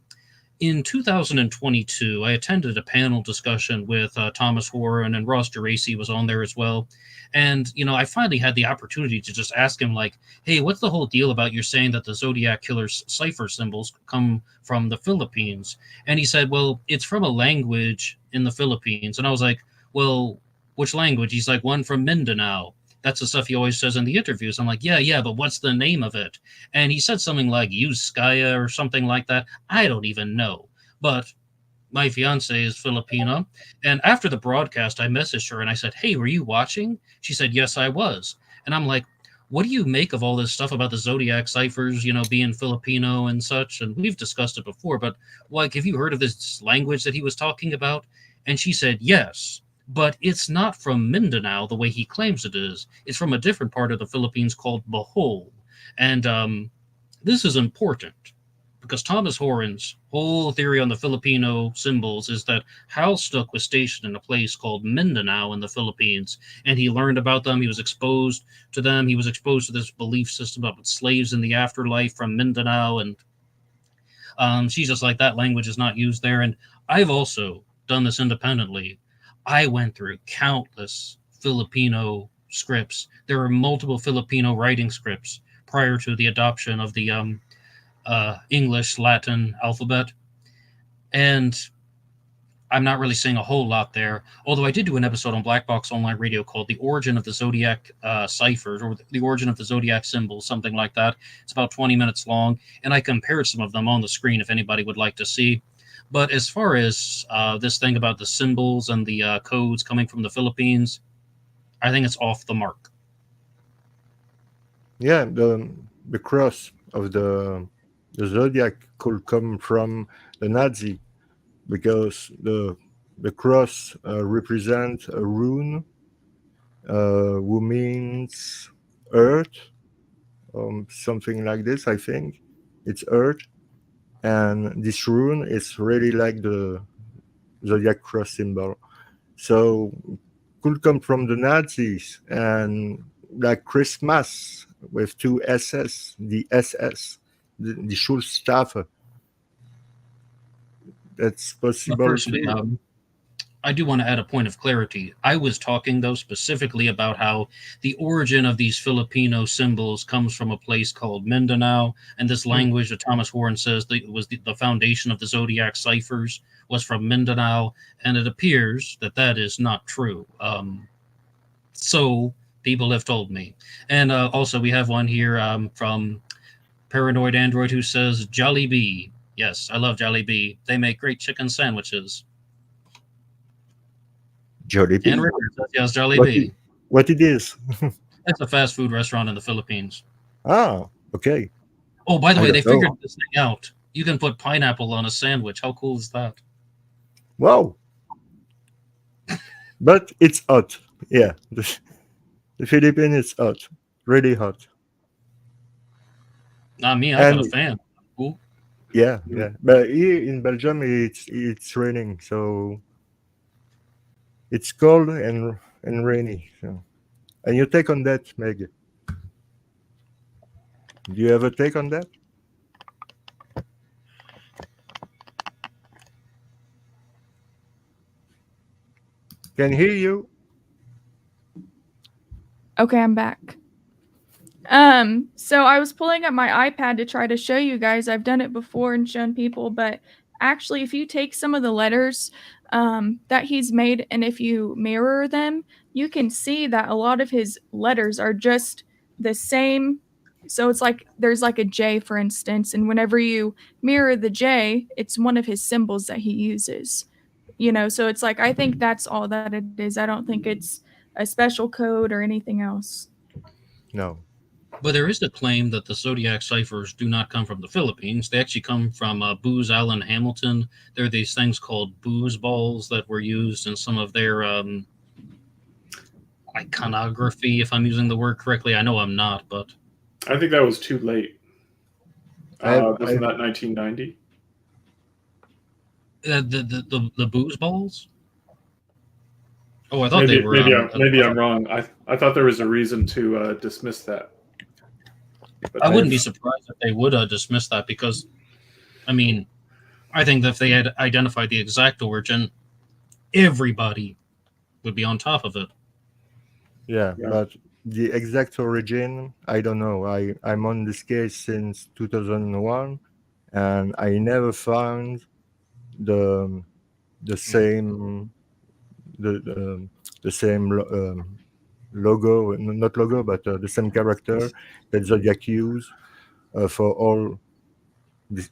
Speaker 3: in 2022, I attended a panel discussion with Thomas Horan, and Ross Geraci was on there as well. And, I finally had the opportunity to just ask him, like, hey, what's the whole deal about you saying that the Zodiac Killer's cipher symbols come from the Philippines? And he said, well, it's from a language in the Philippines. And I was like, well, which language? He's like, one from Mindanao. That's the stuff he always says in the interviews. I'm like, yeah, but what's the name of it? And he said something like Yuskaya or something like that. I don't even know. But my fiance is Filipino. And after the broadcast, I messaged her and I said, hey, were you watching? She said, yes, I was. And I'm like, what do you make of all this stuff about the Zodiac ciphers, being Filipino and such? And we've discussed it before, but like, have you heard of this language that he was talking about? And she said, yes. But it's not from Mindanao the way he claims it is. It's from a different part of the Philippines called Bohol. And this is important because Thomas Horan's whole theory on the Filipino symbols is that Hal Stuck was stationed in a place called Mindanao in the Philippines, and he learned about them. He was exposed to them. He was exposed to this belief system about slaves in the afterlife from Mindanao. And she's just like, that language is not used there. And I've also done this independently. I went through countless Filipino scripts. There are multiple Filipino writing scripts prior to the adoption of the English Latin alphabet. And I'm not really saying a whole lot there, although I did do an episode on Black Box Online Radio called The Origin of the Zodiac Ciphers, or The Origin of the Zodiac Symbols, something like that. It's about 20 minutes long, and I compared some of them on the screen if anybody would like to see. But as far as this thing about the symbols and the codes coming from the Philippines, I think it's off the mark.
Speaker 1: Yeah, the cross of the Zodiac could come from the Nazi, because the cross represents a rune who means earth, something like this. I think it's earth, and this rune is really like the zodiac cross symbol. So could come from the Nazis and like Christmas with two SS, the SS, the Schulstaffel. That's
Speaker 3: But
Speaker 1: possible
Speaker 3: firstly,
Speaker 1: too.
Speaker 3: I do want to add a point of clarity. I was talking, though, specifically about how the origin of these Filipino symbols comes from a place called Mindanao, and this language that Thomas Warren says that was the foundation of the zodiac ciphers was from Mindanao, and it appears that that is not true. So people have told me. And also, we have one here from Paranoid Android who says, Jollibee. Yes, I love Jollibee. They make great chicken sandwiches. And
Speaker 1: Jollibee.
Speaker 3: Richard says, yes,
Speaker 1: What
Speaker 3: Jollibee.
Speaker 1: what it is?
Speaker 3: It's a fast food restaurant in the Philippines.
Speaker 1: Ah, okay.
Speaker 3: Oh, by the
Speaker 1: I
Speaker 3: way, they
Speaker 1: don't
Speaker 3: figured
Speaker 1: know.
Speaker 3: this thing out. You can put pineapple on a sandwich. How cool is that?
Speaker 1: Wow, but it's hot. Yeah, the Philippines is hot, really hot.
Speaker 3: Not me. I'm not a
Speaker 1: And
Speaker 3: fan. Cool.
Speaker 1: yeah, yeah. But here in Belgium, it's raining, so it's cold and rainy. So, and you take on that, Meg? Do you have a take on that? Can hear you.
Speaker 5: Okay, I'm back. So I was pulling up my iPad to try to show you guys. I've done it before and shown people, but actually, if you take some of the letters that he's made and if you mirror them, you can see that a lot of his letters are just the same. So it's like there's like a J, for instance, and whenever you mirror the J, it's one of his symbols that he uses. So it's like I think that's all that it is. I don't think it's a special code or anything else.
Speaker 1: No.
Speaker 3: But there is the claim that the zodiac ciphers do not come from the Philippines. They actually come from Booz Allen Hamilton. There are these things called booze balls that were used in some of their iconography, if I'm using the word correctly. I know I'm not, but
Speaker 2: I think that was too late.
Speaker 1: I've
Speaker 2: Wasn't that 1990?
Speaker 3: the booze balls. Oh, I thought they
Speaker 2: Maybe
Speaker 3: were.
Speaker 2: maybe I'm wrong. I thought there was a reason to dismiss that. But
Speaker 3: I wouldn't be
Speaker 1: I've
Speaker 3: surprised if they would dismiss that because, I mean, I think that if they had identified the exact origin, everybody would be on top of it.
Speaker 1: yeah,
Speaker 2: Yeah.
Speaker 1: but the exact origin, I don't know. I'm on this case since 2001, and I never found the the same the same logo, not logo, but the same character that Zodiac used for this,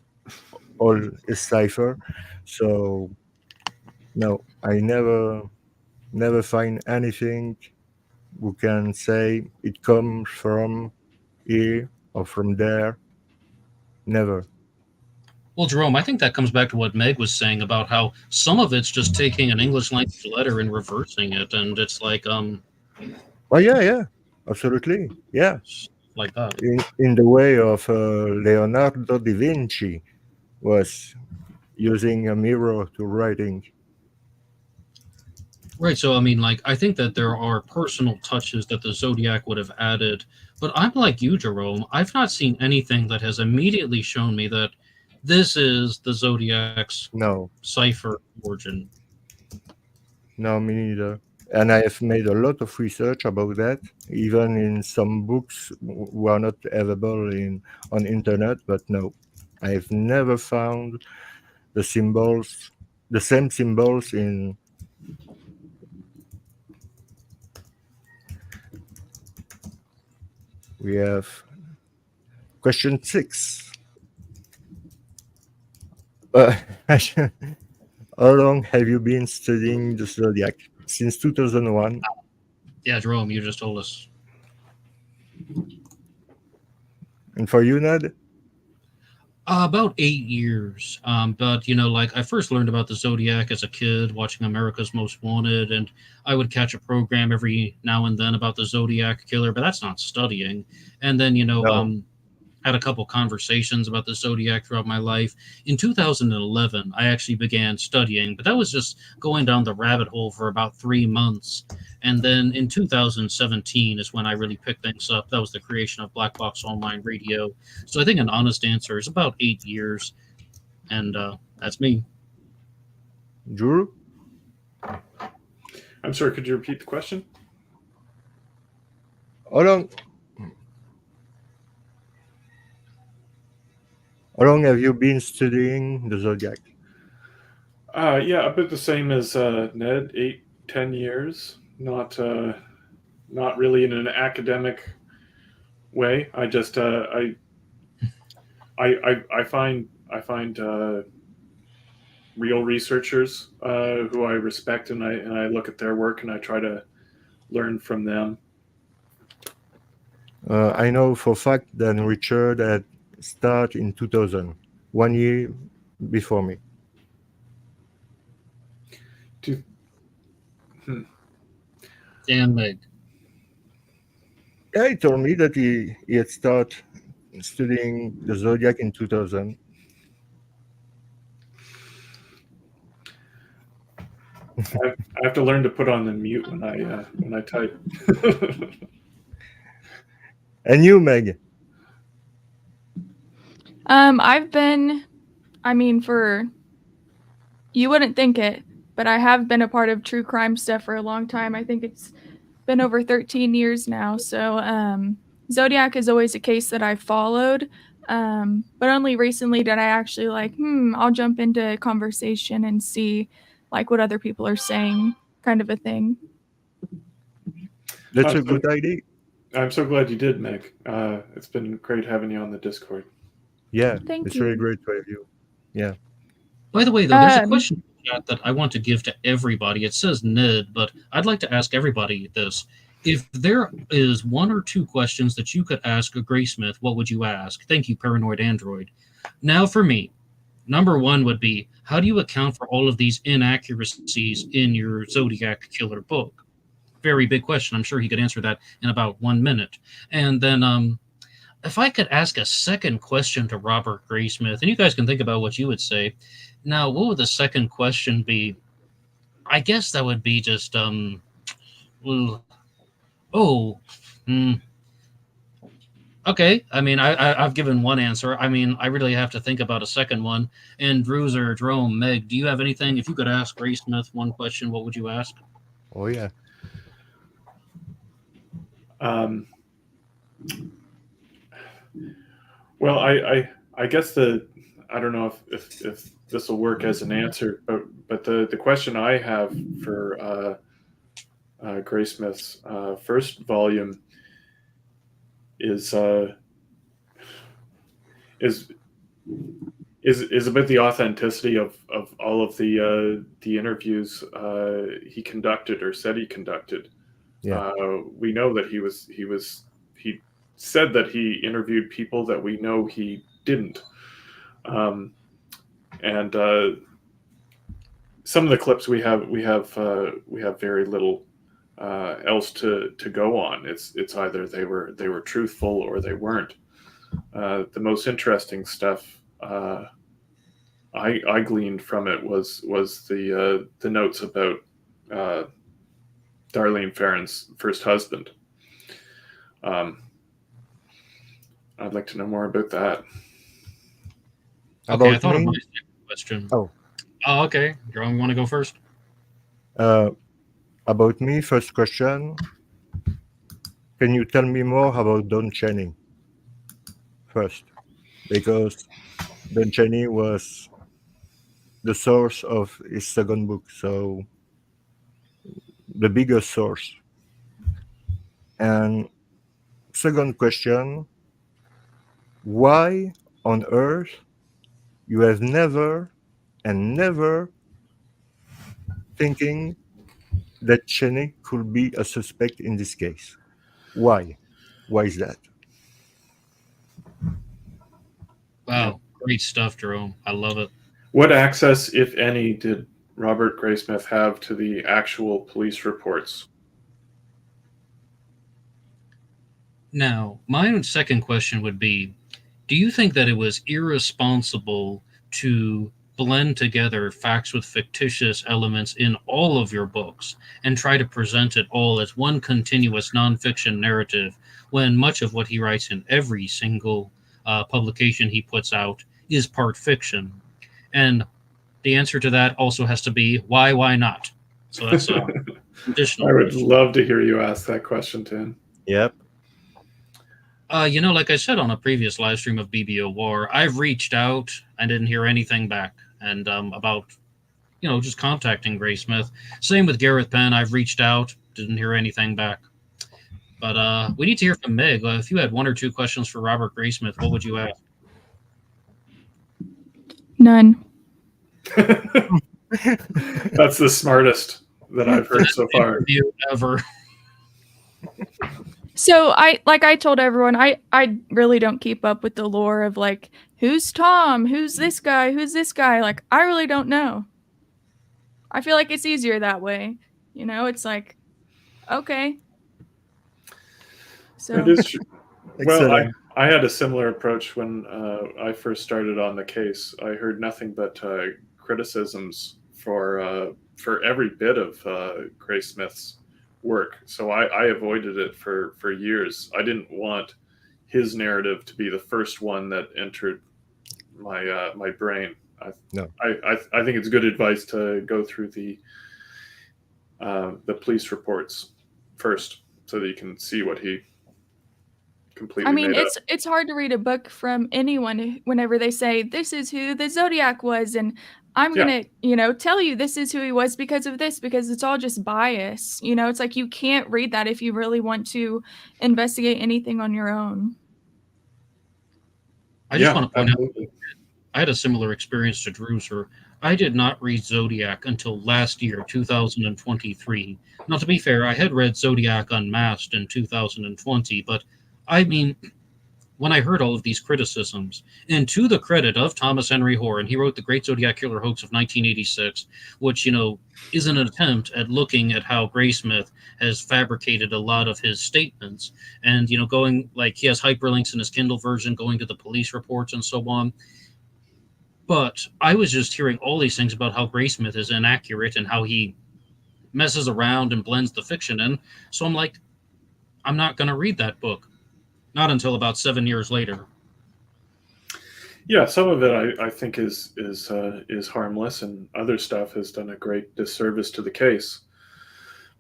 Speaker 1: all his cipher. So no, I never find anything who can say it comes from here or from there. Never.
Speaker 3: Well, Jerome, I think that comes back to what Meg was saying about how some of it's just taking an English language letter and reversing it, and it's
Speaker 1: Oh yeah, absolutely, yeah.
Speaker 3: like that.
Speaker 1: In the way of Leonardo da Vinci was using a mirror to writing.
Speaker 3: Right. So, I mean, I think that there are personal touches that the Zodiac would have added, but I'm like you, Jerome. I've not seen anything that has immediately shown me that this is the Zodiac's
Speaker 1: No,
Speaker 3: cipher origin.
Speaker 1: no, me neither. And I have made a lot of research about that, even in some books who are not available on internet. But no, I've never found the symbols, the same symbols in. We have question 6. How long have you been studying the zodiac? Since 2001.
Speaker 3: Yeah, Jerome, you just told us.
Speaker 1: And for you, Ned?
Speaker 3: About 8 years. But like I first learned about the Zodiac as a kid, watching America's Most Wanted, and I would catch a program every now and then about the Zodiac Killer, but that's not studying. And then
Speaker 1: No.
Speaker 3: had a couple conversations about the Zodiac throughout my life. In 2011, I actually began studying, but that was just going down the rabbit hole for about 3 months. And then in 2017 is when I really picked things up. That was the creation of Black Box Online Radio. So I think an honest answer is about 8 years. And that's me.
Speaker 1: Drew?
Speaker 2: I'm sorry, could you repeat the question?
Speaker 1: How long? How long have you been studying the Zodiac?
Speaker 2: Yeah, a bit the same as Ned, 8, 10 years. Not really in an academic way. I just I find real researchers who I respect, and I look at their work and I try to learn from them.
Speaker 1: I know for a fact that Richard had started in 2000, 1 year before me.
Speaker 3: Dan Meg.
Speaker 1: Yeah, he told me that he had started studying the Zodiac in 2000.
Speaker 2: I have to learn to put on the mute when I type.
Speaker 1: And you, Meg?
Speaker 5: I've been, for you wouldn't think it, but I have been a part of true crime stuff for a long time. I think it's been over 13 years now. So Zodiac is always a case that I've followed. But only recently did I actually I'll jump into conversation and see what other people are saying, kind of a thing.
Speaker 1: That's a good idea.
Speaker 2: I'm so glad you did, Meg. It's been great having you on the Discord.
Speaker 1: Yeah,
Speaker 5: Thank
Speaker 1: it's
Speaker 5: you.
Speaker 1: really great to have you. Yeah.
Speaker 3: By the way, though, there's a question in the chat that I want to give to everybody. It says Ned, but I'd like to ask everybody this. If there is one or two questions that you could ask a Graysmith, what would you ask? Thank you, Paranoid Android. Now for me, number one would be, how do you account for all of these inaccuracies in your Zodiac Killer book? Very big question. I'm sure he could answer that in about 1 minute. And then if I could ask a second question to Robert Graysmith, and you guys can think about what you would say. Now, what would the second question be? I guess that would be just, okay. I mean, I've given one answer. I mean, I really have to think about a second one. And Druzer, Jerome, Meg, do you have anything? If you could ask Graysmith one question, what would you ask?
Speaker 1: Oh, yeah.
Speaker 2: Well, I guess I don't know if this will work as an answer, but the question I have for Graysmith's first volume is about the authenticity of all of the interviews he conducted or said he conducted.
Speaker 1: Yeah.
Speaker 2: We know that he said that he interviewed people that we know he didn't. And some of the clips we have very little else to go on. It's either they were truthful or they weren't. The most interesting stuff I gleaned from it was the notes about Darlene Ferrin's first husband. I'd like to know more about that.
Speaker 3: Okay, I thought of my second question.
Speaker 1: Oh,
Speaker 3: okay. Jerome, you want to go first?
Speaker 1: About me, first question. Can you tell me more about Don Chaney first? Because Don Chaney was the source of his second book, so the biggest source. And second question, why on earth you have never thinking that Chaney could be a suspect in this case? Why? Why is that?
Speaker 3: Wow. Great stuff, Jerome. I love it.
Speaker 2: What access, if any, did Robert Graysmith have to the actual police reports?
Speaker 3: Now, my second question would be, do you think that it was irresponsible to blend together facts with fictitious elements in all of your books and try to present it all as one continuous nonfiction narrative when much of what he writes in every single publication he puts out is part fiction? And the answer to that also has to be why not? So that's additional.
Speaker 2: I would love to hear you ask that question, Tim.
Speaker 1: Yep.
Speaker 3: Like I said on a previous live stream of BBO War, I've reached out. I didn't hear anything back. And about, just contacting Graysmith. Same with Gareth Penn. I've reached out. Didn't hear anything back. But we need to hear from Meg. If you had one or two questions for Robert Graysmith, what would you ask?
Speaker 5: None.
Speaker 2: That's the smartest that I've heard so far.
Speaker 3: Interview ever.
Speaker 5: So I told everyone, I really don't keep up with the lore of like, who's Tom? Who's this guy? Who's this guy? Like, I really don't know. I feel like it's easier that way. It's like, okay. So
Speaker 2: It is true. Well,
Speaker 1: Excellent.
Speaker 2: I had a similar approach when I first started on the case. I heard nothing but criticisms for every bit of Graysmith's work. So I avoided it for years. I didn't want his narrative to be the first one that entered my brain. I think it's good advice to go through the police reports first so that you can see what he completely made up.
Speaker 5: it's hard to read a book from anyone whenever they say this is who the Zodiac was, and I'm gonna tell you this is who he was because of this, because it's all just bias. It's like you can't read that if you really want to investigate anything on your own.
Speaker 3: I just want to point out, I had a similar experience to Druzer. I did not read Zodiac until last year, 2023. Now, to be fair, I had read Zodiac Unmasked in 2020, but I mean, when I heard all of these criticisms, and to the credit of Thomas Henry Horan, he wrote The Great Zodiac Killer Hoax of 1986, which, is an attempt at looking at how Graysmith has fabricated a lot of his statements and, going, like, he has hyperlinks in his Kindle version, going to the police reports and so on. But I was just hearing all these things about how Graysmith is inaccurate and how he messes around and blends the fiction in. So I'm like, I'm not going to read that book. Not until about 7 years later.
Speaker 2: Yeah, some of it I think is harmless, and other stuff has done a great disservice to the case.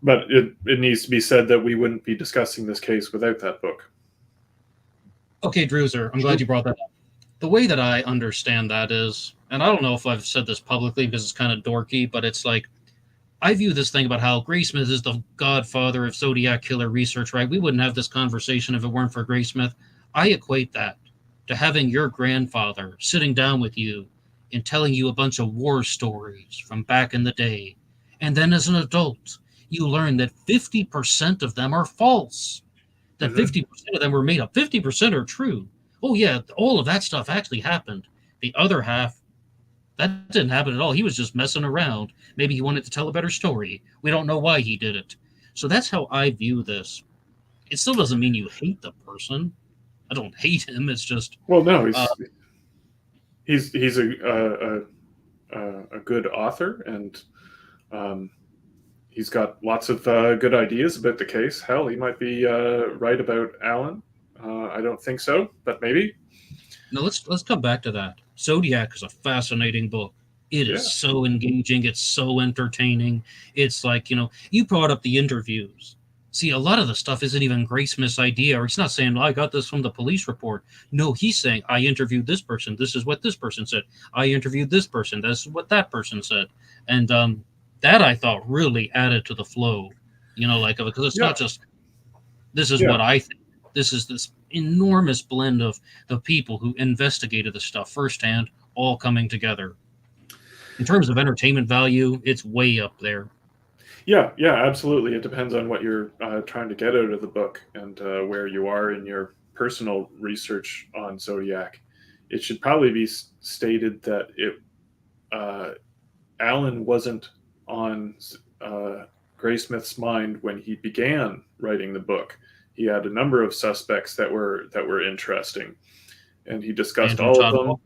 Speaker 2: But it needs to be said that we wouldn't be discussing this case without that book.
Speaker 3: Okay, Druzer, I'm glad you brought that up. The way that I understand that is, and I don't know if I've said this publicly because it's kind of dorky, but it's like, I view this thing about how Graysmith is the godfather of Zodiac Killer research, right? We wouldn't have this conversation if it weren't for Graysmith. I equate that to having your grandfather sitting down with you and telling you a bunch of war stories from back in the day. And then as an adult, you learn that 50% of them are false, that 50% of them were made up. 50% are true. Oh, yeah, all of that stuff actually happened. The other half, that didn't happen at all. He was just messing around. Maybe he wanted to tell a better story. We don't know why he did it. So that's how I view this. It still doesn't mean you hate the person. I don't hate him. It's just...
Speaker 2: Well, no, he's a good author, and he's got lots of good ideas about the case. Hell, he might be right about Alan. I don't think so, but maybe.
Speaker 3: No, let's come back to that. Zodiac is a fascinating book. It is so engaging. It's so entertaining. It's like, you brought up the interviews. See, a lot of the stuff isn't even Graysmith's idea, or he's not saying, I got this from the police report. No, he's saying, I interviewed this person. This is what this person said. I interviewed this person. That's what that person said. And that I thought really added to the flow, because it's not just, this is what I think. This is this enormous blend of the people who investigated the stuff firsthand, all coming together. In terms of entertainment value, it's way up there.
Speaker 2: Yeah, absolutely. It depends on what you're trying to get out of the book and where you are in your personal research on Zodiac. it should probably be stated that Allen wasn't on Graysmith's mind when he began writing the book. He had a number of suspects that were interesting, and he discussed
Speaker 3: Andrew
Speaker 2: all
Speaker 3: Todd
Speaker 2: of them.
Speaker 3: Walker.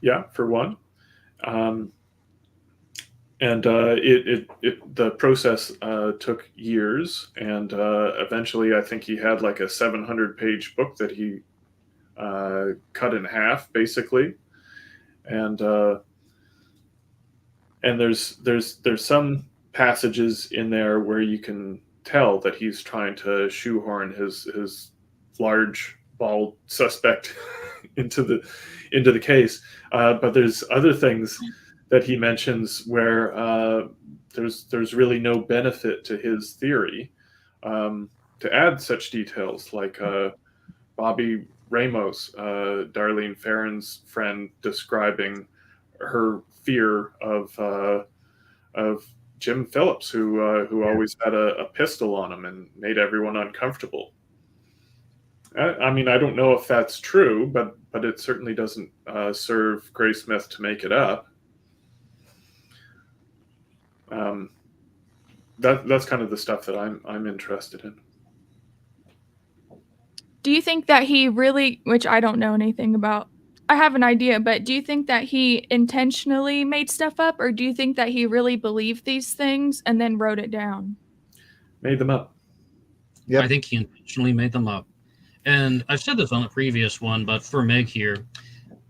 Speaker 2: Yeah, for one. And the process took years, and eventually I think he had like a 700-page book that he cut in half, basically. And there's some passages in there where you can tell that he's trying to shoehorn his large, bald suspect into the case. But there's other things that he mentions where there's really no benefit to his theory to add such details, like Bobby Ramos, Darlene Farron's friend, describing her fear of Jim Phillips, who always had a pistol on him and made everyone uncomfortable. I mean, I don't know if that's true, but it certainly doesn't serve Graysmith to make it up. That's kind of the stuff that I'm interested in.
Speaker 5: Do you think that he really, which I don't know anything about, I have an idea, but do you think that he intentionally made stuff up, or do you think that he really believed these things and then wrote it down?
Speaker 2: Made them up.
Speaker 1: Yep.
Speaker 3: I think he intentionally made them up. And I've said this on the previous one, but for Meg here,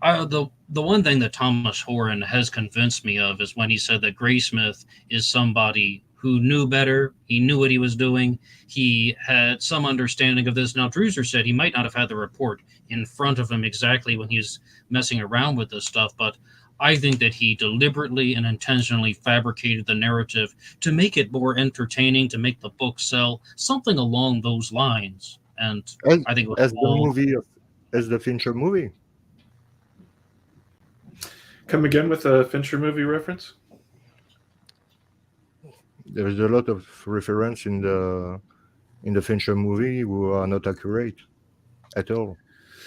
Speaker 3: the one thing that Thomas Horan has convinced me of is when he said that Graysmith is somebody who knew better. He knew what he was doing. He had some understanding of this. Now, Druzer said he might not have had the report in front of him exactly when he was messing around with this stuff, but I think that he deliberately and intentionally fabricated the narrative to make it more entertaining, to make the book sell, something along those lines. And I think it was
Speaker 1: as the Fincher movie.
Speaker 2: Come again with a Fincher movie reference?
Speaker 1: There's a lot of reference in the Fincher movie who are not accurate at all.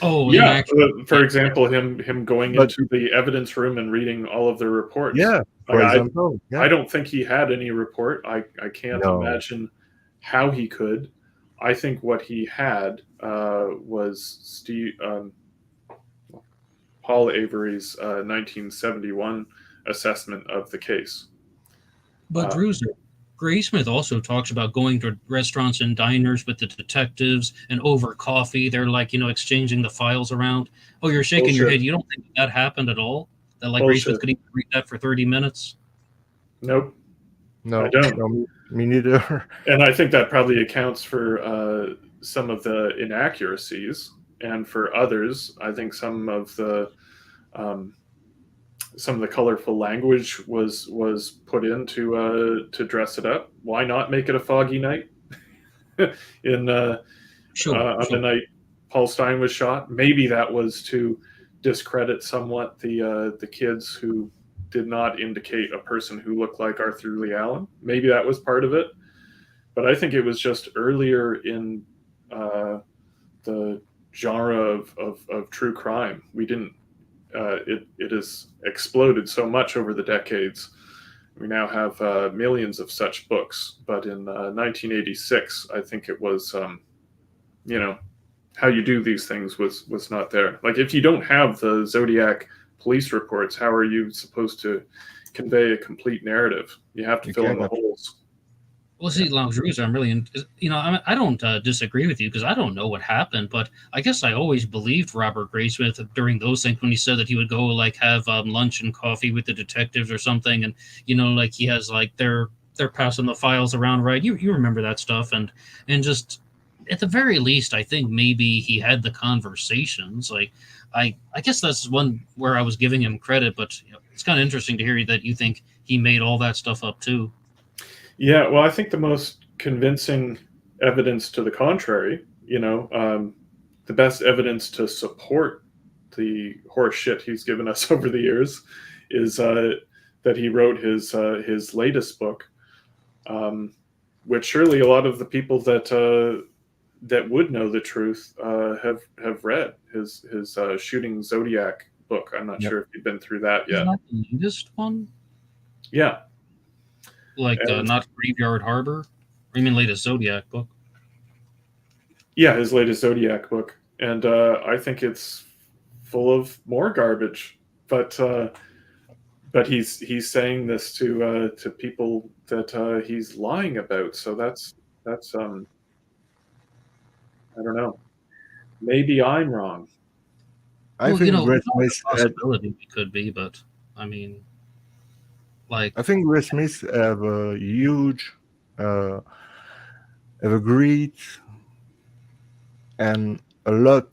Speaker 3: Oh,
Speaker 2: yeah.
Speaker 3: inaccurate.
Speaker 2: For example, him going
Speaker 1: But-
Speaker 2: into the evidence room and reading all of the reports.
Speaker 1: Yeah, for
Speaker 2: Like,
Speaker 1: example.
Speaker 2: I don't think he had any report. I can't
Speaker 1: No.
Speaker 2: imagine how he could. I think what he had was Paul Avery's 1971 assessment of the case.
Speaker 3: But Druzer, Graysmith also talks about going to restaurants and diners with the detectives, and over coffee, they're like, exchanging the files around. Oh, you're shaking your
Speaker 2: Bullshit.
Speaker 3: head. You don't think that happened at all? That like
Speaker 2: Bullshit.
Speaker 3: Graysmith could even read that for 30 minutes?
Speaker 2: Nope.
Speaker 1: No,
Speaker 2: I don't.
Speaker 1: no, me neither.
Speaker 2: And I think that probably accounts for some of the inaccuracies, and for others, I think some of the colorful language was put in to dress it up. Why not make it a foggy night in on the night Paul Stein was shot? Maybe that was to discredit somewhat the kids who did not indicate a person who looked like Arthur Lee Allen. Maybe that was part of it. But I think it was just earlier in the genre of true crime. We didn't. It has exploded so much over the decades. We now have millions of such books. But in 1986, I think it was, how you do these things was not there. Like, if you don't have the Zodiac police reports, how are you supposed to convey a complete narrative? You have to
Speaker 1: You
Speaker 2: fill in the
Speaker 1: cannot.
Speaker 2: holes.
Speaker 3: Well, see, Druzer, I'm really, I don't disagree with you because I don't know what happened, but I guess I always believed Robert Graysmith during those things when he said that he would go like have lunch and coffee with the detectives or something, and like he has like they're passing the files around, right? You remember that stuff, and just at the very least, I think maybe he had the conversations. Like, I guess that's one where I was giving him credit, but it's kind of interesting to hear that you think he made all that stuff up too.
Speaker 2: Yeah, well, I think the most convincing evidence to the contrary, the best evidence to support the horse shit he's given us over the years is that he wrote his latest book, which surely a lot of the people that that would know the truth have read his shooting Zodiac book. I'm not
Speaker 1: Yep.
Speaker 2: sure if you've been through that
Speaker 3: Is
Speaker 2: yet.
Speaker 3: that the latest one?
Speaker 2: Yeah,
Speaker 3: Like
Speaker 2: And-
Speaker 3: not Graveyard Harbor? Or you mean latest Zodiac book?
Speaker 2: yeah, his latest Zodiac book, and I think it's full of more garbage. But he's saying this to people that he's lying about. So that's I don't know. Maybe I'm wrong.
Speaker 1: I
Speaker 3: Well,
Speaker 1: think Will
Speaker 3: it's always
Speaker 1: Smith
Speaker 3: a
Speaker 1: had,
Speaker 3: possibility it could be, but I mean, like,
Speaker 1: I think Will Smith have a huge, have a great and a lot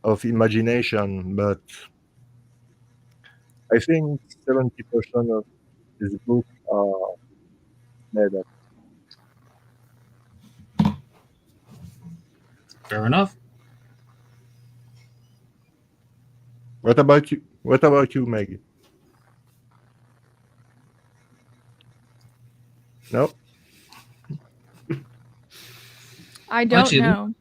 Speaker 1: of imagination, but I think 70% of his book are made up.
Speaker 3: fair enough.
Speaker 1: What about you? What about you, Maggie? No?
Speaker 5: I don't
Speaker 3: Actually,
Speaker 5: know.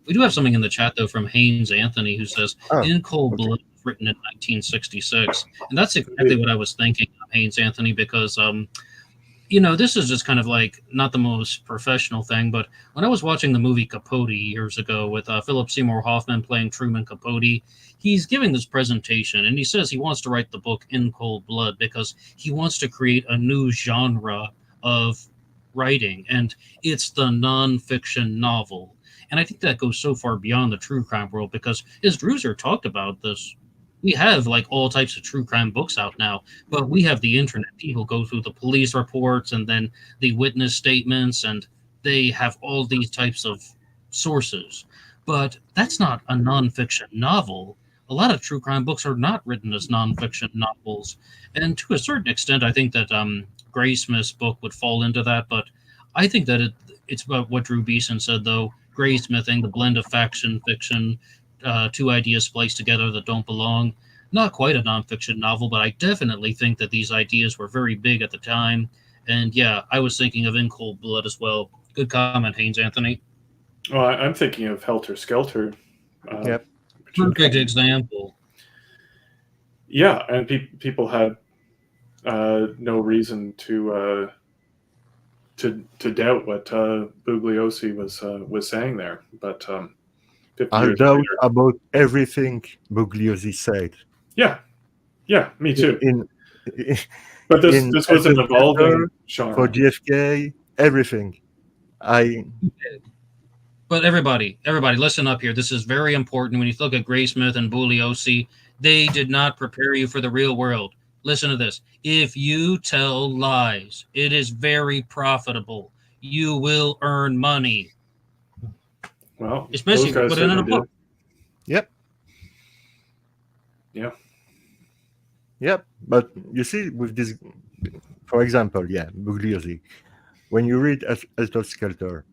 Speaker 3: We do have something in the chat though from Haynes Anthony who says
Speaker 1: Oh,
Speaker 3: "In Cold
Speaker 1: okay.
Speaker 3: Blood" was written in 1966, and that's exactly what I was thinking of Haynes Anthony because this is just kind of like not the most professional thing, but when I was watching the movie Capote years ago with Philip Seymour Hoffman playing Truman Capote, he's giving this presentation and he says he wants to write the book In Cold Blood because he wants to create a new genre of writing, and it's the nonfiction novel. And I think that goes so far beyond the true crime world because, as Druzer talked about this, we have like all types of true crime books out now, but we have the internet. People go through the police reports and then the witness statements, and they have all these types of sources. But that's not a nonfiction novel. A lot of true crime books are not written as nonfiction novels. And to a certain extent, I think that Graysmith's book would fall into that, but I think that it's about what Drew Beeson said, though. Graysmithing, the blend of faction, fiction, two ideas spliced together that don't belong. Not quite a nonfiction novel, but I definitely think that these ideas were very big at the time. And yeah, I was thinking of In Cold Blood as well. Good comment, Haynes Anthony.
Speaker 2: Well, I'm thinking of Helter Skelter.
Speaker 1: Yep.
Speaker 3: Perfect example.
Speaker 2: Yeah, and people had no reason to doubt what Bugliosi was saying there. But 50
Speaker 1: I
Speaker 2: years
Speaker 1: doubt
Speaker 2: later,
Speaker 1: about everything Bugliosi said.
Speaker 2: yeah, me too.
Speaker 1: In
Speaker 2: But this
Speaker 1: in
Speaker 2: was an
Speaker 1: Helter
Speaker 2: evolving
Speaker 1: for
Speaker 2: genre.
Speaker 1: JFK, everything.
Speaker 3: But everybody, listen up here. This is very important. When you look at Graysmith and Bugliosi, they did not prepare you for the real world. Listen to this. If you tell lies, it is very profitable. You will earn money.
Speaker 2: Well,
Speaker 3: Especially
Speaker 2: those
Speaker 3: if you
Speaker 2: guys
Speaker 3: put it in a
Speaker 2: certainly
Speaker 3: book.
Speaker 2: did.
Speaker 1: Yep.
Speaker 2: Yeah.
Speaker 1: Yep. But you see, with this, for example, Bugliosi, when you read Helter Skelter,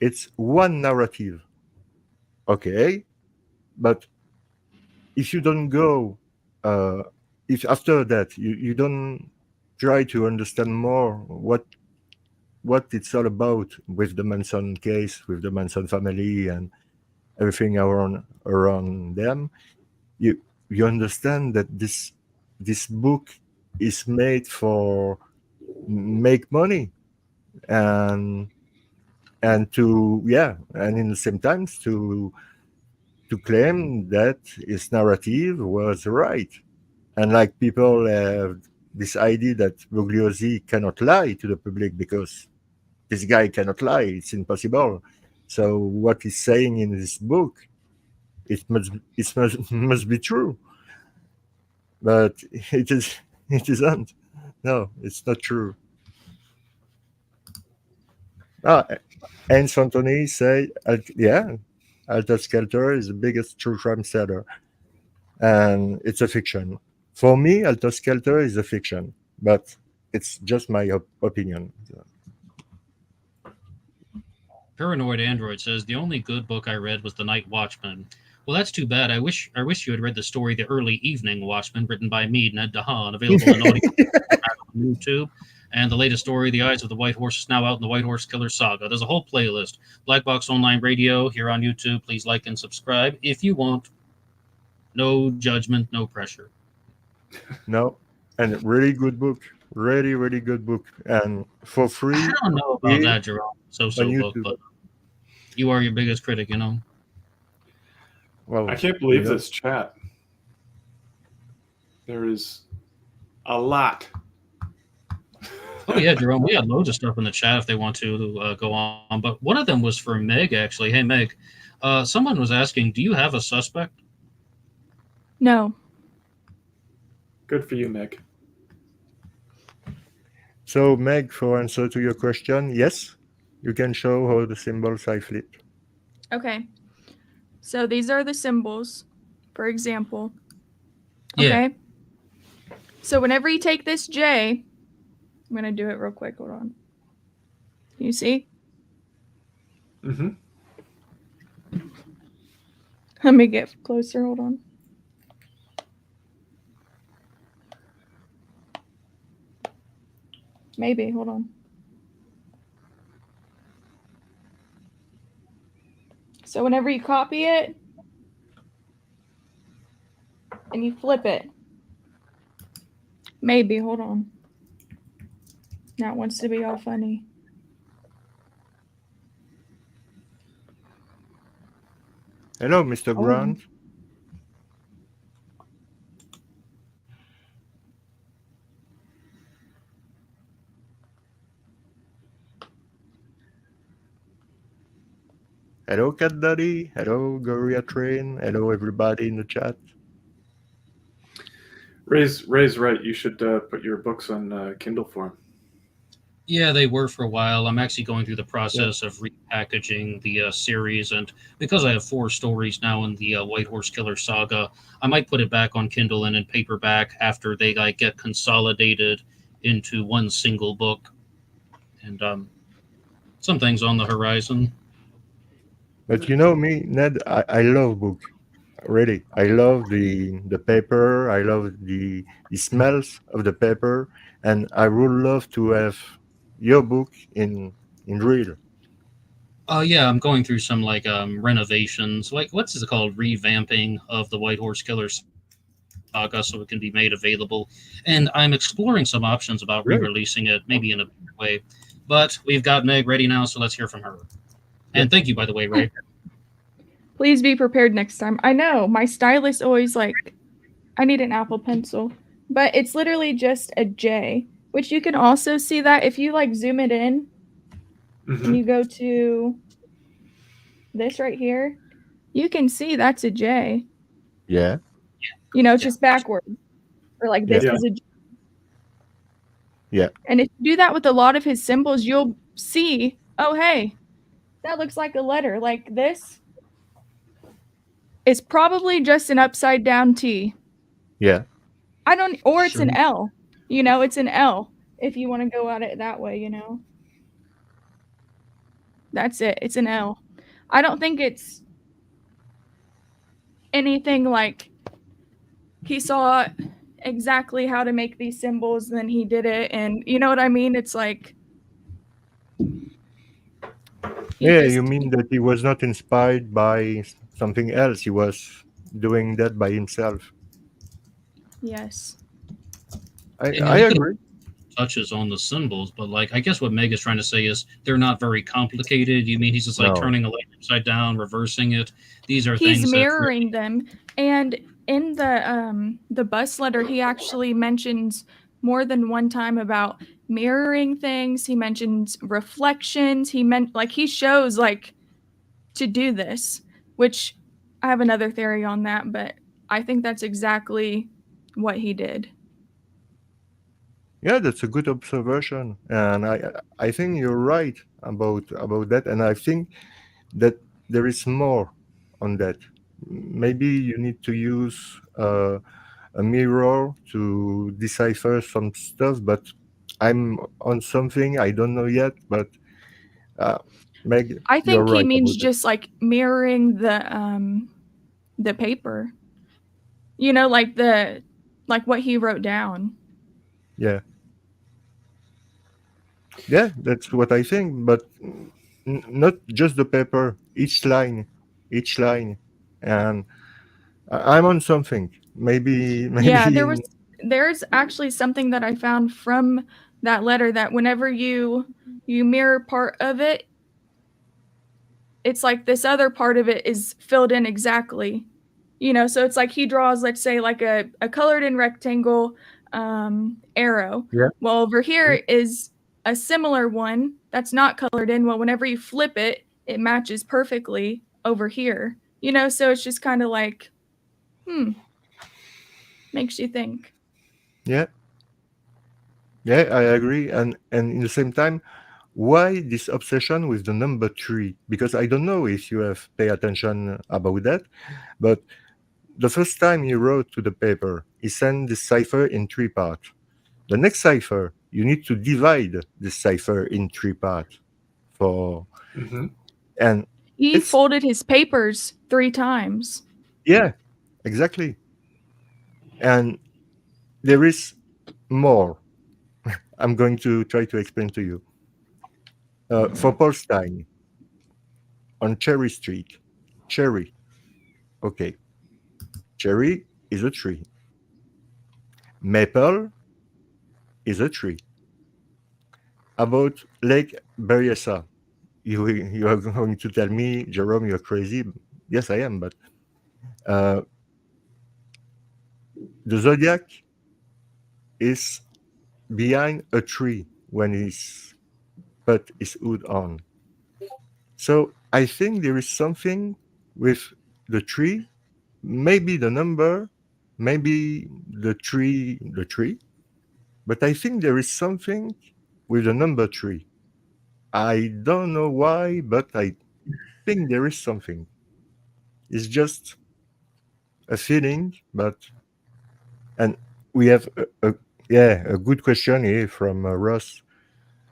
Speaker 1: it's one narrative. Okay. But if you don't go, if after that you don't try to understand more what it's all about with the Manson case, with the Manson family and everything around them, you understand that this book is made for make money and to and in the same times to claim that his narrative was right. And like people have this idea that Bugliosi cannot lie to the public because this guy cannot lie. It's impossible. So what he's saying in this book, it must be true. But it isn't. No, it's not true. Hans Anthony say, Alta Skelter is the biggest true crime seller, and it's a fiction. For me, Alta Skelter is a fiction, but it's just my opinion.
Speaker 3: Paranoid Android says the only good book I read was The Night Watchman. Well, that's too bad. I wish you had read the story The Early Evening Watchman, written by me, Ned Dehan, available in audio. on YouTube. And the latest story, The Eyes of the White Horse, is now out in the White Horse Killer saga. There's a whole playlist. Black Box Online Radio here on YouTube. Please like and subscribe if you want. No judgment, no pressure.
Speaker 1: No, and really good book. Really, really good book. And for free
Speaker 3: I don't know about that, Jerome. So
Speaker 1: on
Speaker 3: book,
Speaker 1: YouTube.
Speaker 3: but you are your biggest critic, you know.
Speaker 1: Well,
Speaker 2: I can't believe
Speaker 1: you know,
Speaker 2: this chat. There is a lot.
Speaker 3: Oh yeah, Jerome. We had loads of stuff in the chat if they want to go on. But one of them was for Meg, actually. Hey, Meg. Someone was asking, do you have a suspect?
Speaker 5: No.
Speaker 2: Good for you, Meg.
Speaker 1: So, Meg, for answer to your question, yes, you can show how the symbols I flip.
Speaker 5: Okay. So these are the symbols, for example.
Speaker 3: Yeah.
Speaker 5: Okay. So whenever you take this J, I'm going to do it real quick. Hold on. You see?
Speaker 2: Mm-hmm.
Speaker 5: Let me get closer. Hold on. Maybe. Hold on. So whenever you copy it and you flip it, maybe. Hold on. Now it wants to be all funny.
Speaker 1: Hello, Mr. Grant. Hello, Cat Daddy. Hello, Gorilla Train. Hello, everybody in the chat.
Speaker 2: Ray's right. You should put your books on Kindle form.
Speaker 3: Yeah, they were for a while. I'm actually going through the process of repackaging the series, and because I have 4 stories now in the White Horse Killer saga, I might put it back on Kindle and in paperback after they get consolidated into one single book. And some things on the horizon.
Speaker 1: But you know me, Ned, I love book. Really, I love the paper. I love the smells of the paper, and I would love to have your book in real.
Speaker 3: Yeah, I'm going through some renovations, what's it called, revamping of the White Horse Killer saga, so it can be made available. And I'm exploring some options about re-releasing it, maybe in a better way. But we've got Meg ready now, so let's hear from her. And thank you, by the way, Ray.
Speaker 5: Please be prepared next time. I know my stylus always I need an Apple Pencil, but it's literally just a J, which you can also see that if you zoom it in and you go to this right here, you can see that's a J.
Speaker 1: Yeah.
Speaker 5: You know, just backwards, or this is a J.
Speaker 1: Yeah.
Speaker 5: And if you do that with a lot of his symbols, you'll see, oh hey, that looks like a letter. Like this is probably just an upside down T.
Speaker 1: Yeah.
Speaker 5: Or it's an L. You know, it's an L if you want to go at it that way, you know. That's it. It's an L. I don't think it's anything like he saw exactly how to make these symbols, then he did it, and you know what I mean? It's
Speaker 1: you mean that he was not inspired by something else? He was doing that by himself.
Speaker 5: Yes.
Speaker 1: I agree.
Speaker 3: Touches on the symbols, but I guess what Meg is trying to say is they're not very complicated. You mean he's just turning a light upside down, reversing it? These are things
Speaker 5: he's mirroring them. And in the bus letter, he actually mentions more than one time about mirroring things. He mentions reflections. He shows to do this, which I have another theory on that, but I think that's exactly what he did.
Speaker 1: Yeah, that's a good observation, and I think you're right about that, and I think that there is more on that. Maybe you need to use a mirror to decipher some stuff, but I'm on something I don't know yet. But Meg,
Speaker 5: I think he
Speaker 1: right
Speaker 5: means just mirroring the paper. You know, what he wrote down.
Speaker 1: Yeah. Yeah, that's what I think. But not just the paper. Each line, and I'm on something. Maybe,
Speaker 5: Yeah,
Speaker 1: maybe.
Speaker 5: there's actually something that I found from that letter that whenever you mirror part of it, it's like this other part of it is filled in exactly. So it's like he draws, let's say, like a colored in rectangle arrow.
Speaker 1: Yeah.
Speaker 5: Well, over here is a similar one that's not colored in. Well, whenever you flip it, it matches perfectly over here. So it's just kind of like, makes you think.
Speaker 1: Yeah. Yeah, I agree. And in the same time, why this obsession with the number three? Because I don't know if you have paid attention about that, but the first time he wrote to the paper, he sent this cipher in three parts. The next cipher, you need to divide this cipher in three parts for
Speaker 2: Hmm.
Speaker 1: and
Speaker 5: He
Speaker 1: it's
Speaker 5: folded his papers 3 times.
Speaker 1: yeah, exactly. And there is more. I'm going to try to explain to you. For Polstein on Cherry Street, Cherry. Okay, cherry is a tree. Maple is a tree. About Lake Berryessa, you are going to tell me, Jerome, you're crazy. Yes, I am, but uh, the Zodiac is behind a tree when he's put his hood on. So I think there is something with the tree, maybe the number, maybe the tree, but I think there is something with the number three. I don't know why, but I think there is something. It's just a feeling, but and we have a good question here from Ross.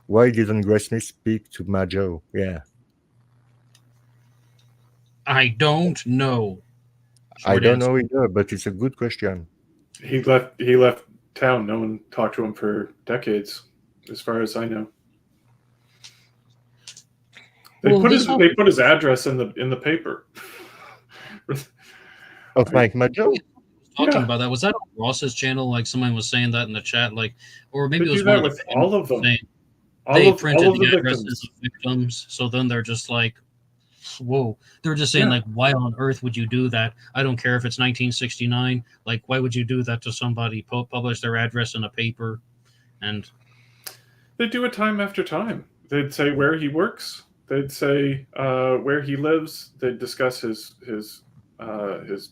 Speaker 1: Why didn't Graysmith speak to Majo? Yeah,
Speaker 3: I don't know.
Speaker 1: I
Speaker 3: Short
Speaker 1: don't
Speaker 3: answer.
Speaker 1: know either, but it's a good question.
Speaker 2: He left town. No one talked to him for decades, as far as I know. They
Speaker 3: Well,
Speaker 2: put
Speaker 3: this
Speaker 2: his
Speaker 3: whole
Speaker 2: they put his address in the paper.
Speaker 1: Of
Speaker 2: I,
Speaker 1: Mike Majo?
Speaker 3: talking
Speaker 2: yeah,
Speaker 3: about that, was that on Ross's channel? Like someone was saying that in the chat, like, or
Speaker 2: they
Speaker 3: maybe it
Speaker 2: do
Speaker 3: was one
Speaker 2: that
Speaker 3: of the
Speaker 2: with
Speaker 3: fans
Speaker 2: all of them.
Speaker 3: saying
Speaker 2: All
Speaker 3: they
Speaker 2: of all
Speaker 3: printed
Speaker 2: of
Speaker 3: the
Speaker 2: the
Speaker 3: addresses
Speaker 2: victims.
Speaker 3: of victims. So then they're just like, whoa. They're just saying,
Speaker 2: Yeah,
Speaker 3: like, why on earth would you do that? I don't care if it's 1969. Like, why would you do that to somebody? Publish their address in a paper? And
Speaker 2: they do it time after time. They'd say where he works. They'd say where he lives. They'd discuss his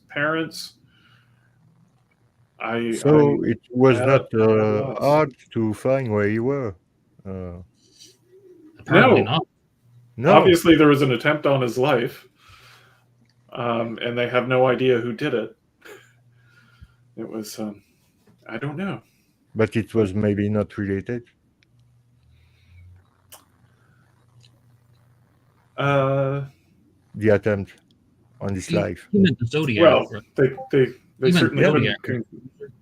Speaker 2: parents. I
Speaker 1: So it was not
Speaker 2: at a loss.
Speaker 1: hard to find where you were. Uh,
Speaker 3: apparently
Speaker 2: No,
Speaker 3: not.
Speaker 1: no,
Speaker 2: obviously there was an attempt on his life, and they have no idea who did it. It was I don't know.
Speaker 1: but it was maybe not related.
Speaker 2: Uh,
Speaker 1: The attempt on this life.
Speaker 3: He meant the Zodiac.
Speaker 2: well,
Speaker 3: Right?
Speaker 2: they
Speaker 3: He meant
Speaker 2: certainly
Speaker 1: Yeah,
Speaker 3: Zodiac.
Speaker 2: couldn't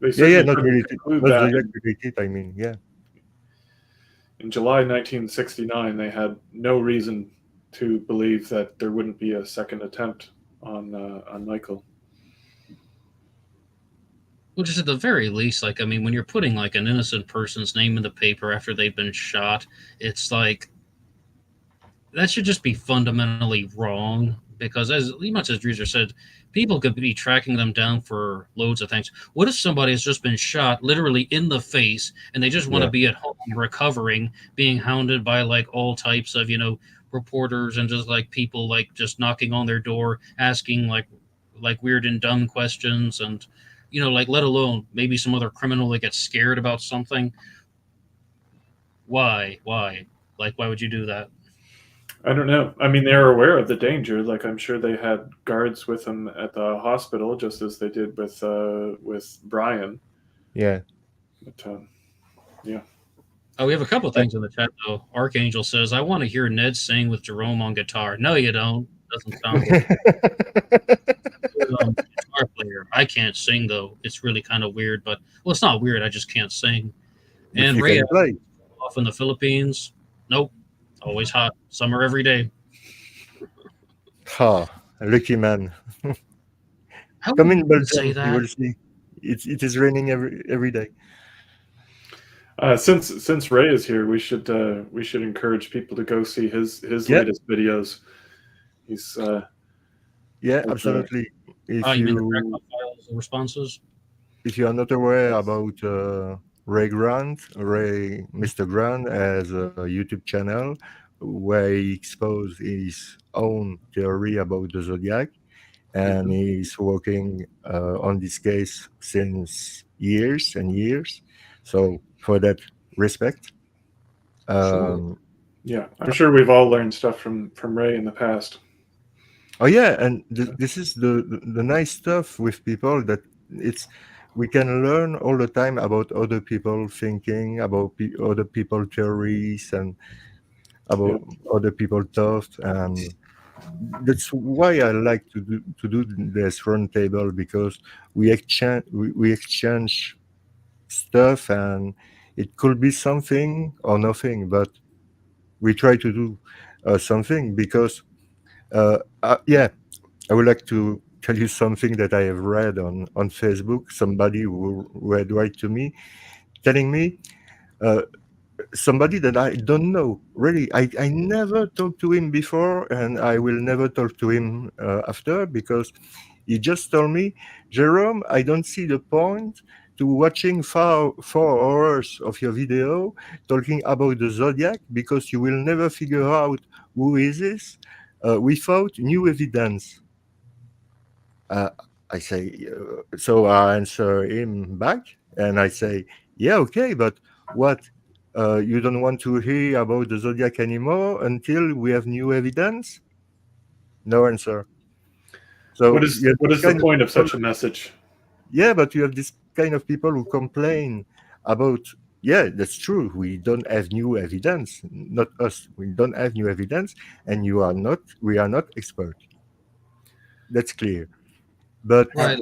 Speaker 2: they
Speaker 1: yeah, yeah,
Speaker 2: certainly
Speaker 1: not
Speaker 2: couldn't
Speaker 1: related.
Speaker 2: conclude
Speaker 1: Not
Speaker 2: that
Speaker 1: Zodiac related. I mean, yeah.
Speaker 2: in July 1969. They had no reason to believe that there wouldn't be a second attempt on Michael.
Speaker 3: Well, just at the very least, like, I mean, when you're putting like an innocent person's name in the paper after they've been shot, it's like that should just be fundamentally wrong. Because as much as Druzer said, people could be tracking them down for loads of things. What if somebody has just been shot literally in the face and they just want to
Speaker 1: Yeah.
Speaker 3: be at home recovering, being hounded by like all types of, reporters and just like people like just knocking on their door, asking like weird and dumb questions and like let alone maybe some other criminal that gets scared about something. Why like why would you do that?
Speaker 2: I don't know. I mean, they were aware of the danger. Like, I'm sure they had guards with them at the hospital, just as they did with Brian.
Speaker 1: Yeah.
Speaker 2: But yeah,
Speaker 3: Oh, we have a couple things in the chat though. Archangel says, "I want to hear Ned sing with Jerome on guitar." No, you don't. Doesn't sound good. Guitar player. I can't sing though. It's really kind of weird, but well, it's not weird. I just can't sing.
Speaker 1: But
Speaker 3: And
Speaker 1: you
Speaker 3: Ray
Speaker 1: can play.
Speaker 3: off in the Philippines. Nope. Always hot. Summer every day.
Speaker 1: Ha, lucky man.
Speaker 3: I
Speaker 1: Come in
Speaker 3: wouldn't say
Speaker 1: Belgium, you
Speaker 3: that.
Speaker 1: will see. It is raining every day.
Speaker 2: Since Ray is here, we should encourage people to go see his
Speaker 1: Yeah,
Speaker 2: latest videos. He's
Speaker 1: yeah,
Speaker 2: has,
Speaker 1: absolutely. If
Speaker 3: You mean the
Speaker 1: you
Speaker 3: backup files, the responses?
Speaker 1: if you are not aware about Mr. Grant has a YouTube channel where he exposes his own theory about the Zodiac, and he's working on this case since years and years. So for that respect,
Speaker 3: Sure.
Speaker 1: um,
Speaker 2: yeah, I'm sure we've all learned stuff from Ray in the past.
Speaker 1: oh yeah, and this is the nice stuff with people that it's we can learn all the time about other people thinking, about other people theories, and
Speaker 2: Yeah,
Speaker 1: about other people thoughts, and that's why I like to do this round table, because we exchange stuff, and it could be something or nothing, but we try to do something, because yeah, I would like to tell you something that I have read on Facebook. Somebody who read right to me, telling me, uh, somebody that I don't know. Really, I never talked to him before, and I will never talk to him after, because he just told me, Jerome, I don't see the point to watching 4 hours of your video talking about the Zodiac, because you will never figure out who is this without new evidence. Uh, I say, so I answer him back, and I say, yeah, okay, but what? You don't want to hear about the Zodiac anymore until we have new evidence? No answer. So you have
Speaker 2: what
Speaker 1: this
Speaker 2: is the
Speaker 1: kind of
Speaker 2: point of
Speaker 1: people,
Speaker 2: such a message?
Speaker 1: yeah, but you have this kind of people who complain about, yeah, that's true. We don't have new evidence, not us. We don't have new evidence, and we are not expert. That's clear. But
Speaker 3: Right.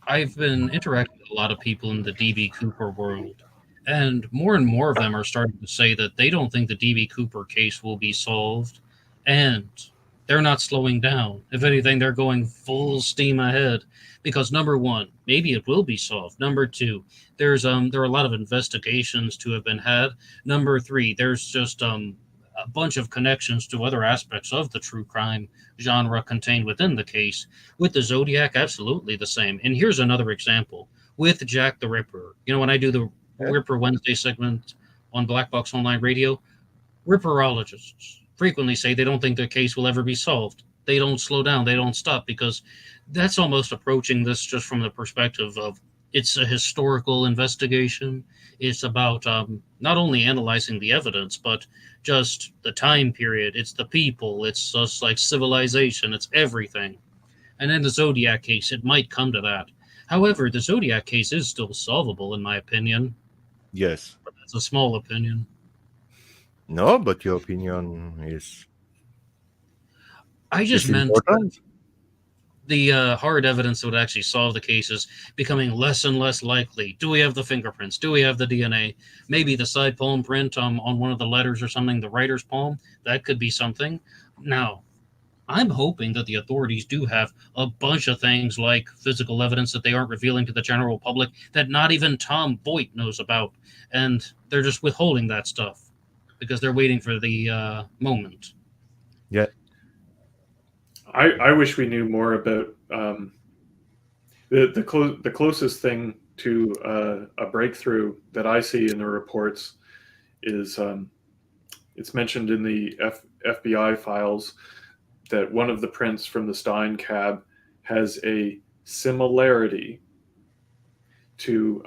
Speaker 3: I've been interacting with a lot of people in the DB Cooper world, and more of them are starting to say that they don't think the DB Cooper case will be solved, and they're not slowing down. If anything, they're going full steam ahead because number one, maybe it will be solved. Number two, there are a lot of investigations to have been had. Number three, there's just a bunch of connections to other aspects of the true crime genre contained within the case. With the Zodiac, absolutely the same. And here's another example with Jack the Ripper. You know, when I do the
Speaker 1: yeah,
Speaker 3: Ripper Wednesday segment on Black Box Online Radio, Ripperologists frequently say they don't think their case will ever be solved. They don't slow down, they don't stop, because that's almost approaching this just from the perspective of it's a historical investigation. It's about not only analyzing the evidence, but just the time period. It's the people. It's just like civilization. It's everything. And in the Zodiac case, it might come to that. However, the Zodiac case is still solvable, in my opinion,
Speaker 1: yes.
Speaker 3: but that's a small opinion.
Speaker 1: No, but your opinion
Speaker 3: I just
Speaker 1: is
Speaker 3: meant
Speaker 1: important.
Speaker 3: the hard evidence that would actually solve the case is becoming less and less likely. Do we have the fingerprints? Do we have the DNA? Maybe the side palm print on one of the letters or something, the writer's palm, that could be something. Now, I'm hoping that the authorities do have a bunch of things like physical evidence that they aren't revealing to the general public that not even Tom Boyd knows about. And they're just withholding that stuff because they're waiting for the moment.
Speaker 1: Yeah,
Speaker 2: I wish we knew more about the closest thing to a breakthrough that I see in the reports is it's mentioned in the FBI files that one of the prints from the Stein cab has a similarity to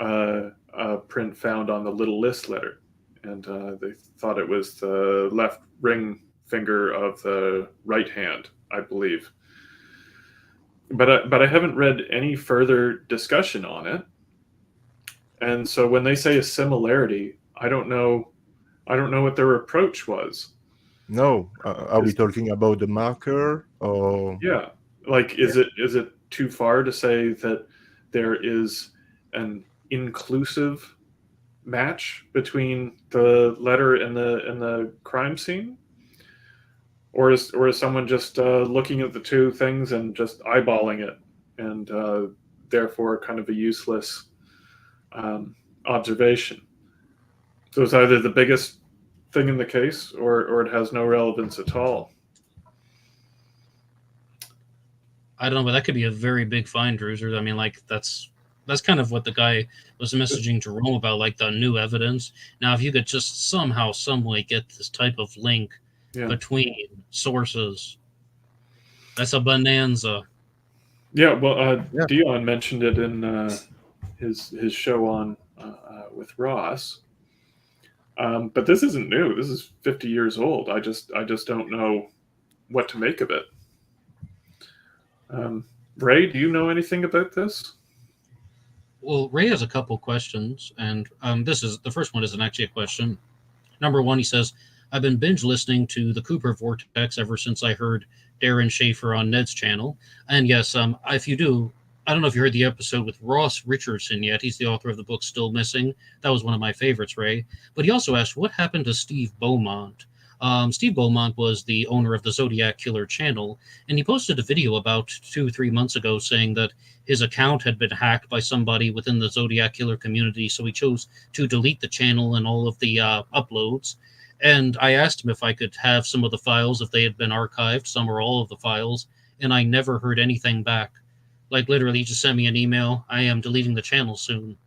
Speaker 2: a print found on the Little List letter, and they thought it was the left ring finger of the right hand, I believe. But I haven't read any further discussion on it, and so when they say a similarity, I don't know what their approach was.
Speaker 1: no. Are we
Speaker 2: Is
Speaker 1: talking about the marker, or
Speaker 2: Yeah, like
Speaker 1: yeah,
Speaker 2: is it too far to say that there is an inclusive match between the letter and the crime scene, or is someone just looking at the two things and just eyeballing it, and therefore kind of a useless observation? So it's either the biggest thing in the case, or it has no relevance at all.
Speaker 3: I don't know, but that could be a very big find, Druzer. I mean, like that's kind of what the guy was messaging Jerome about, like the new evidence. Now, if you could just somehow, some way get this type of link between sources, that's a bonanza.
Speaker 2: Yeah, well, Dehan mentioned it in his show on with Ross. But this isn't new. This is 50 years old. I just don't know what to make of it. Ray, do you know anything about this?
Speaker 3: Well, Ray has a couple questions, and the first one isn't actually a question. Number one, he says, I've been binge listening to the Cooper Vortex ever since I heard Darren Schaefer on Ned's channel. And yes, if you do, I don't know if you heard the episode with Ross Richardson yet. He's the author of the book Still Missing. That was one of my favorites, Ray. But he also asked, what happened to Steve Beaumont? Steve Beaumont was the owner of the Zodiac Killer channel, and he posted a video about 2-3 months ago saying that his account had been hacked by somebody within the Zodiac Killer community, so he chose to delete the channel and all of the uploads. And I asked him if I could have some of the files, if they had been archived, some or all of the files, and I never heard anything back. Like, literally, he just sent me an email, I am deleting the channel soon.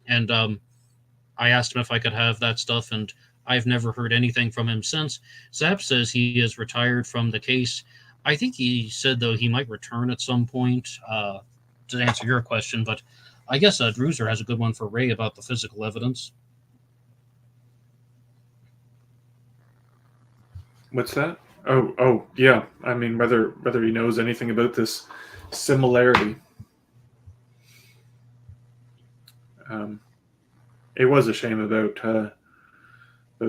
Speaker 3: And I asked him if I could have that stuff, and I've never heard anything from him since. Zap says he is retired from the case. I think he said, though, he might return at some point to answer your question, but I guess Druzer has a good one for Ray about the physical evidence.
Speaker 2: What's that? Oh, yeah. I mean, whether he knows anything about this similarity. It was a shame about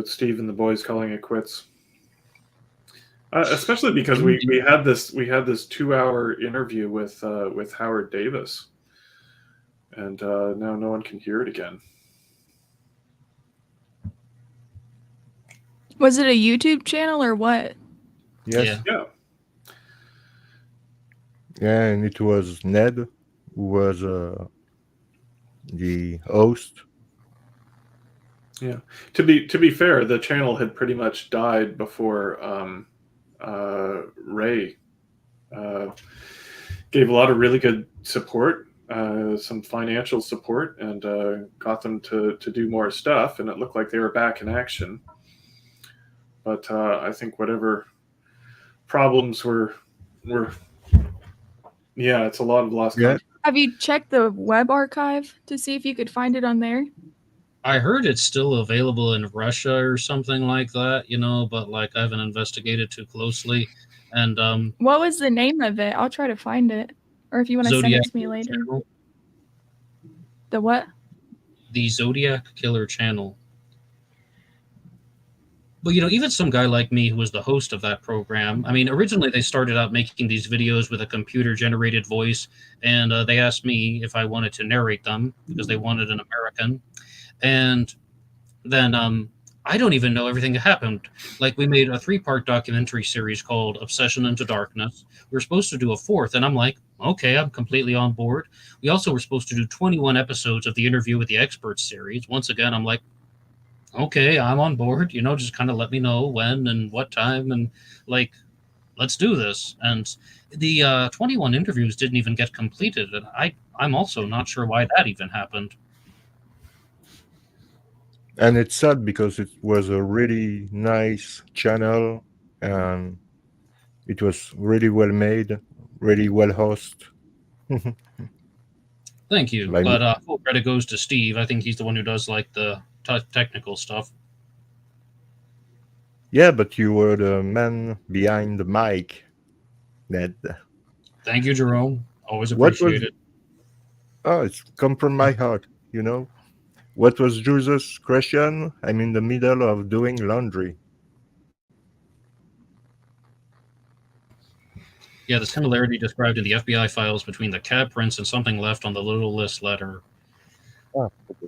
Speaker 2: Steve and the boys calling it quits. Especially because we had this 2-hour interview with Howard Davis, and now no one can hear it again.
Speaker 5: Was it a YouTube channel or what?
Speaker 1: Yes.
Speaker 2: Yeah,
Speaker 1: and it was Ned who was the host.
Speaker 2: Yeah. To be fair, the channel had pretty much died before Ray gave a lot of really good support, some financial support, and got them to do more stuff, and it looked like they were back in action. But I think whatever problems were it's a lot of lost content.
Speaker 5: Have you checked the web archive to see if you could find it on there?
Speaker 3: I heard it's still available in Russia or something like that, but like I haven't investigated too closely. And
Speaker 5: what was the name of it? I'll try to find it. Or if you want to send it to me later.
Speaker 3: Channel.
Speaker 5: The what?
Speaker 3: The Zodiac Killer channel. But, even some guy like me who was the host of that program, I mean, originally they started out making these videos with a computer-generated voice, and they asked me if I wanted to narrate them because they wanted an American. And then I don't even know everything that happened. Like, we made a 3-part documentary series called Obsession into Darkness. We were supposed to do a 4th, and I'm like, okay, I'm completely on board. We also were supposed to do 21 episodes of the Interview with the Experts series. Once again, I'm like, okay, I'm on board, just kind of let me know when and what time, and like, let's do this. And the 21 interviews didn't even get completed, and I'm also not sure why that even happened.
Speaker 1: And it's sad because it was a really nice channel, and it was really well made, really well hosted.
Speaker 3: Thank you. But full credit goes to Steve. I think he's the one who does like the technical stuff.
Speaker 1: Yeah, but you were the man behind the mic, Ned.
Speaker 3: Thank you, Jerome. Always appreciate it.
Speaker 1: Oh, it's come from my heart, What was Druzer's question? I'm in the middle of doing laundry.
Speaker 3: Yeah, the similarity described in the FBI files between the cat prints and something left on the little list letter.
Speaker 1: Oh, okay.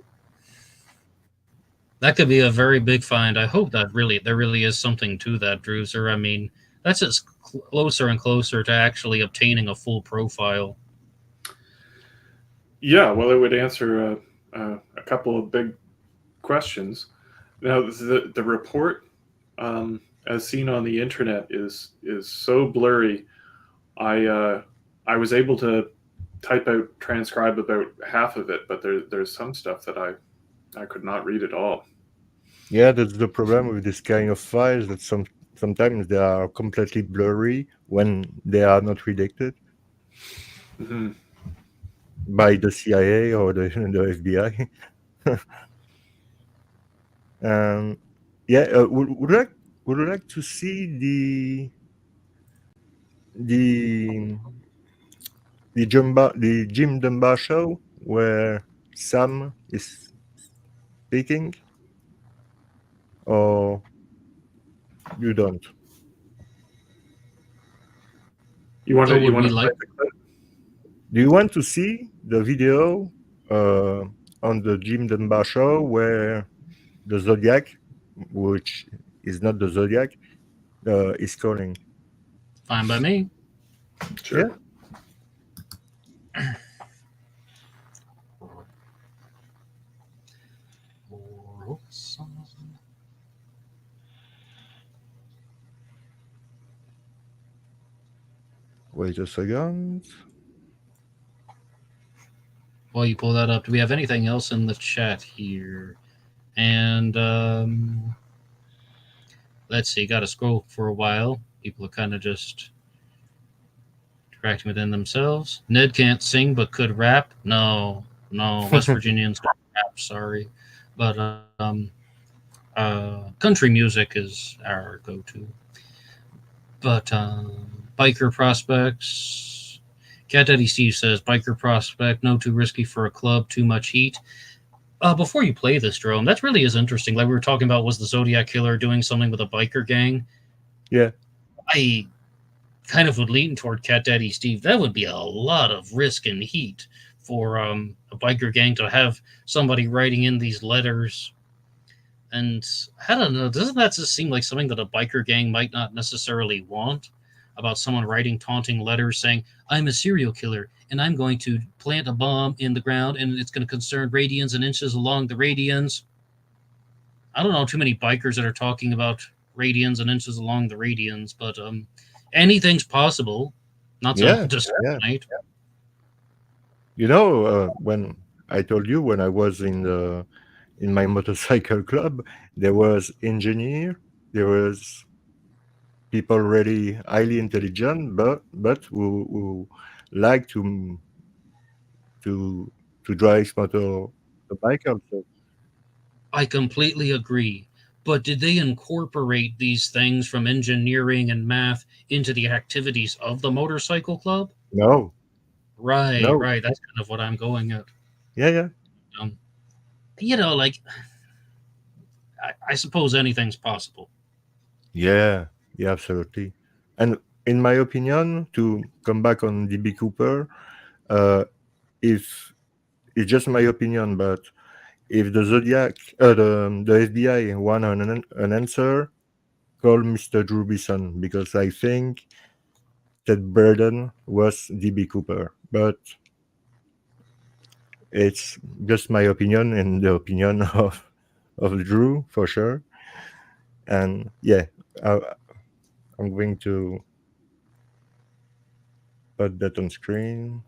Speaker 3: That could be a very big find. I hope that there really is something to that, Druzer. I mean, that's just closer and closer to actually obtaining a full profile.
Speaker 2: Yeah, well, it would answer a couple of big questions. Now, the report, as seen on the internet, is so blurry. I was able to transcribe about half of it, but there's some stuff that I could not read at all.
Speaker 1: Yeah, that's the problem with this kind of files, that sometimes they are completely blurry when they are not redacted
Speaker 2: Mm-hmm.
Speaker 1: by the CIA or the FBI. Yeah, would you like to see the Jim Dunbar show where Sam is speaking, or you don't?
Speaker 2: You want
Speaker 3: So
Speaker 2: to
Speaker 3: would we like?
Speaker 1: Do you want to see the video on the Jim Dunbar show where the Zodiac, which is not the Zodiac, is calling?
Speaker 3: Fine by me.
Speaker 2: Sure.
Speaker 1: Yeah. Wait a second.
Speaker 3: While you pull that up, do we have anything else in the chat here? And let's see, got to scroll for a while. People are kind of just interacting within themselves. Ned can't sing but could rap. No, West Virginians don't rap, sorry. But country music is our go-to. But biker prospects. Cat Daddy Steve says, biker prospect, no too risky for a club, too much heat. Before you play this, Jerome, that really is interesting. Like we were talking about, was the Zodiac Killer doing something with a biker gang?
Speaker 1: Yeah.
Speaker 3: I kind of would lean toward Cat Daddy Steve. That would be a lot of risk and heat for a biker gang to have somebody writing in these letters. And I don't know, doesn't that just seem like something that a biker gang might not necessarily want? About someone writing taunting letters saying, I'm a serial killer and I'm going to plant a bomb in the ground and it's going to concern radians and inches along the radians. I don't know too many bikers that are talking about radians and inches along the radians, but anything's possible. Not to discriminate.
Speaker 1: Yeah. You know, when I told you when I was in my motorcycle club, there was engineer, there was people really highly intelligent, but who like to drive motorbike also.
Speaker 3: I completely agree. But did they incorporate these things from engineering and math into the activities of the motorcycle club?
Speaker 1: No.
Speaker 3: Right.
Speaker 1: No.
Speaker 3: That's kind of what I'm going at.
Speaker 1: Yeah.
Speaker 3: You know, like, I suppose anything's possible.
Speaker 1: Yeah, absolutely. And in my opinion, to come back on DB Cooper, if it's just my opinion, but if the Zodiac, the FBI want an answer, call Mr. Hurst Beeson, because I think that burden was DB Cooper. But it's just my opinion and the opinion of Drew, for sure. And yeah, I'm going to put that on screen.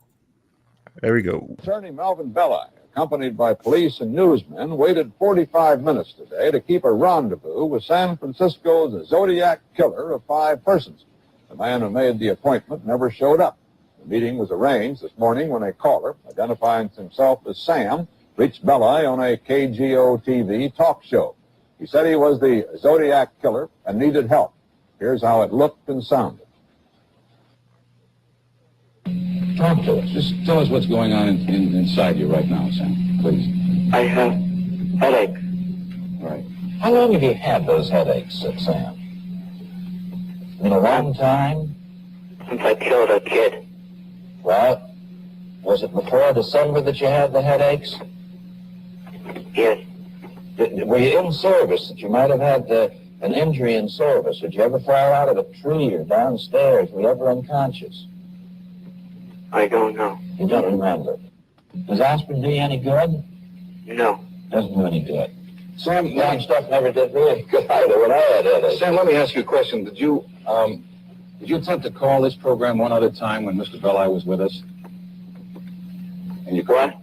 Speaker 1: There we go.
Speaker 6: Attorney Melvin Belli, accompanied by police and newsmen, waited 45 minutes today to keep a rendezvous with San Francisco's Zodiac Killer of 5 persons. The man who made the appointment never showed up. The meeting was arranged this morning when a caller, identifying himself as Sam, reached Belli on a KGO-TV talk show. He said he was the Zodiac Killer and needed help. Here's how it looked and sounded.
Speaker 7: Talk to us. Just tell us what's going on inside you right now, Sam, please.
Speaker 8: I have headaches.
Speaker 7: Right.
Speaker 8: How long have you had those headaches, Sam? In a long time?
Speaker 9: Since I killed a kid.
Speaker 8: Well, was it before December that you had the headaches?
Speaker 9: Yes.
Speaker 8: Were you in service that you might have had an injury in service? Did you ever fall out of a tree or downstairs? Were you ever unconscious?
Speaker 9: I don't know.
Speaker 8: You don't remember. Does aspirin do you any good?
Speaker 9: No.
Speaker 8: Doesn't do any good. Sam, that stuff never did me any good either when I had headaches.
Speaker 7: Sam, let me ask you a question. Did you attempt to call this program one other time when Mr. Belli was with us? And you
Speaker 9: What?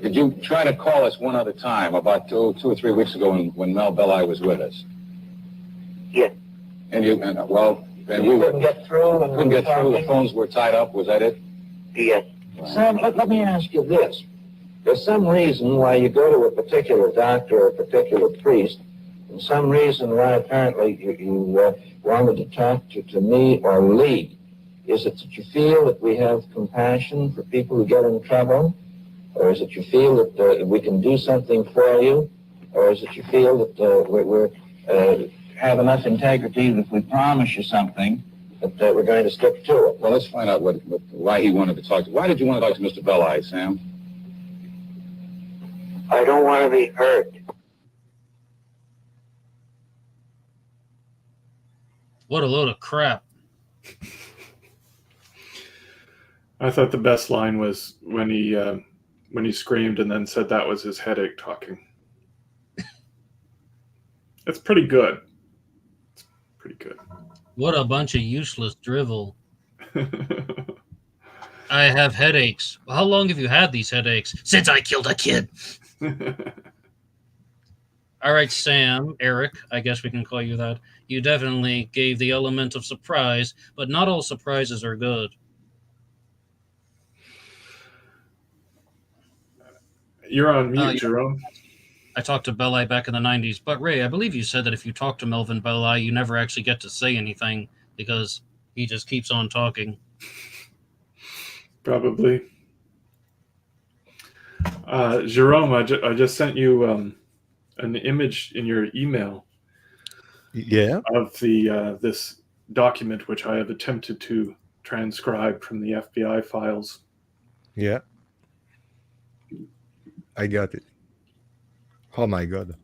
Speaker 7: Did you try to call us one other time about two or 3 weeks ago when Mel Belli was with us?
Speaker 9: Yes.
Speaker 7: And you couldn't
Speaker 8: get through.
Speaker 7: couldn't get through. The phones were tied up. Was that it?
Speaker 9: Yes.
Speaker 8: Sam, let me ask you this. There's some reason why you go to a particular doctor or a particular priest, and some reason why apparently you wanted to talk to me or Lee. Is it that you feel that we have compassion for people who get in trouble? Or is it you feel that we can do something for you? Or is it you feel that we have enough integrity that if we promise you something, that we're going to stick to it?
Speaker 7: Well, let's find out why he wanted to talk to. Why did you want to talk to Mr. Belli, Sam?
Speaker 9: I don't want to be hurt.
Speaker 3: What a load of crap.
Speaker 2: I thought the best line was when he screamed and then said that was his headache talking. It's pretty good. It's pretty good.
Speaker 3: What a bunch of useless drivel. I have headaches. Well, how long have you had these headaches? Since I killed a kid. All right, Sam, Eric, I guess we can call you that. You definitely gave the element of surprise, but not all surprises are good.
Speaker 2: You're on mute, Jerome.
Speaker 3: I talked to Belli back in the 90s, but Ray, I believe you said that if you talk to Melvin Belli, you never actually get to say anything because he just keeps on talking.
Speaker 2: Probably. Jerome, I just sent you an image in your email.
Speaker 1: Yeah.
Speaker 2: Of the this document, which I have attempted to transcribe from the FBI files.
Speaker 1: Yeah. I got it. Oh my God.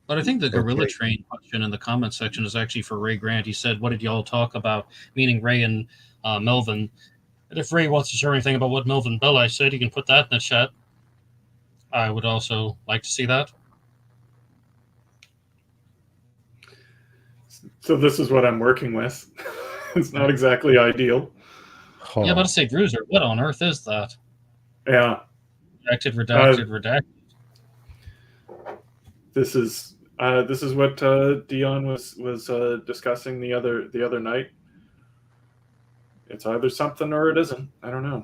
Speaker 3: But I think the Gorilla
Speaker 1: Okay.
Speaker 3: Train question in the comment section is actually for Ray Grant. He said, what did y'all talk about? Meaning Ray and Melvin. And if Ray wants to share anything about what Melvin Belli said, he can put that in the chat. I would also like to see that.
Speaker 2: So this is what I'm working with. It's not exactly ideal.
Speaker 1: Oh.
Speaker 3: Yeah, about to say, Druzer, what on earth is that?
Speaker 2: Yeah.
Speaker 3: Redacted.
Speaker 2: This is what Dehan was discussing the other night. It's either something or it isn't. I don't know.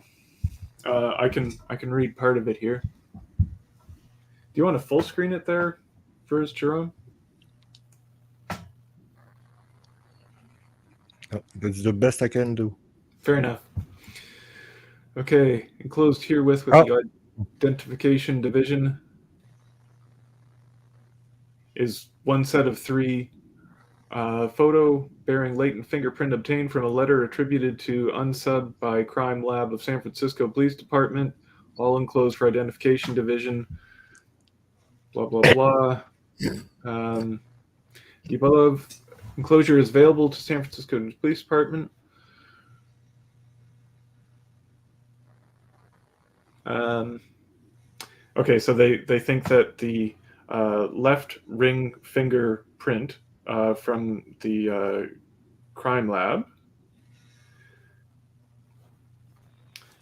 Speaker 2: I can read part of it here. Do you want to full screen it there first, Jerome?
Speaker 1: That's the best I can do.
Speaker 2: Fair enough. Okay, enclosed herewith with the identification division is one set of 3 photo bearing latent fingerprint obtained from a letter attributed to unsub by Crime Lab of San Francisco Police Department, all enclosed for identification division, blah, blah, blah. The above enclosure is available to San Francisco Police Department. Okay, so they think that the left ring fingerprint from the crime lab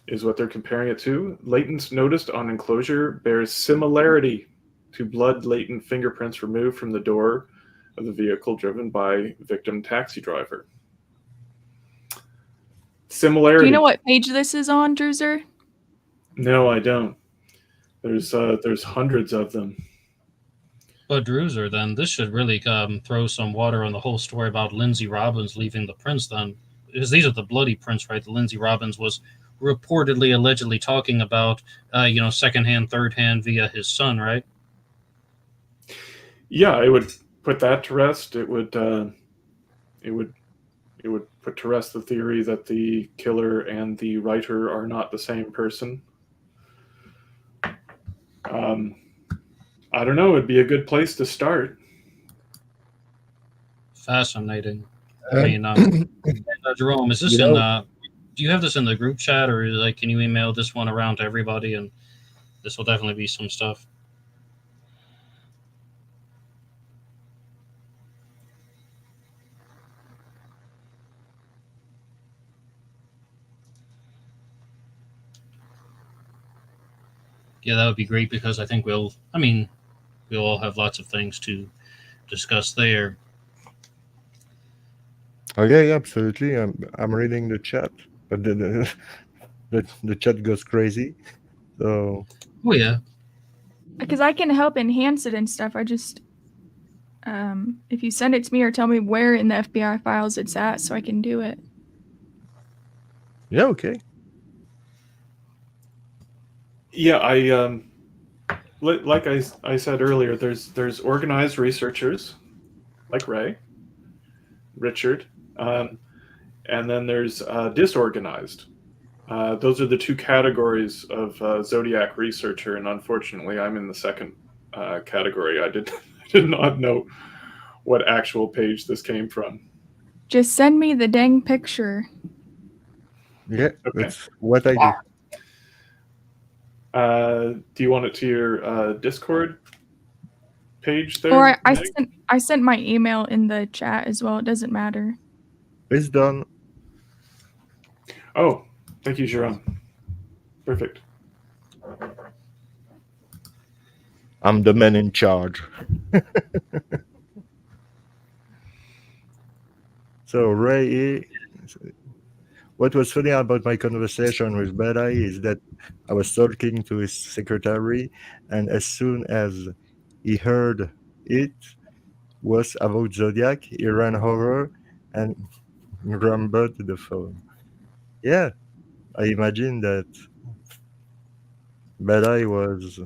Speaker 2: is what they're comparing it to. Latent noticed on enclosure bears similarity to blood latent fingerprints removed from the door of the vehicle driven by victim taxi driver. Similarity.
Speaker 5: Do you know what page this is on, Druzer?
Speaker 2: No, I don't. There's hundreds of them.
Speaker 3: But Druzer, then this should really throw some water on the whole story about Lindsay Robbins leaving the prints. Then, because these are the bloody prints, right? The Lindsay Robbins was reportedly, allegedly talking about, secondhand, thirdhand via his son, right?
Speaker 2: Yeah, it would put that to rest. It would put to rest the theory that the killer and the writer are not the same person. I don't know. It'd be a good place to start.
Speaker 3: Fascinating. I
Speaker 1: And,
Speaker 3: mean, Jerome, is this
Speaker 1: you
Speaker 3: in
Speaker 1: know,
Speaker 3: the? Do you have this in the group chat, or like, can you email this one around to everybody? And this will definitely be some stuff. Yeah, that would be great because I think we'll all have lots of things to discuss there.
Speaker 1: okay, yeah, absolutely. I'm reading the chat, but the chat goes crazy. So
Speaker 3: Oh yeah,
Speaker 5: Because I can help enhance it and stuff. I just, if you send it to me or tell me where in the FBI files it's at, so I can do it.
Speaker 1: yeah, okay.
Speaker 2: Yeah, like I said earlier, there's organized researchers like Ray, Richard, and then there's disorganized. Those are the two categories of Zodiac researcher, and unfortunately, I'm in the second category. I did not know what actual page this came from.
Speaker 5: Just send me the dang picture.
Speaker 1: Yeah,
Speaker 2: Okay.
Speaker 1: that's what I do.
Speaker 2: Do you want it to your Discord page there?
Speaker 5: Or
Speaker 2: Meg?
Speaker 5: I sent my email in the chat as well. It doesn't matter.
Speaker 1: It's done.
Speaker 2: Oh, thank you, Jerome. Perfect.
Speaker 1: I'm the man in charge. So Ray, what was funny about my conversation with Bella is that I was talking to his secretary, and as soon as he heard it was about Zodiac, he ran over and grumbled to the phone. Yeah, I imagine that Bella was,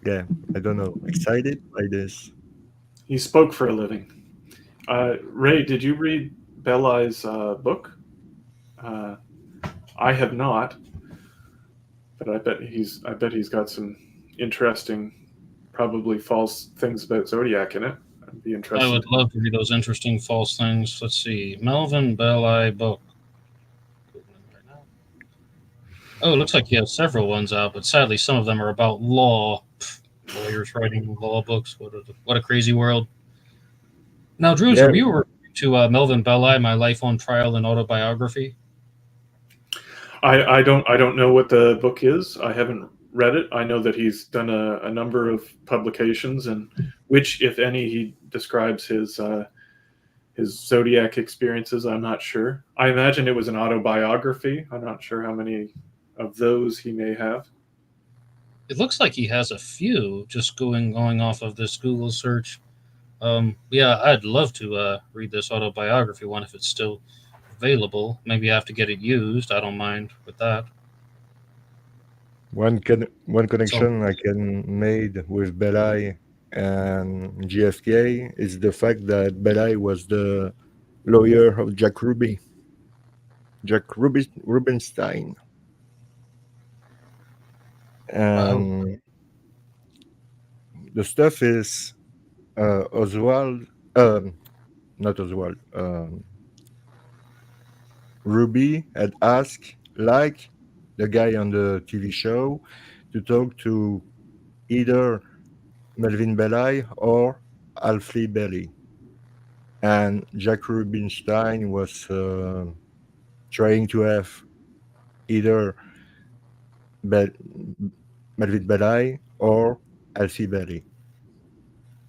Speaker 1: yeah, I don't know, excited by this.
Speaker 2: He spoke for a living. Ray, did you read Belai's book? I have not, but I bet he's got some interesting, probably false things about Zodiac in it. I'd be interested.
Speaker 3: I would love to read those interesting false things. Let's see, Melvin Belli book. Oh, it looks like he has several ones out, but sadly, some of them are about law. Lawyers writing law books. What a crazy world. Now, Druzer,
Speaker 1: Yeah.
Speaker 3: you were to Melvin Belli, My Life on Trial and Autobiography.
Speaker 2: I don't know what the book is. I haven't read it. I know that he's done a number of publications, and which, if any, he describes his Zodiac experiences. I'm not sure. I imagine it was an autobiography. I'm not sure how many of those he may have.
Speaker 3: It looks like he has a few, just going off of this Google search. Yeah, I'd love to read this autobiography one if it's still available. Maybe I have to get it used. I don't mind with that.
Speaker 1: One connection I can made with Belai and GFK is the fact that Belai was the lawyer of Jack Rubinstein. And the stuff is Oswald, not Oswald, Ruby had asked, like the guy on the TV show, to talk to either Melvin Belli or Alfie Belli. And Jack Rubinstein was trying to have either Melvin Belli or Alfie Belli.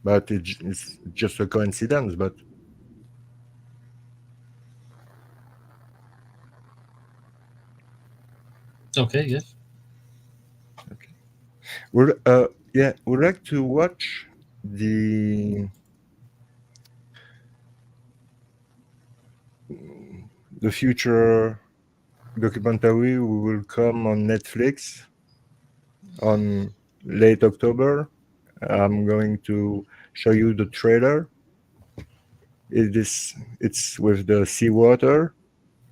Speaker 1: But it's just a coincidence, but
Speaker 3: Okay, yes.
Speaker 1: we'd like to watch the future documentary will come on Netflix on late October. I'm going to show you the trailer. It's with the Seawater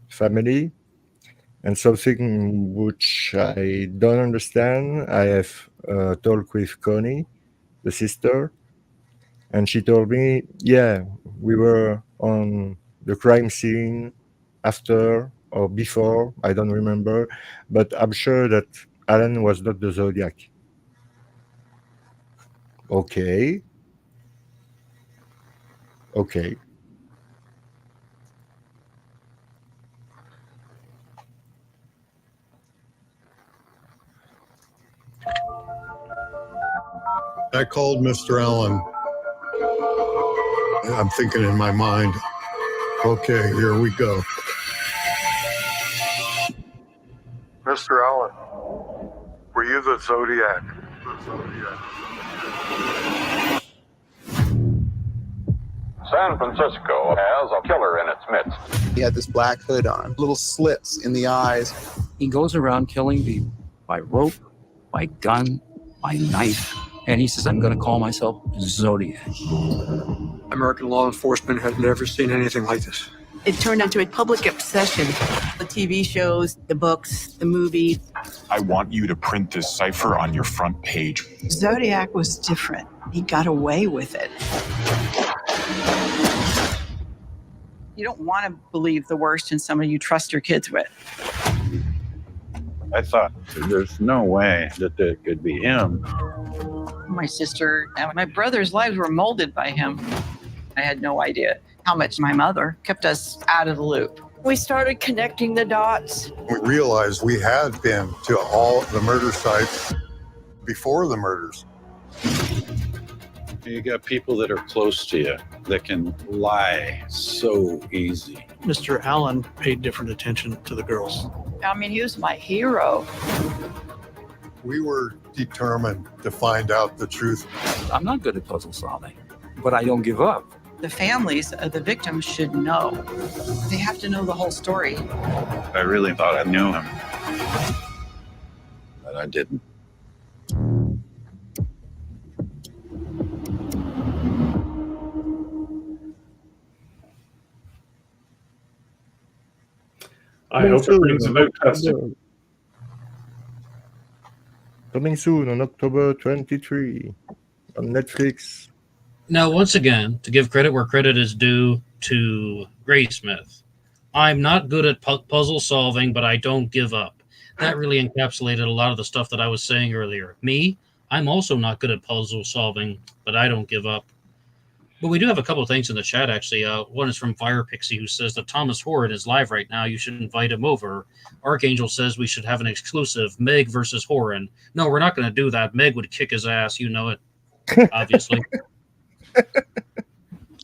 Speaker 1: family, and something which I don't understand. I have talk with Connie, the sister, and she told me, yeah, we were on the crime scene after or before, I don't remember, but I'm sure that Alan was not the Zodiac. Okay. Okay.
Speaker 10: I called Mr. Allen. I'm thinking in my mind, okay, here we go.
Speaker 11: Mr. Allen, were you the Zodiac?
Speaker 6: San Francisco has a killer in its midst.
Speaker 12: He had this black hood on, little slits in the eyes.
Speaker 13: He goes around killing people by rope, by gun, by knife. And he says, I'm going to call myself Zodiac.
Speaker 14: American law enforcement had never seen anything like this.
Speaker 15: It turned into a public obsession. The TV shows, the books, the movie.
Speaker 16: I want you to print this cipher on your front page.
Speaker 15: Zodiac was different. He got away with it. You don't want to believe the worst in somebody you trust your kids with.
Speaker 17: I thought, there's no way that it could be him.
Speaker 15: My sister and my brother's lives were molded by him. I had no idea how much my mother kept us out of the loop. We started connecting the dots.
Speaker 10: We realized we had been to all the murder sites before the murders.
Speaker 17: You got people that are close to you that can lie so easy.
Speaker 14: Mr. Allen paid different attention to the girls.
Speaker 15: I mean, he was my hero.
Speaker 10: We were determined to find out the truth.
Speaker 13: I'm not good at puzzle solving, but I don't give up.
Speaker 15: The families of the victims should know. They have to know the whole story.
Speaker 17: I really thought I knew him, but I didn't.
Speaker 2: I hope it brings about testing.
Speaker 1: Coming soon on October 23 on Netflix.
Speaker 3: Now, once again, to give credit where credit is due to Graysmith, I'm not good at puzzle solving, but I don't give up. That really encapsulated a lot of the stuff that I was saying earlier. Me, I'm also not good at puzzle solving, but I don't give up. But we do have a couple of things in the chat, actually. One is from Fire Pixie, who says that Thomas Horrid is live right now. You should invite him over. Archangel says we should have an exclusive Meg versus Horan. No, we're not going to do that. Meg would kick his ass. You know it, obviously.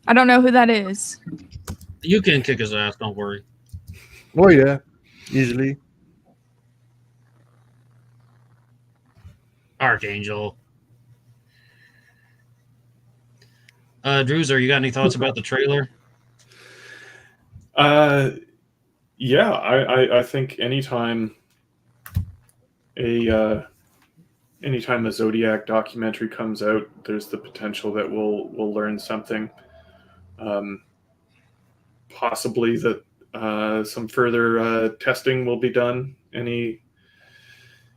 Speaker 5: I don't know who that is.
Speaker 3: You can kick his ass. Don't worry.
Speaker 1: Oh, yeah. Easily.
Speaker 3: Archangel. Druzer, you got any thoughts about the trailer?
Speaker 2: Yeah, I think anytime a Zodiac documentary comes out, there's the potential that we'll learn something. Possibly that some further testing will be done.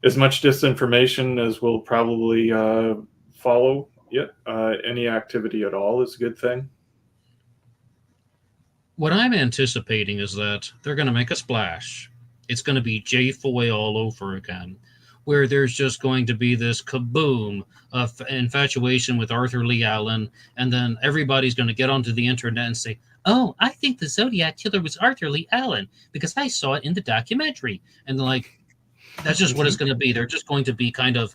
Speaker 2: As much disinformation as will probably follow. Any activity at all is a good thing.
Speaker 3: What I'm anticipating is that they're going to make a splash. It's going to be Jay Foy all over again, where there's just going to be this kaboom of infatuation with Arthur Lee Allen, and then everybody's going to get onto the internet and say, oh, I think the Zodiac Killer was Arthur Lee Allen because I saw it in the documentary. And that's just what it's going to be. They're just going to be kind of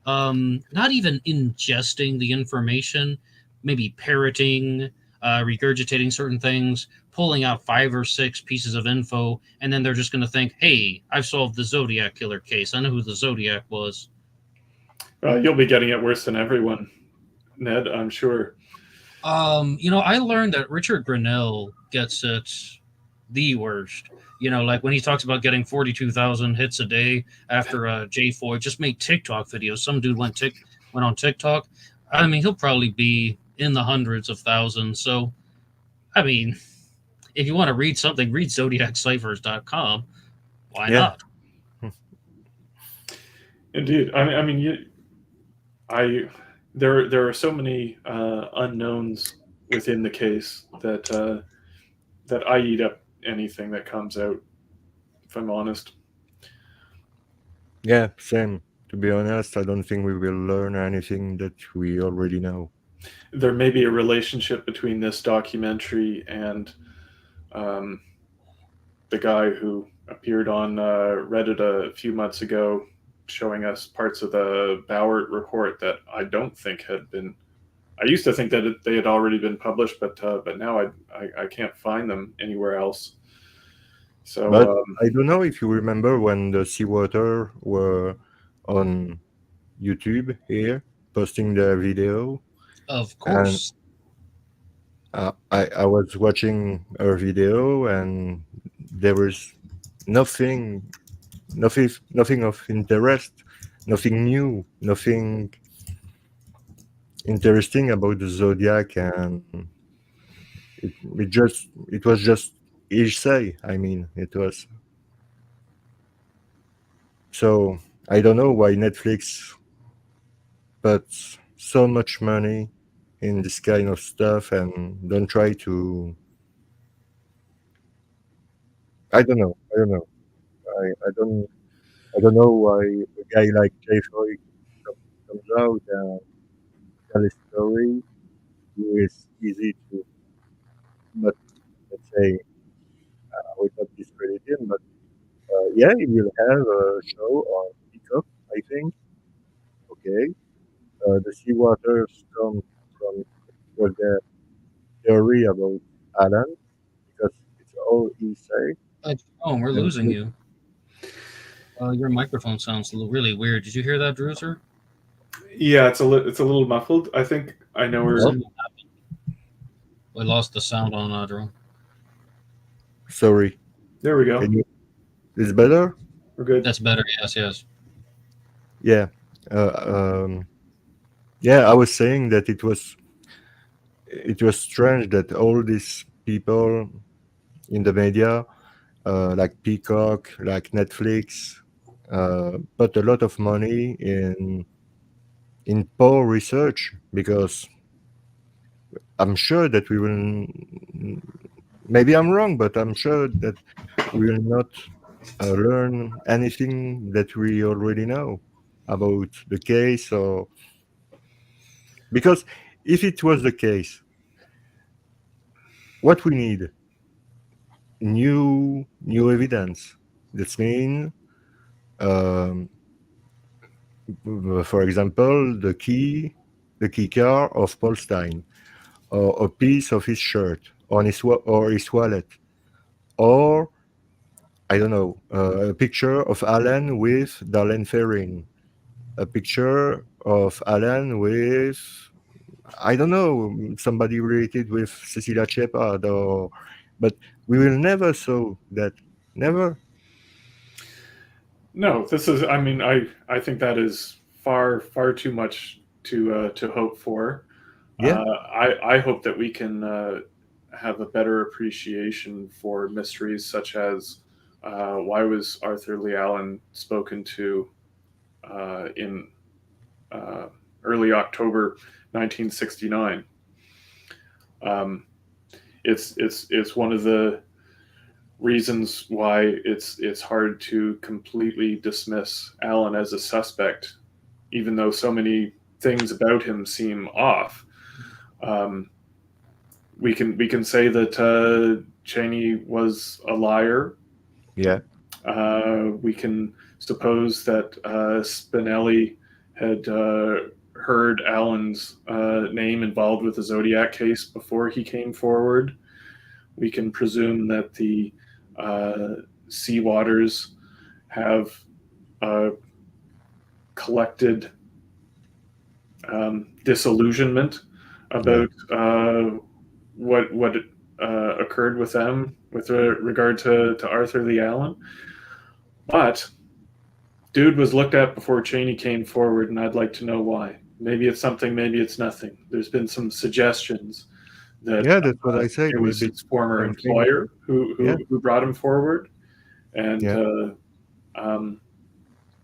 Speaker 3: not even ingesting the information, maybe parroting, regurgitating certain things, pulling out 5 or 6 pieces of info, and then they're just going to think, hey, I've solved the Zodiac Killer case. I know who the Zodiac was.
Speaker 2: You'll be getting it worse than everyone, Ned, I'm sure.
Speaker 3: I learned that Richard Grinnell gets it the worst. Like when he talks about getting 42,000 hits a day after Jay Foy just made TikTok videos. Some dude went on TikTok. I mean, he'll probably be in the hundreds of thousands. So, I mean, if you want to read something, read ZodiacCiphers.com. Why not?
Speaker 2: Indeed. I mean, There are so many unknowns within the case that I eat up anything that comes out, if I'm honest.
Speaker 1: Yeah, same. To be honest, I don't think we will learn anything that we already know.
Speaker 2: There may be a relationship between this documentary and the guy who appeared on Reddit a few months ago, showing us parts of the Bauer report that I don't think had been. I used to think that they had already been published, but now I can't find them anywhere else. So,
Speaker 1: But I don't know if you remember when the seawater were on YouTube here posting their video.
Speaker 3: Of course.
Speaker 1: And I was watching her video, and there was nothing of interest, nothing new, nothing interesting about the Zodiac, and it was just hearsay. I mean, it was. So I don't know why Netflix puts so much money in this kind of stuff and don't try to. I don't know. I don't know why a guy like Jeffrey comes out and tell a story who is easy to, but let's say, I would not discredit him, but yeah, he will have a show on Peacock, I think. Okay. The seawaters come from was the theory about Alan, because it's all he say.
Speaker 3: Oh, we're losing you. Your microphone sounds really weird. Did you hear that, Druzer?
Speaker 2: Yeah, it's a little muffled. I think I know where.
Speaker 3: We lost the sound on drone.
Speaker 1: Sorry.
Speaker 2: There we go.
Speaker 1: Is better?
Speaker 2: We're good.
Speaker 3: That's better. Yes.
Speaker 1: Yeah. Yeah, I was saying that it was strange that all these people in the media, like Peacock, like Netflix, put a lot of money in poor research, because I'm sure that we will. Maybe I'm wrong, but I'm sure that we will not learn anything that we already know about the case, or because if it was the case, what we need new evidence. That means, for example, the key card of Paul Stein, or a piece of his shirt on his wallet, or I don't know, a picture of Alan with Darlene Ferrin, a picture of Alan with, I don't know, somebody related with Cecilia Shepard, but we will never saw that. Never.
Speaker 2: No, this is. I mean, I think that is far too much to hope for.
Speaker 1: Yeah.
Speaker 2: I hope that we can have a better appreciation for mysteries such as why was Arthur Lee Allen spoken to in early October 1969. It's one of the reasons why it's hard to completely dismiss Allen as a suspect, even though so many things about him seem off. We can say that Cheney was a liar.
Speaker 1: Yeah.
Speaker 2: We can suppose that Spinelli had heard Allen's name involved with the Zodiac case before he came forward. We can presume that the sea waters have collected disillusionment about what occurred with them with regard to Arthur Lee Allen. But dude was looked at before Cheney came forward, and I'd like to know why. Maybe it's something, maybe it's nothing. There's been some suggestions that
Speaker 1: that's what I said.
Speaker 2: It was his former employer who brought him forward, and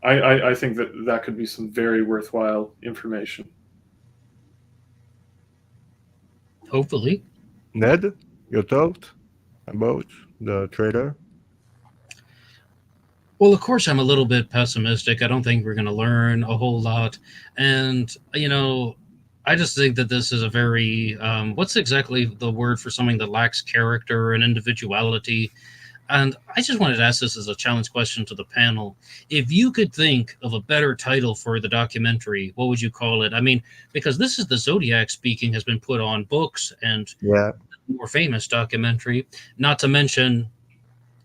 Speaker 2: I think that could be some very worthwhile information.
Speaker 3: Hopefully.
Speaker 1: Ned, your thought about the trailer?
Speaker 3: Well, of course, I'm a little bit pessimistic. I don't think we're going to learn a whole lot. And, I just think that this is a very, what's exactly the word for something that lacks character and individuality? And I just wanted to ask this as a challenge question to the panel. If you could think of a better title for the documentary, what would you call it? I mean, because this is the Zodiac speaking, has been put on books and more famous documentary, not to mention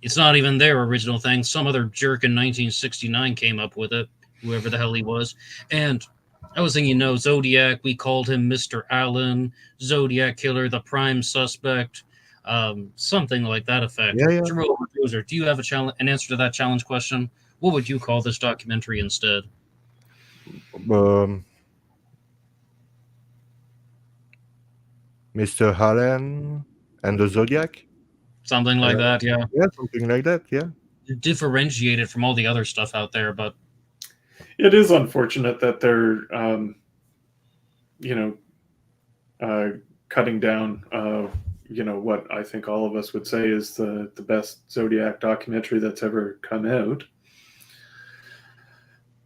Speaker 3: it's not even their original thing. Some other jerk in 1969 came up with it, whoever the hell he was. And I was thinking, Zodiac, we called him Mr. Allen, Zodiac Killer, the prime suspect, something like that effect.
Speaker 1: Yeah.
Speaker 3: Druzer, do you have an answer to that challenge question? What would you call this documentary instead?
Speaker 1: Mr. Allen and the Zodiac?
Speaker 3: Something like that, yeah.
Speaker 1: Yeah, something like that, yeah.
Speaker 3: Differentiated from all the other stuff out there, but
Speaker 2: it is unfortunate that they're, cutting down, what I think all of us would say is the best Zodiac documentary that's ever come out.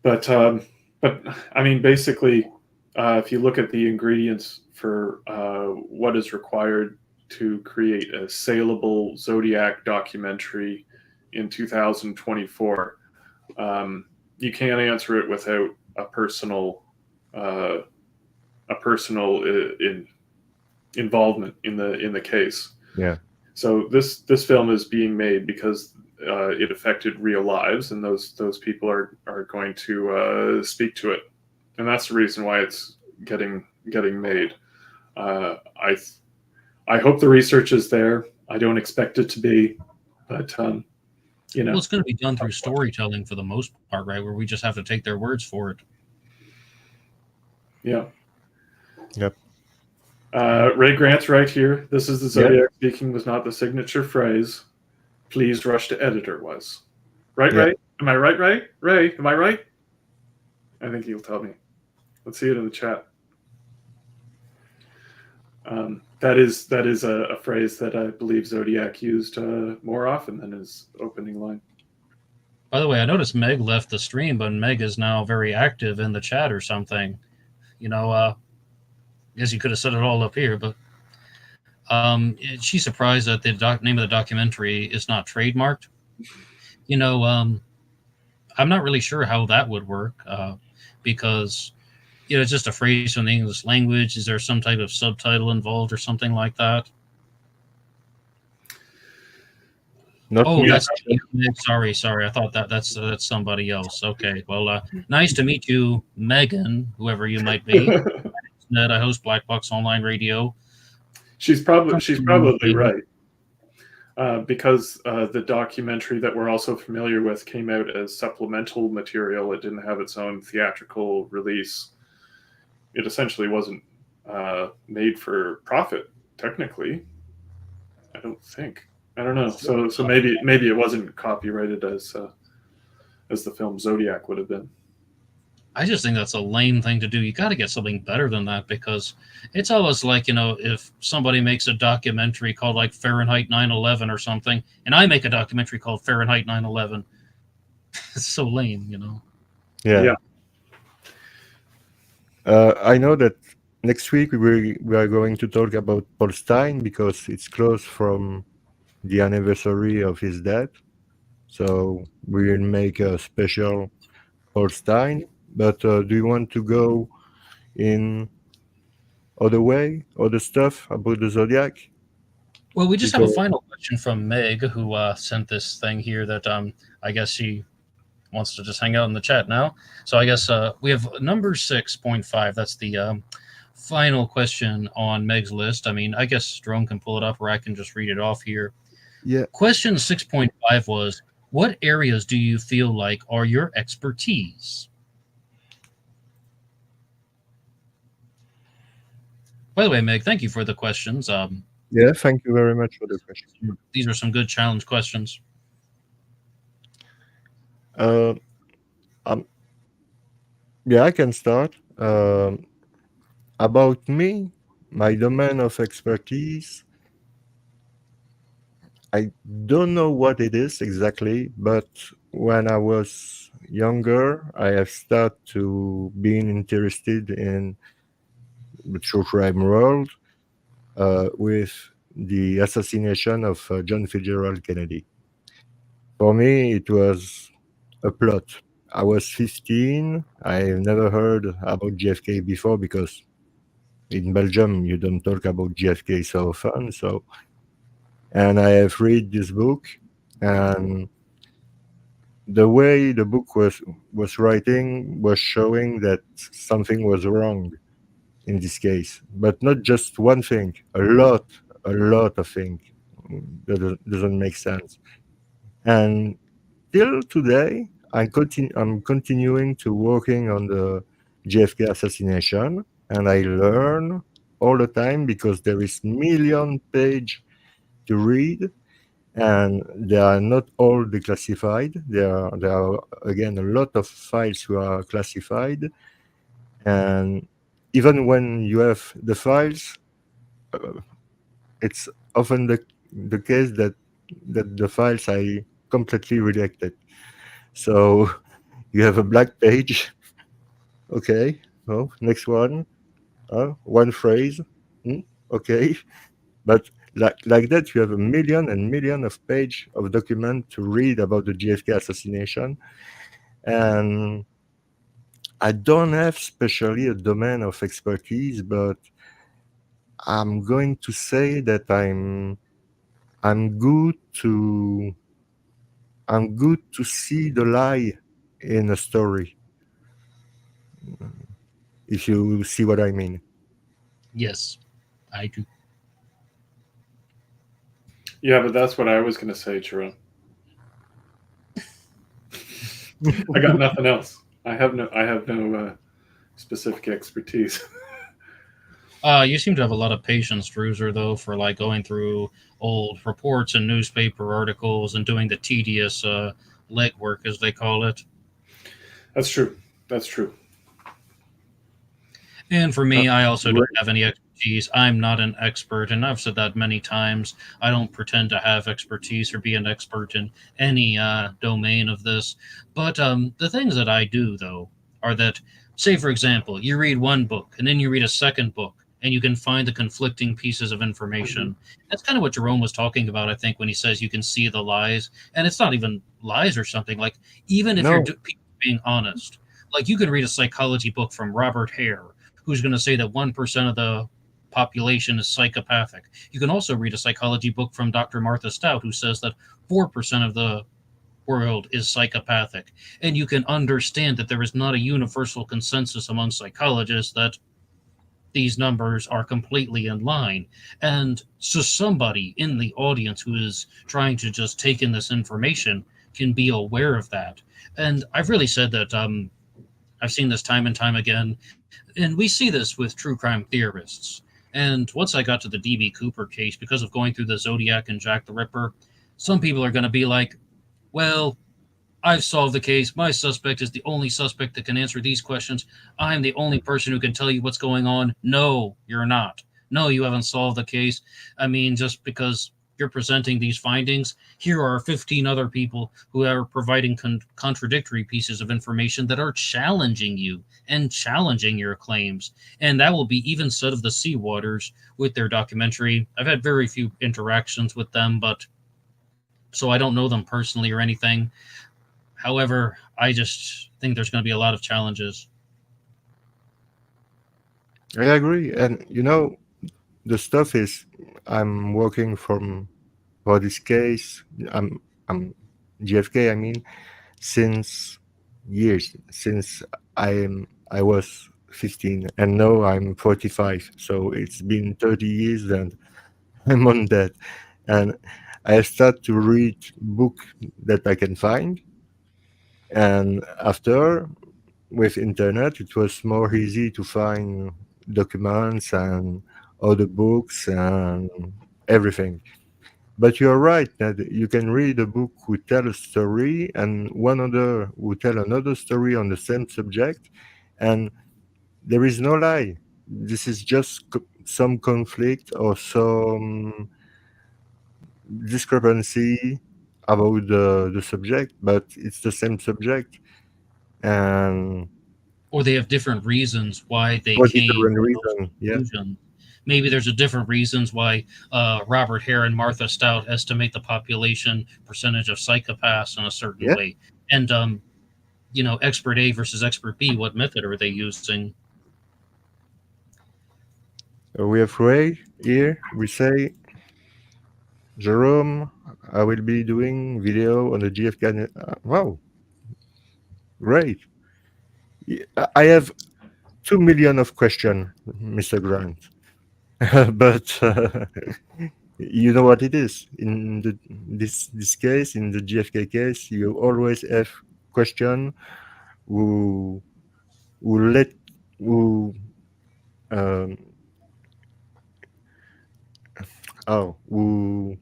Speaker 2: But I mean, basically, if you look at the ingredients for what is required to create a saleable Zodiac documentary in 2024, you can't answer it without a personal involvement in the case.
Speaker 1: Yeah.
Speaker 2: So this film is being made because it affected real lives, and those people are going to speak to it, and that's the reason why it's getting made. I hope the research is there. I don't expect it to be, but
Speaker 3: well, it's going to be done through storytelling for the most part, right? Where we just have to take their words for it.
Speaker 2: Yeah.
Speaker 1: Yep.
Speaker 2: Ray Grant's right here. This is the Zodiac speaking was not the signature phrase. Please rush to editor was. Right, Ray? Am I right, Ray? Ray, am I right? I think he'll tell me. Let's see it in the chat. That is a phrase that I believe Zodiac used more often than his opening line.
Speaker 3: By the way, I noticed Meg left the stream, but Meg is now very active in the chat or something. I guess you could have said it all up here, but she's surprised that the name of the documentary is not trademarked. I'm not really sure how that would work because it's just a phrase from the English language. Is there some type of subtitle involved or something like that? That's sorry. I thought that's somebody else. Okay. Well, nice to meet you, Megan, whoever you might be. Ned, I host Black Box Online Radio.
Speaker 2: She's probably right. Because the documentary that we're also familiar with came out as supplemental material. It didn't have its own theatrical release. It essentially wasn't made for profit, technically. I don't think. I don't know. So maybe it wasn't copyrighted as the film Zodiac would have been.
Speaker 3: I just think that's a lame thing to do. You got to get something better than that, because it's almost like, if somebody makes a documentary called like Fahrenheit 9/11 or something, and I make a documentary called Fahrenheit 9/11, it's so lame,
Speaker 1: Yeah. I know that next week we are going to talk about Paul Stein because it's close from the anniversary of his death. So we will make a special Paul Stein. But do you want to go in other stuff about the Zodiac?
Speaker 3: Well, we just have a final question from Meg, who sent this thing here that I guess she wants to just hang out in the chat now. So I guess we have number 6.5. That's the final question on Meg's list. I mean, I guess Jerome can pull it up, or I can just read it off here.
Speaker 1: Yeah.
Speaker 3: Question 6.5 was, what areas do you feel like are your expertise? By the way, Meg, thank you for the questions.
Speaker 1: Yeah, thank you very much for the questions.
Speaker 3: These are some good challenge questions.
Speaker 1: I'm Yeah, I can start. About me, my domain of expertise, I don't know what it is exactly, but when I was younger, I have started to being interested in the true crime world with the assassination of John Fitzgerald Kennedy. For me, it was a plot. I was 15. I've never heard about JFK before because in Belgium you don't talk about JFK so often. And I have read this book, and the way the book was writing was showing that something was wrong in this case, but not just one thing, a lot of things that doesn't make sense. And till today, I'm continuing to working on the JFK assassination, and I learn all the time because there is million page to read, and they are not all declassified. There are again a lot of files who are classified, and even when you have the files, it's often the case that the files I completely rejected. So you have a black page. Okay. Oh, next one. One phrase. Okay. But like that, you have a million and million of page of document to read about the JFK assassination. And I don't have specially a domain of expertise, but I'm going to say that I'm good to I'm good to see the lie in a story. If you see what I mean.
Speaker 3: Yes, I do.
Speaker 2: Yeah, but that's what I was going to say, Jerome. I got nothing else. I have no specific expertise.
Speaker 3: You seem to have a lot of patience, Druzer, though, for like going through old reports and newspaper articles and doing the tedious legwork, as they call it.
Speaker 2: That's true. That's true.
Speaker 3: And for me, I also don't have any expertise. I'm not an expert, and I've said that many times. I don't pretend to have expertise or be an expert in any domain of this. But the things that I do, though, are that, say, for example, you read one book, and then you read a second book, and you can find the conflicting pieces of information. That's kind of what Jerome was talking about, I think, when he says you can see the lies. And it's not even lies or something. Like, even if you're being honest, like you could read a psychology book from Robert Hare, who's going to say that 1% of the population is psychopathic. You can also read a psychology book from Dr. Martha Stout, who says that 4% of the world is psychopathic. And you can understand that there is not a universal consensus among psychologists that these numbers are completely in line. And so somebody in the audience who is trying to just take in this information can be aware of that. And I've really said that I've seen this time and time again. And we see this with true crime theorists. And once I got to the D.B. Cooper case, because of going through the Zodiac and Jack the Ripper, some people are going to be like, well, I've solved the case. My suspect is the only suspect that can answer these questions. I'm the only person who can tell you what's going on. No, you're not. No, you haven't solved the case. I mean, just because you're presenting these findings, here are 15 other people who are providing contradictory pieces of information that are challenging you and challenging your claims. And that will be even said of the Sea Waters with their documentary. I've had very few interactions with them, but so I don't know them personally or anything. However, I just think there's going to be a lot of challenges.
Speaker 1: I agree. And, the stuff is I'm working for this case. I'm JFK, I mean, since years, since I was 15, and now I'm 45. So it's been 30 years and I'm on that. And I start to read book that I can find. And after, with internet, it was more easy to find documents and other books and everything. But you're right that you can read a book who tell a story and one other who tell another story on the same subject, and there is no lie. This is just some conflict or some discrepancy about the subject, but it's the same subject, and
Speaker 3: Or they have different reasons why they
Speaker 1: for
Speaker 3: came
Speaker 1: different
Speaker 3: to those
Speaker 1: reason. Yeah.
Speaker 3: conclusions. Maybe there's a different reasons why Robert Hare and Martha Stout estimate the population percentage of psychopaths in a certain
Speaker 1: Yeah.
Speaker 3: way. And, expert A versus expert B, what method are they using?
Speaker 1: We have Ray here. We say, Jerome, I will be doing video on the GFK. Wow, great. I have 2 million of questions, Mr. Grant. But you know what it is. In this case, in the GFK case, you always have question who let who um, who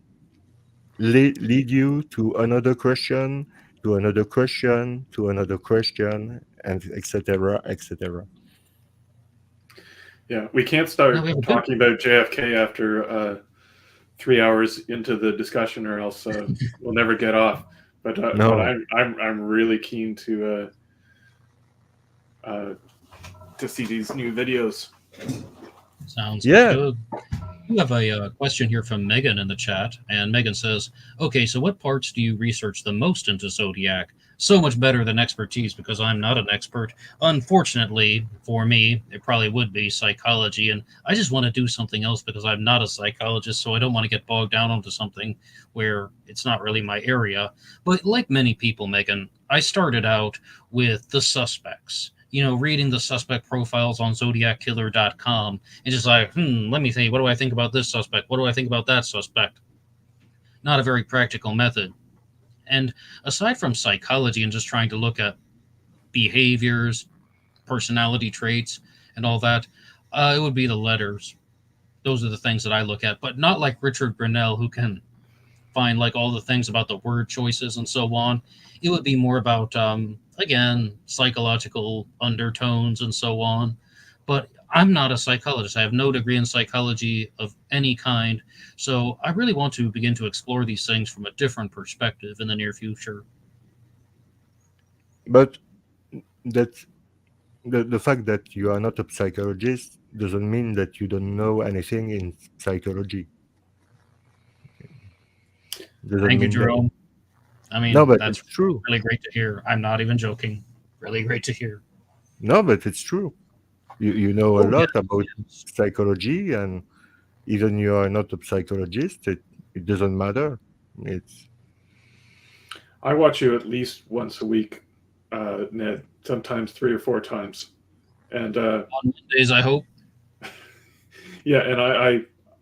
Speaker 1: lead you to another question, to another question, to another question, and etc. etc.
Speaker 2: Yeah, we can't start
Speaker 3: No, we have a good-
Speaker 2: talking about JFK after 3 hours into the discussion, or else we'll never get off. But
Speaker 1: No.
Speaker 2: I'm really keen to see these new videos.
Speaker 3: Sounds
Speaker 1: Yeah.
Speaker 3: good. We have a question here from Megan in the chat, and Megan says, okay, so what parts do you research the most into Zodiac? So much better than expertise, because I'm not an expert. Unfortunately, for me, it probably would be psychology, and I just want to do something else because I'm not a psychologist, so I don't want to get bogged down onto something where it's not really my area. But like many people, Megan, I started out with the suspects. Reading the suspect profiles on ZodiacKiller.com and just like, let me think, what do I think about this suspect? What do I think about that suspect? Not a very practical method. And aside from psychology and just trying to look at behaviors, personality traits, and all that, it would be the letters. Those are the things that I look at, but not like Richard Brunel, who can find like all the things about the word choices and so on. It would be more about, again, psychological undertones and so on. But I'm not a psychologist. I have no degree in psychology of any kind. So I really want to begin to explore these things from a different perspective in the near future.
Speaker 1: But that the fact that you are not a psychologist doesn't mean that you don't know anything in psychology. Doesn't
Speaker 3: Thank you,
Speaker 1: mean that.
Speaker 3: Jerome. I mean,
Speaker 1: No, but
Speaker 3: that's
Speaker 1: it's true.
Speaker 3: really great to hear. I'm not even joking. Really great to hear.
Speaker 1: No, but it's true. You know a
Speaker 3: Oh,
Speaker 1: lot
Speaker 3: yeah.
Speaker 1: about psychology, and even you are not a psychologist, it doesn't matter. It's
Speaker 2: I watch you at least once a week, Ned. Sometimes 3 or 4 times, and
Speaker 3: On Mondays, I hope.
Speaker 2: yeah, and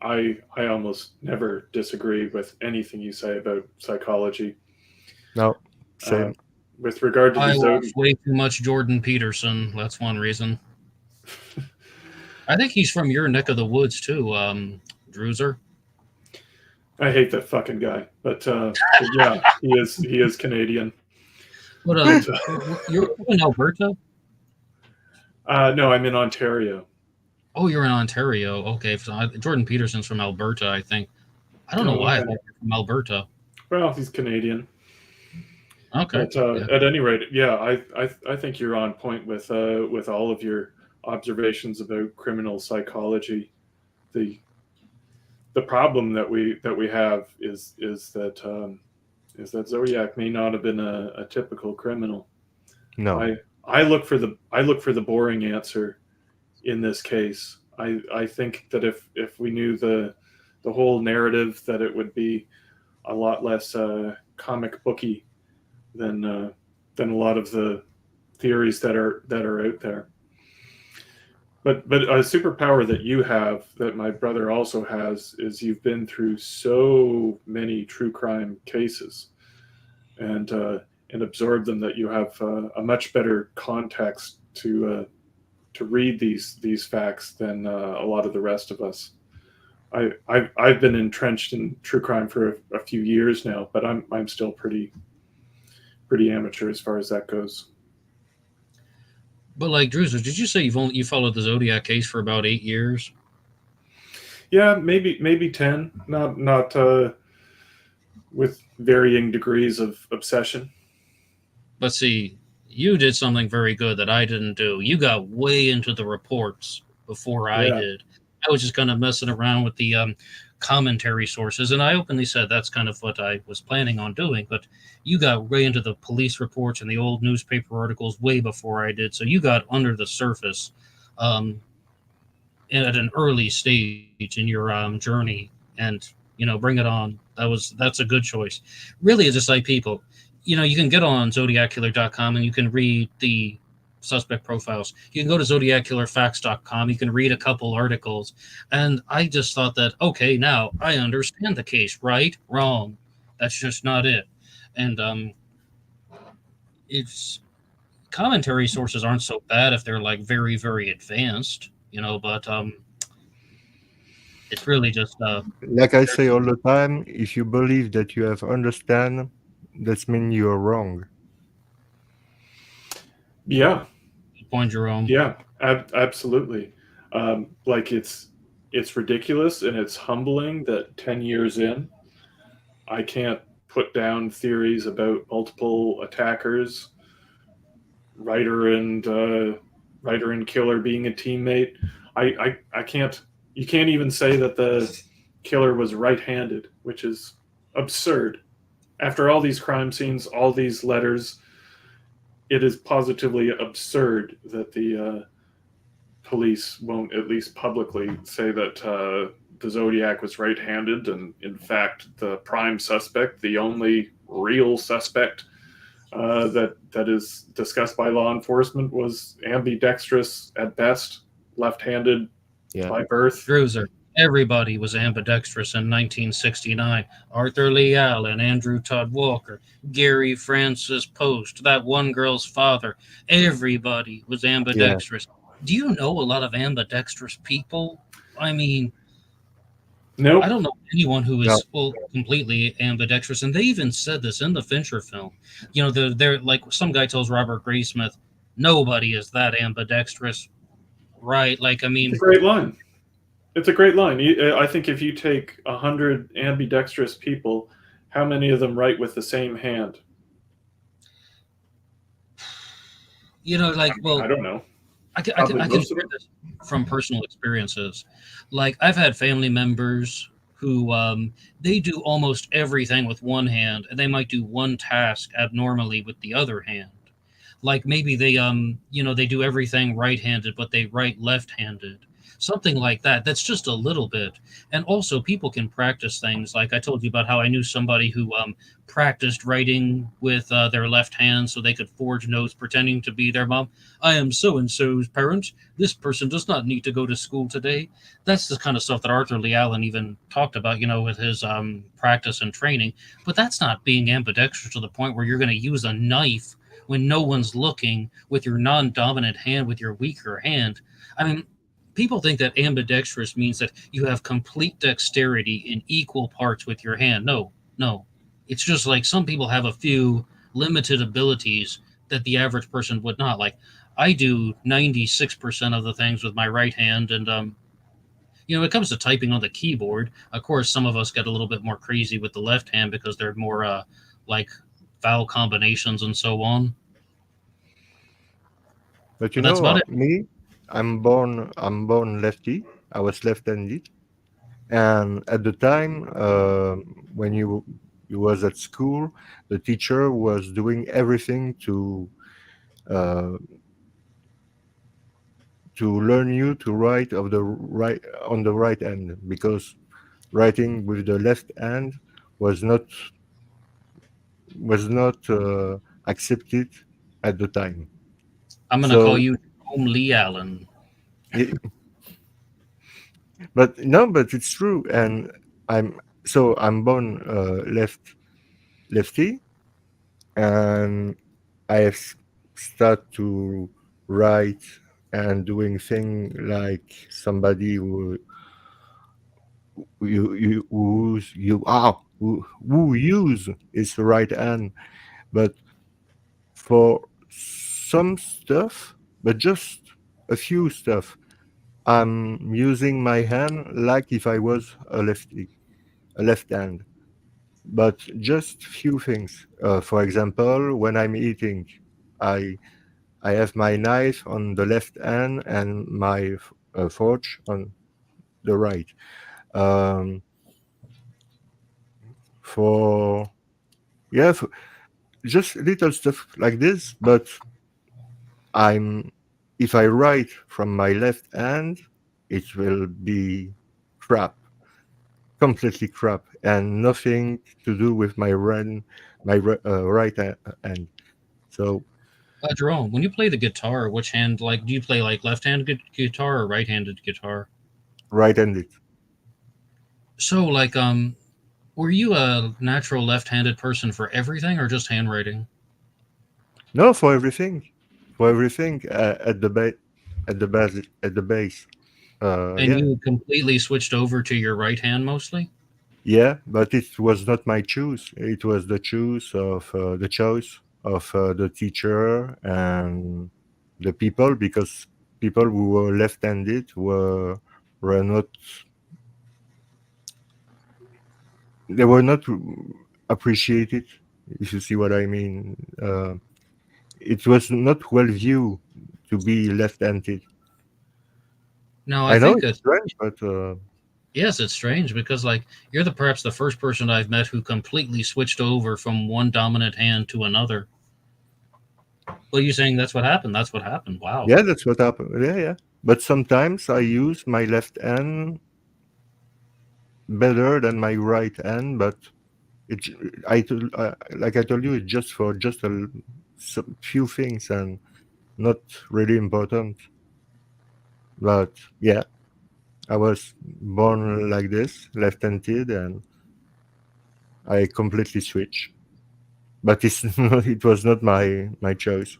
Speaker 2: I almost never disagree with anything you say about psychology.
Speaker 1: no same.
Speaker 2: With regard to the
Speaker 3: I watch
Speaker 2: Zodiac,
Speaker 3: way too much Jordan Peterson. That's one reason. I think he's from your neck of the woods too, Druzer.
Speaker 2: I hate that fucking guy, but yeah, he is Canadian.
Speaker 3: What? You're in Alberta?
Speaker 2: No, I'm in Ontario.
Speaker 3: Oh, you're in Ontario. Okay, so Jordan Peterson's from Alberta, I think. I don't know why I thought you're from Alberta.
Speaker 2: Well, he's Canadian.
Speaker 3: Okay.
Speaker 2: But at any rate, yeah, I think you're on point with all of your observations about criminal psychology. The problem that we have is that Zodiac may not have been a typical criminal.
Speaker 1: No.
Speaker 2: I look for the boring answer in this case. I think that if we knew the whole narrative, that it would be a lot less comic booky than a lot of the theories that are out there. But a superpower that you have, that my brother also has, is you've been through so many true crime cases, and absorbed them, that you have a much better context to read these facts than a lot of the rest of us. I've been entrenched in true crime for a few years now, but I'm still pretty amateur as far as that goes.
Speaker 3: But like Druzer, did you say you followed the Zodiac case for about 8 years?
Speaker 2: Yeah, maybe 10. Not with varying degrees of obsession.
Speaker 3: But see, you did something very good that I didn't do. You got way into the reports before I
Speaker 2: Yeah.
Speaker 3: did. I was just kind of messing around with the commentary sources, and I openly said that's kind of what I was planning on doing. But you got way into the police reports and the old newspaper articles way before I did. So you got under the surface um, at an early stage in your journey, and bring it on. That's a good choice. Really, it's just like people. You can get on zodiackiller.com and you can read the suspect profiles. You can go to zodiackillerfacts.com. You can read a couple articles. And I just thought that, okay, now I understand the case. Right? Wrong. That's just not it. And it's commentary sources aren't so bad if they're like very, very advanced, but it's really just
Speaker 1: Like I say all the time, if you believe that you have understand, that means you're wrong.
Speaker 2: Yeah.
Speaker 3: Point Jerome.
Speaker 2: Yeah, absolutely. Like it's ridiculous and it's humbling that 10 years in, I can't put down theories about multiple attackers, writer and killer being a teammate. I can't. You can't even say that the killer was right-handed, which is absurd. After all these crime scenes, all these letters, it is positively absurd that the police won't at least publicly say that the Zodiac was right-handed, and in fact, the prime suspect, the only real suspect that is discussed by law enforcement, was ambidextrous at best, left-handed by birth.
Speaker 3: Druzer. Everybody was ambidextrous in 1969. Arthur Lee Allen, Andrew Todd Walker, Gary Francis Post, that one girl's father. Everybody was ambidextrous. Do you know a lot of ambidextrous people? I mean,
Speaker 2: nope.
Speaker 3: I don't know anyone who is completely ambidextrous. And they even said this in the Fincher film. They're like, some guy tells Robert Graysmith, nobody is that ambidextrous. Right? Like, I mean,
Speaker 2: it's a great line. It's a great line. I think if you take 100 ambidextrous people, how many of them write with the same hand?
Speaker 3: Well,
Speaker 2: I don't know.
Speaker 3: I can share this from personal experiences. Like, I've had family members who they do almost everything with one hand, and they might do one task abnormally with the other hand. Like maybe they they do everything right-handed, but they write left-handed. Something like that. That's just a little bit. And also people can practice things. Like I told you about how I knew somebody who practiced writing with their left hand so they could forge notes pretending to be their mom. I am so-and-so's parent. This person does not need to go to school today. That's the kind of stuff that Arthur Lee Allen even talked about, with his practice and training. But that's not being ambidextrous to the point where you're going to use a knife when no one's looking with your non-dominant hand, with your weaker hand. I mean, people think that ambidextrous means that you have complete dexterity in equal parts with your hand. No. It's just like some people have a few limited abilities that the average person would not. Like, I do 96% of the things with my right hand, and when it comes to typing on the keyboard, of course, some of us get a little bit more crazy with the left hand because they're more like vowel combinations and so on.
Speaker 1: But that's about it. Me, I'm born lefty. I was left-handed, and at the time when you was at school, the teacher was doing everything to learn you to write on the right hand, because writing with the left hand was not accepted at the time.
Speaker 3: I'm going to call you Jerome Lee Allen.
Speaker 1: But it's true, and I'm born lefty, and I have started to write and doing things like somebody who use his right hand, but for some stuff, but just a few stuff. I'm using my hand like if I was a left hand, but just few things. For example, when I'm eating, I I have my knife on the left hand and my fork on the right. Um, for yeah, just little stuff like this. But if I write from my left hand, it will be crap, completely crap, and nothing to do with my right hand. So
Speaker 3: Jerome, when you play the guitar, which hand, like, do you play like left-handed guitar or right-handed guitar?
Speaker 1: right-handed.
Speaker 3: So, like, were you a natural left-handed person for everything, or just handwriting?
Speaker 1: No, for everything, at the base.
Speaker 3: And
Speaker 1: Yeah,
Speaker 3: you completely switched over to your right hand mostly?
Speaker 1: yeah, but it was not my choice. It was the choice of the teacher and the people, because people who were left-handed were not they were not appreciated. If you see what I mean, it was not well viewed to be left-handed.
Speaker 3: No, I
Speaker 1: I know
Speaker 3: think
Speaker 1: it's strange, but
Speaker 3: yes, it's strange because, like, you're perhaps the first person I've met who completely switched over from one dominant hand to another. Well, you're saying that's what happened? That's what happened. Wow.
Speaker 1: yeah, that's what happened. Yeah. But sometimes I use my left hand better than my right hand, but like I told you, it's just for just few things and not really important. But yeah, I was born like this, left-handed, and I completely switched. But it was not my choice.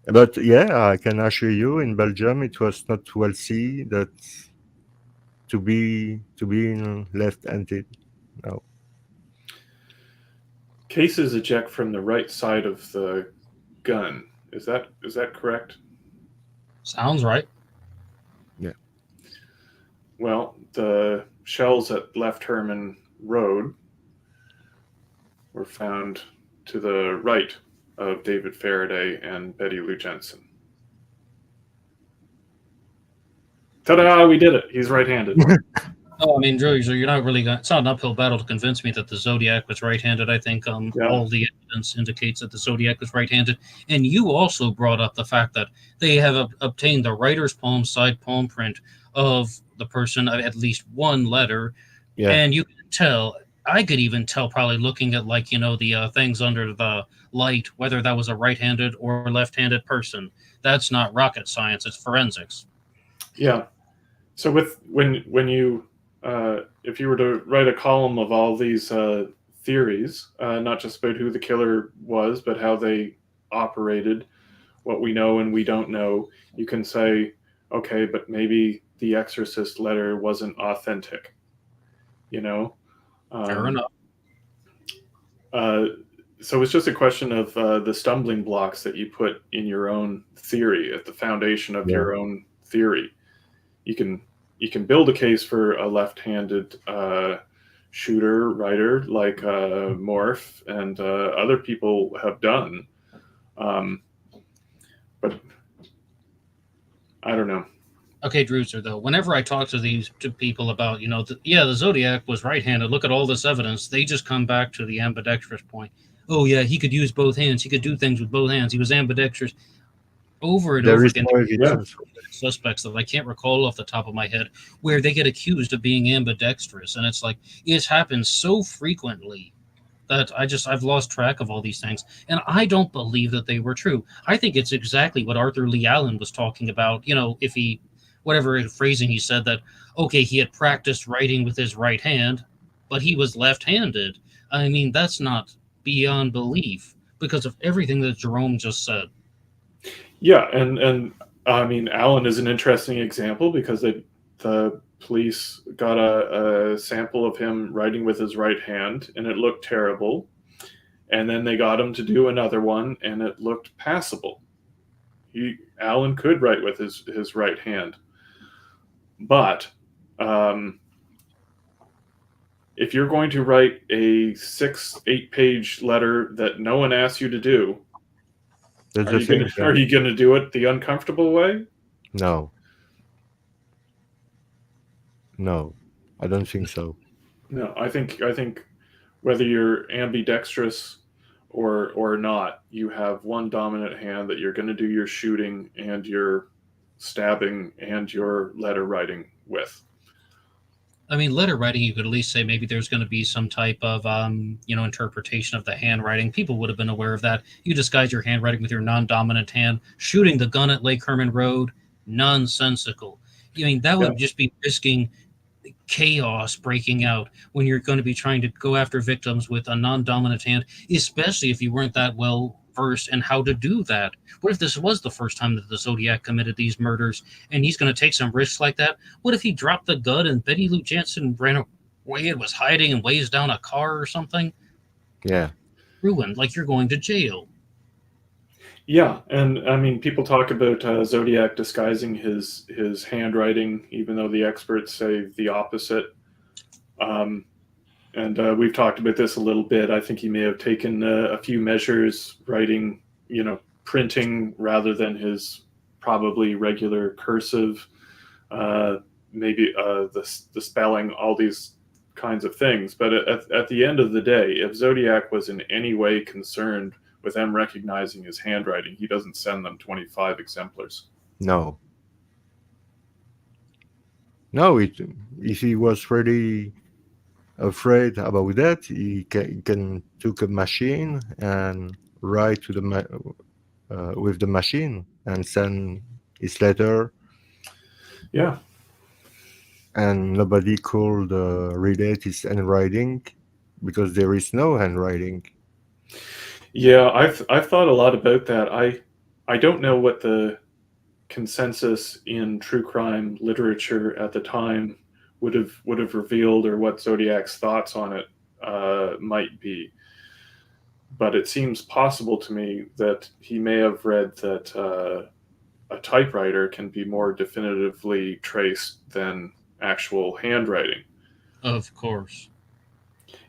Speaker 1: But yeah, I can assure you, in Belgium, it was not well seen that to be left-handed. No.
Speaker 2: Cases eject from the right side of the gun. Is that correct?
Speaker 3: Sounds right.
Speaker 1: Yeah.
Speaker 2: Well, the shells at Left Herman Road were found to the right of David Faraday and Betty Lou Jensen. Ta-da! We did it. He's right-handed.
Speaker 3: Oh, I mean, Druzer, you're not really going. It's not an uphill battle to convince me that the Zodiac was right-handed. I think all the evidence indicates that the Zodiac was right-handed. And you also brought up the fact that they have obtained the writer's palm side palm print of the person of at least one letter,
Speaker 1: Yeah.
Speaker 3: and you can tell. I could even tell, probably looking at, like, the things under the light, whether that was a right-handed or left-handed person. That's not rocket science; it's forensics.
Speaker 2: Yeah. So when you if you were to write a column of all these theories, not just about who the killer was, but how they operated, what we know and we don't know, you can say, okay, but maybe the Exorcist letter wasn't authentic.
Speaker 3: Fair enough.
Speaker 2: So it's just a question of the stumbling blocks that you put in your own theory at the foundation of your own theory. You can build a case for a left-handed shooter writer like Morph and other people have done, but I don't know.
Speaker 3: Okay, Druzer, though, whenever I talk to people about, the Zodiac was right-handed, look at all this evidence, they just come back to the ambidextrous point. Oh, yeah, he could use both hands. He could do things with both hands. He was ambidextrous. Over and over again, suspects that I can't recall off the top of my head where they get accused of being ambidextrous. And it's like, it happens so frequently that I've lost track of all these things. And I don't believe that they were true. I think it's exactly what Arthur Lee Allen was talking about. If he, whatever phrasing he said, that, okay, he had practiced writing with his right hand, but he was left-handed. I mean, that's not beyond belief because of everything that Jerome just said.
Speaker 2: Yeah, and I mean, Allen is an interesting example because the police got a sample of him writing with his right hand, and it looked terrible. And then they got him to do another one, and it looked passable. Alan could write with his right hand, but if you're going to write a 6-8 page letter that no one asks you to do,
Speaker 1: That's
Speaker 2: are
Speaker 1: the thing.
Speaker 2: you going to do it the uncomfortable way?
Speaker 1: No. No, I don't think so.
Speaker 2: No, I think whether you're ambidextrous or not, you have one dominant hand that you're going to do your shooting and your stabbing and your letter writing with.
Speaker 3: I mean, letter writing, you could at least say maybe there's going to be some type of, interpretation of the handwriting. People would have been aware of that. You disguise your handwriting with your non-dominant hand. Shooting the gun at Lake Herman Road, nonsensical. I mean, that would just be risking chaos breaking out when you're going to be trying to go after victims with a non-dominant hand, especially if you weren't that well versed in how to do that. What if this was the first time that the Zodiac committed these murders and he's going to take some risks like that? What if he dropped the gun and Betty Lou Jensen ran away and was hiding and weighs down a car or something?
Speaker 1: Yeah.
Speaker 3: Ruined, like you're going to jail.
Speaker 2: Yeah, and I mean, people talk about Zodiac disguising his handwriting, even though the experts say the opposite. And we've talked about this a little bit. I think he may have taken a few measures, writing, printing rather than his probably regular cursive, maybe the spelling, all these kinds of things. But at the end of the day, if Zodiac was in any way concerned with them recognizing his handwriting, he doesn't send them 25 exemplars.
Speaker 1: No. No, if he was really afraid about that, he can took a machine and write to with the machine and send his letter.
Speaker 2: Yeah.
Speaker 1: And nobody could relate his handwriting because there is no handwriting.
Speaker 2: Yeah, I've thought a lot about that. I don't know what the consensus in true crime literature at the time would have revealed, or what Zodiac's thoughts on it might be. But it seems possible to me that he may have read that a typewriter can be more definitively traced than actual handwriting.
Speaker 3: Of course.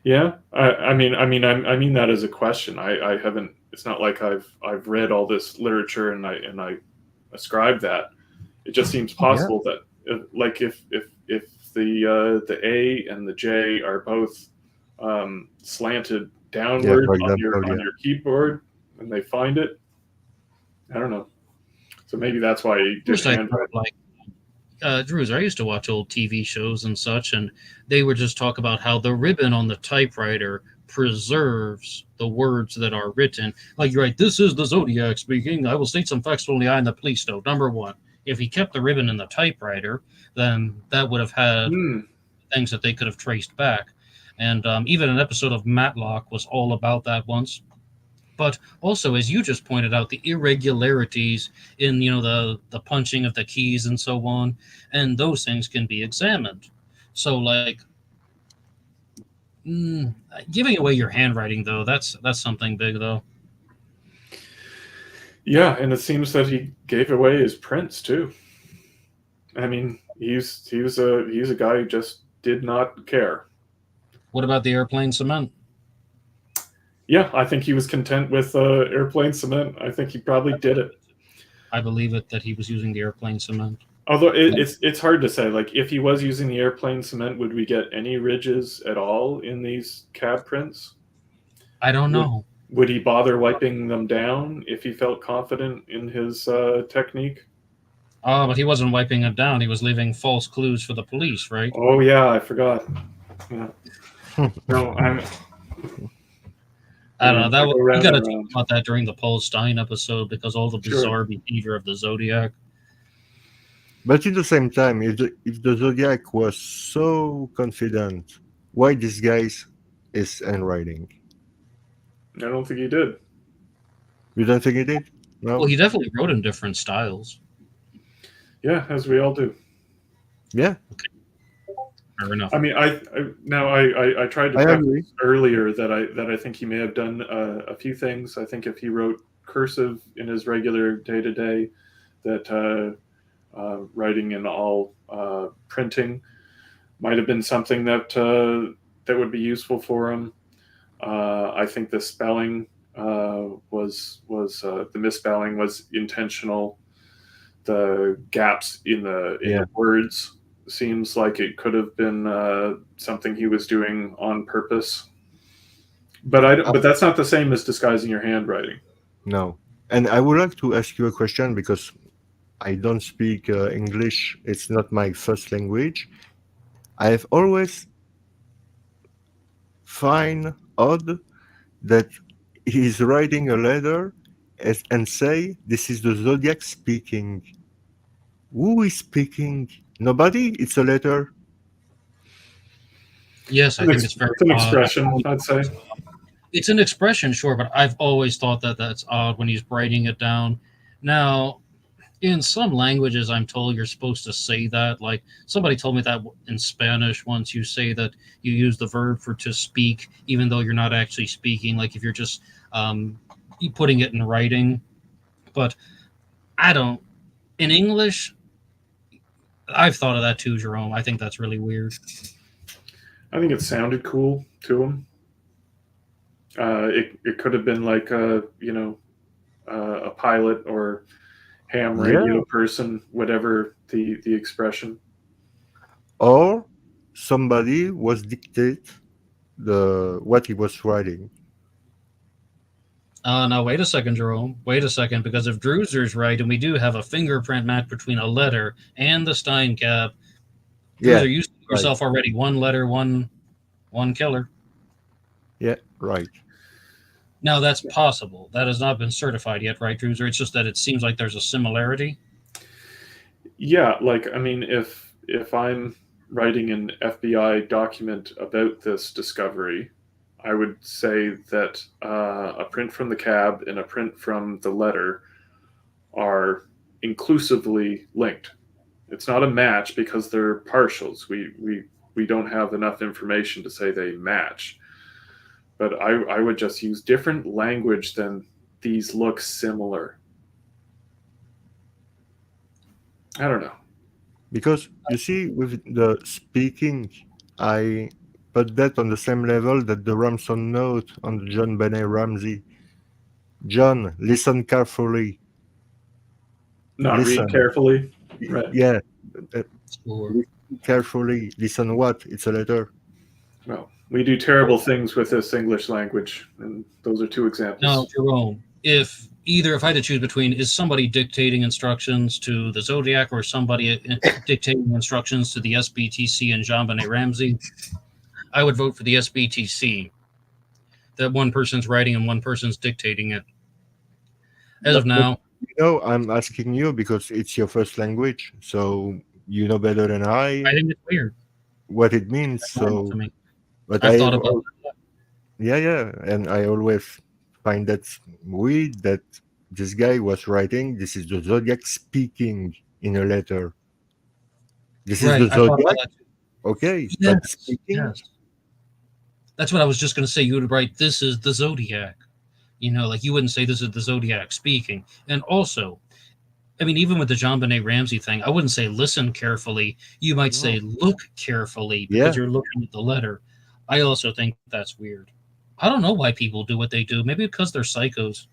Speaker 2: Yeah, I mean that as a question. I haven't. It's not like I've read all this literature and I ascribe that. It just seems possible that if the A and the J are both slanted downward on your keyboard and they find it, I don't know. So maybe that's why he did handwrite.
Speaker 3: Druzer, I used to watch old TV shows and such, and they would just talk about how the ribbon on the typewriter preserves the words that are written. Like you write, "This is the Zodiac speaking. I will state some facts for only I and the police know." Number one, if he kept the ribbon in the typewriter, then that would have had things that they could have traced back. And even an episode of Matlock was all about that once. But also, as you just pointed out, the irregularities in the punching of the keys and so on, and those things can be examined. So, like, giving away your handwriting, though, that's something big, though.
Speaker 2: Yeah, and it seems that he gave away his prints too. I mean, he was a guy who just did not care.
Speaker 3: What about the airplane cement?
Speaker 2: Yeah, I think he was content with airplane cement. I think he probably did it.
Speaker 3: I believe it that he was using the airplane cement.
Speaker 2: Although it's hard to say. Like, if he was using the airplane cement, would we get any ridges at all in these cab prints?
Speaker 3: I don't know.
Speaker 2: Would he bother wiping them down if he felt confident in his technique?
Speaker 3: Oh, but he wasn't wiping it down. He was leaving false clues for the police, right?
Speaker 2: Oh yeah, I forgot. Yeah. No,
Speaker 3: I don't know. We got to talk about that during the Paul Stein episode, because all the bizarre behavior of the Zodiac.
Speaker 1: But at the same time, if the Zodiac was so confident, why disguise his handwriting?
Speaker 2: I don't think he did.
Speaker 1: You don't think he did? No.
Speaker 3: Well, he definitely wrote in different styles.
Speaker 2: Yeah, as we all do.
Speaker 1: Yeah.
Speaker 3: Okay. Fair enough.
Speaker 2: I mean, I tried to preface earlier that I think he may have done a few things. I think if he wrote cursive in his regular day to day, that writing in all printing might have been something that that would be useful for him. I think the spelling was the misspelling was intentional. The gaps in the words seems like it could have been something he was doing on purpose. But that's not the same as disguising your handwriting.
Speaker 1: No. And I would like to ask you a question because I don't speak English. It's not my first language. I have always find odd that he's writing a letter and say, this is the Zodiac speaking. Who is speaking? Nobody? It's a letter?
Speaker 3: Yes, I think it's very
Speaker 2: It's an
Speaker 3: odd.
Speaker 2: expression, I'd say.
Speaker 3: It's an expression, sure, but I've always thought that that's odd when he's writing it down. Now, in some languages, I'm told you're supposed to say that. Like, somebody told me that in Spanish once, you say that you use the verb for to speak, even though you're not actually speaking, like if you're just putting it in writing. But I don't. In English, I've thought of that too, Jerome. I think that's really weird.
Speaker 2: I think it sounded cool to him. It could have been like a pilot or ham radio person, whatever the expression.
Speaker 1: Or somebody was dictate what he was writing.
Speaker 3: Now, wait a second, Jerome. Wait a second, because if Druzer's right, and we do have a fingerprint match between a letter and the Stein cap, Druzer, you said yourself already, one letter, one killer.
Speaker 1: Yeah, right.
Speaker 3: Now, that's possible. That has not been certified yet, right, Druzer? It's just that it seems like there's a similarity.
Speaker 2: Yeah, like, I mean, if I'm writing an FBI document about this discovery, I would say that a print from the cab and a print from the letter are inclusively linked. It's not a match because they're partials. We don't have enough information to say they match. But I would just use different language than these look similar. I don't know.
Speaker 1: Because you see, with the speaking, I put that on the same level that the Ramson note on the John Benet Ramsey. John, listen carefully.
Speaker 2: Not read carefully. Right.
Speaker 1: Yeah. Listen carefully. Listen what? It's a letter.
Speaker 2: Well, we do terrible things with this English language, and those are two examples.
Speaker 3: Now, Jerome, if I had to choose between, is somebody dictating instructions to the Zodiac or somebody dictating instructions to the SBTC and Jean Benet Ramsey, I would vote for the SBTC. That one person's writing and one person's dictating it. As of now.
Speaker 1: I'm asking you because it's your first language, so you know better than I
Speaker 3: think it's weird
Speaker 1: what it means. So, but
Speaker 3: I thought about that.
Speaker 1: Yeah, and I always find that weird that this guy was writing, this is the Zodiac speaking in a letter. This is the Zodiac. Okay,
Speaker 3: yes,
Speaker 1: but speaking.
Speaker 3: Yes. That's what I was just going to say. You would write, this is the Zodiac. You know, like you wouldn't say this is the Zodiac speaking. And also, I mean, even with the Jean Benet Ramsey thing, I wouldn't say listen carefully. You might say look carefully because you're looking at the letter. I also think that's weird. I don't know why people do what they do. Maybe because they're psychos.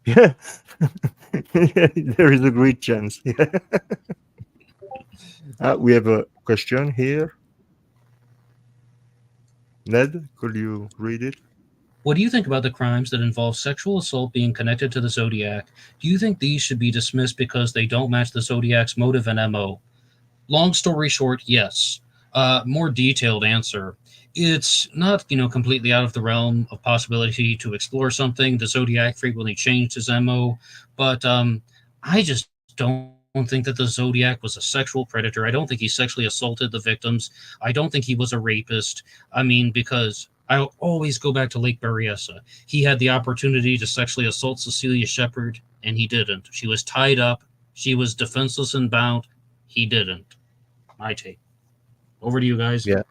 Speaker 1: Yeah, there is a great chance. We have a question here. Ned, could you read it?
Speaker 3: What do you think about the crimes that involve sexual assault being connected to the Zodiac? Do you think these should be dismissed because they don't match the Zodiac's motive and MO? Long story short, yes. More detailed answer. It's not, completely out of the realm of possibility to explore something. The Zodiac frequently changed his MO, but I just don't think that the Zodiac was a sexual predator. I don't think he sexually assaulted the victims. I don't think he was a rapist. I mean, because I'll always go back to Lake Berryessa. He had the opportunity to sexually assault Cecilia Shepard, and he didn't. She was tied up. She was defenseless and bound. He didn't. My take. Over to you guys.
Speaker 1: Yeah.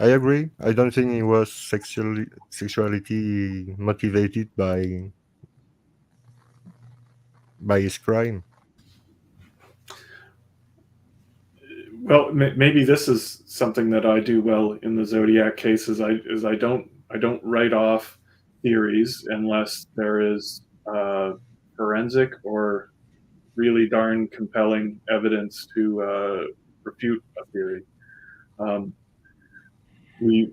Speaker 1: I agree. I don't think he was sexuality motivated by by his crime.
Speaker 2: Well, maybe this is something that I do well in the Zodiac case. Is I don't write off theories unless there is forensic or really darn compelling evidence to refute a theory. We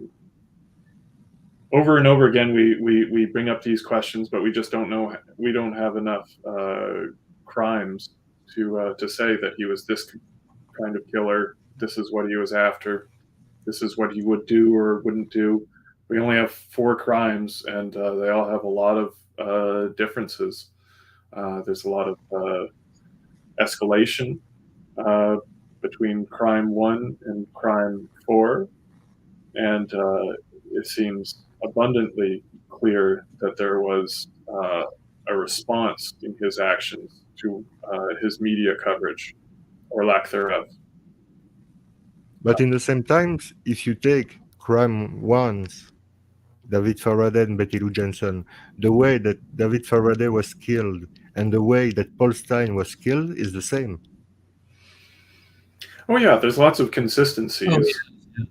Speaker 2: over and over again we bring up these questions, but we just don't know. We don't have enough crimes to say that he was this kind of killer. This is what he was after. This is what he would do or wouldn't do. We only have 4 crimes, and they all have a lot of differences. There's a lot of escalation between crime 1 and crime 4, and it seems abundantly clear that there was a response in his actions to his media coverage or lack thereof.
Speaker 1: But in the same time, if you take crime 1's, David Faraday and Betty Lou Jensen, the way that David Faraday was killed and the way that Paul Stein was killed is the same.
Speaker 2: Oh yeah, there's lots of consistencies.
Speaker 3: Oh, yeah.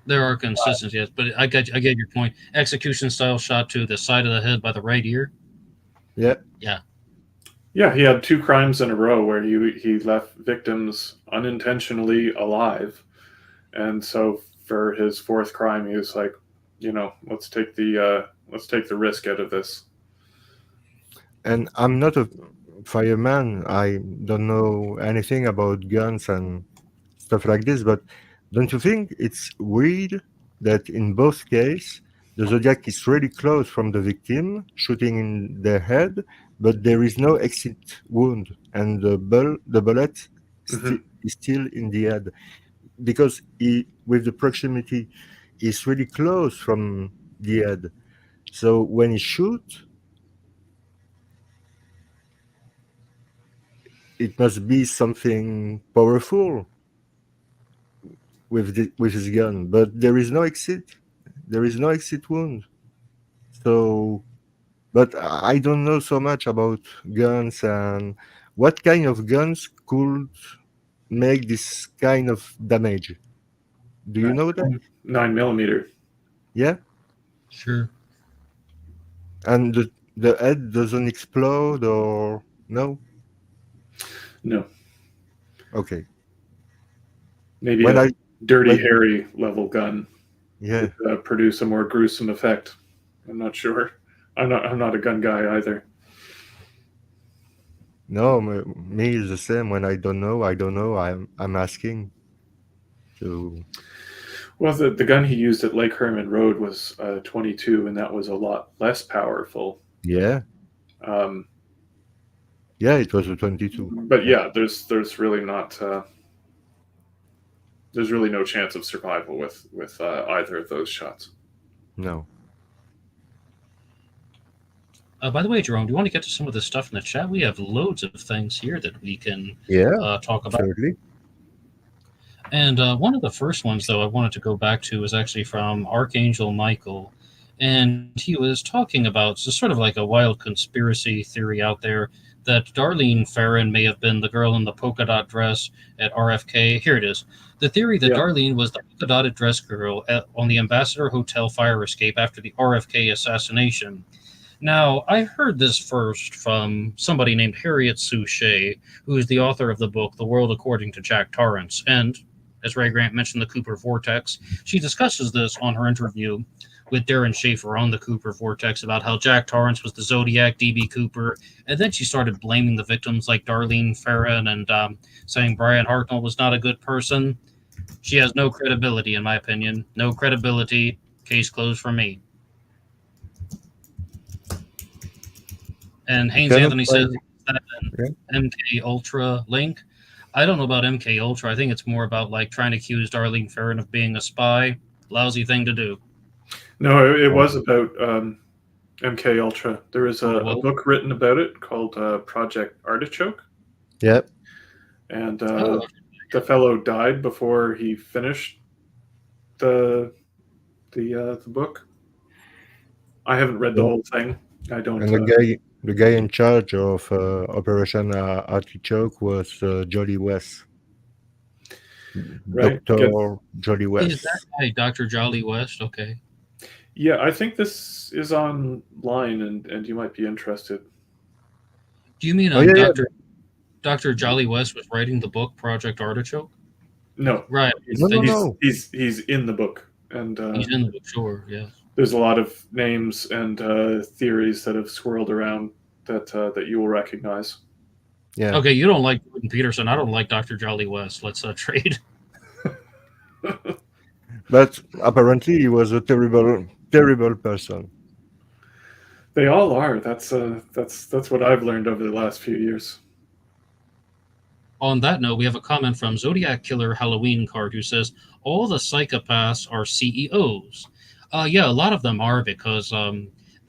Speaker 3: There are consistencies, but I get your point. Execution style shot to the side of the head by the right ear.
Speaker 1: Yeah.
Speaker 3: Yeah.
Speaker 2: Yeah, he had 2 crimes in a row where he left victims unintentionally alive, and so for his 4th crime, he was like, let's take the risk out of this.
Speaker 1: And I'm not a fireman. I don't know anything about guns and stuff like this, but don't you think it's weird that in both cases the Zodiac is really close from the victim, shooting in their head, but there is no exit wound, and the bullet is still in the head, because with the proximity, is really close from the head. So when he shoots, it must be something powerful with his gun, but there is no exit. There is no exit wound. So, but I don't know so much about guns and what kind of guns could make this kind of damage. Do you know that?
Speaker 2: 9mm.
Speaker 1: Yeah.
Speaker 3: Sure.
Speaker 1: And the head doesn't explode, or no?
Speaker 2: No.
Speaker 1: Okay.
Speaker 2: Maybe Dirty Harry level gun.
Speaker 1: Yeah.
Speaker 2: Would, produce a more gruesome effect. I'm not sure. I'm not a gun guy either.
Speaker 1: No, me is the same. When I don't know, I'm asking. So.
Speaker 2: Well, the gun he used at Lake Herman Road was 22, and that was a lot less powerful.
Speaker 1: Yeah. Yeah, it was a 22.
Speaker 2: But yeah, there's really not. There's really no chance of survival with either of those shots.
Speaker 1: No.
Speaker 3: By the way, Jerome, do you want to get to some of the stuff in the chat? We have loads of things here that we can talk about.
Speaker 1: Certainly.
Speaker 3: And one of the first ones, though, I wanted to go back to was actually from Archangel Michael. And he was talking about just sort of like a wild conspiracy theory out there that Darlene Ferrin may have been the girl in the polka dot dress at RFK. Here it is. The theory that Darlene was the polka dotted dress girl on the Ambassador Hotel fire escape after the RFK assassination. Now, I heard this first from somebody named Harriet Suchet, who is the author of the book The World According to Jack Torrance. And as Ray Grant mentioned, the Cooper Vortex. She discusses this on her interview with Darren Schaefer on the Cooper Vortex about how Jack Torrance was the Zodiac DB Cooper. And then she started blaming the victims like Darlene Ferrin and saying Brian Hartnell was not a good person. She has no credibility, in my opinion. No credibility. Case closed for me. And Haynes Anthony says that MK Ultra link. I don't know about MK Ultra. I think it's more about like trying to accuse Darlene Ferrin of being a spy. Lousy thing to do.
Speaker 2: No, it was about MK Ultra. There was a book written about it called Project Artichoke.
Speaker 1: Yep.
Speaker 2: And the fellow died before he finished the book. I haven't read the whole thing. I don't.
Speaker 1: And The guy in charge of Operation Artichoke was Jolly West.
Speaker 2: Right.
Speaker 1: Dr. Jolly
Speaker 3: Is
Speaker 1: West.
Speaker 3: that guy Dr. Jolly West? Okay.
Speaker 2: Yeah, I think this is online, and you might be interested.
Speaker 3: Do you mean
Speaker 1: Oh, yeah, yeah.
Speaker 3: Dr. Jolly West was writing the book Project Artichoke?
Speaker 2: No,
Speaker 3: Right.
Speaker 2: he's in the book, and
Speaker 3: He's in the book, sure, yes.
Speaker 2: there's a lot of names and theories that have swirled around that you will recognize.
Speaker 1: Yeah.
Speaker 3: Okay, you don't like Jordan Peterson. I don't like Dr. Jolly West. Let's trade.
Speaker 1: But apparently he was a terrible person.
Speaker 2: They all are. That's what I've learned over the last few years.
Speaker 3: On that note, we have a comment from Zodiac Killer Halloween card who says all the psychopaths are CEOs. Yeah, a lot of them are because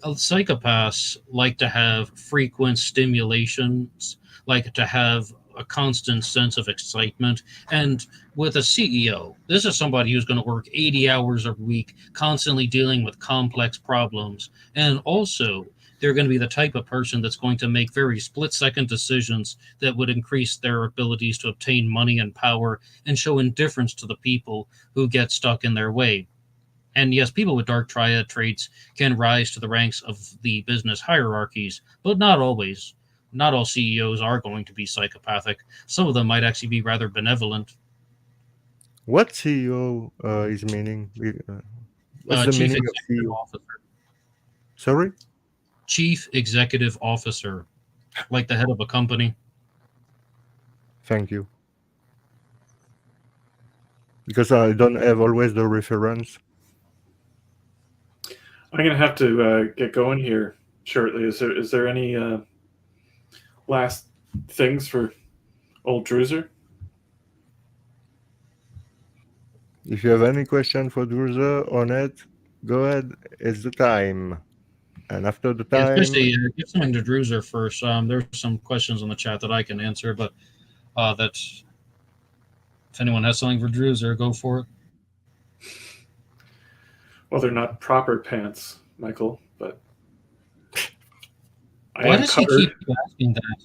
Speaker 3: psychopaths like to have frequent stimulations, like to have a constant sense of excitement. And with a CEO, this is somebody who's going to work 80 hours a week, constantly dealing with complex problems. And also, they're going to be the type of person that's going to make very split-second decisions that would increase their abilities to obtain money and power and show indifference to the people who get stuck in their way. And yes, people with dark triad traits can rise to the ranks of the business hierarchies, but not always. Not all CEOs are going to be psychopathic. Some of them might actually be rather benevolent.
Speaker 1: What CEO is meaning? What's the
Speaker 3: Chief
Speaker 1: meaning of
Speaker 3: Executive
Speaker 1: CEO?
Speaker 3: Officer.
Speaker 1: Sorry?
Speaker 3: Chief Executive Officer, like the head of a company.
Speaker 1: Thank you. Because I don't have always the reference.
Speaker 2: I'm gonna have to get going here shortly. Is there any last things for old Druzer?
Speaker 1: If you have any question for Druzer on it, go ahead. It's the time. And after the
Speaker 3: Yeah,
Speaker 1: time,
Speaker 3: especially give something to Druzer first. There's some questions in the chat that I can answer, but that's if anyone has something for Druzer, go for it.
Speaker 2: Well, they're not proper pants, Michael, but
Speaker 3: Why does he keep asking that?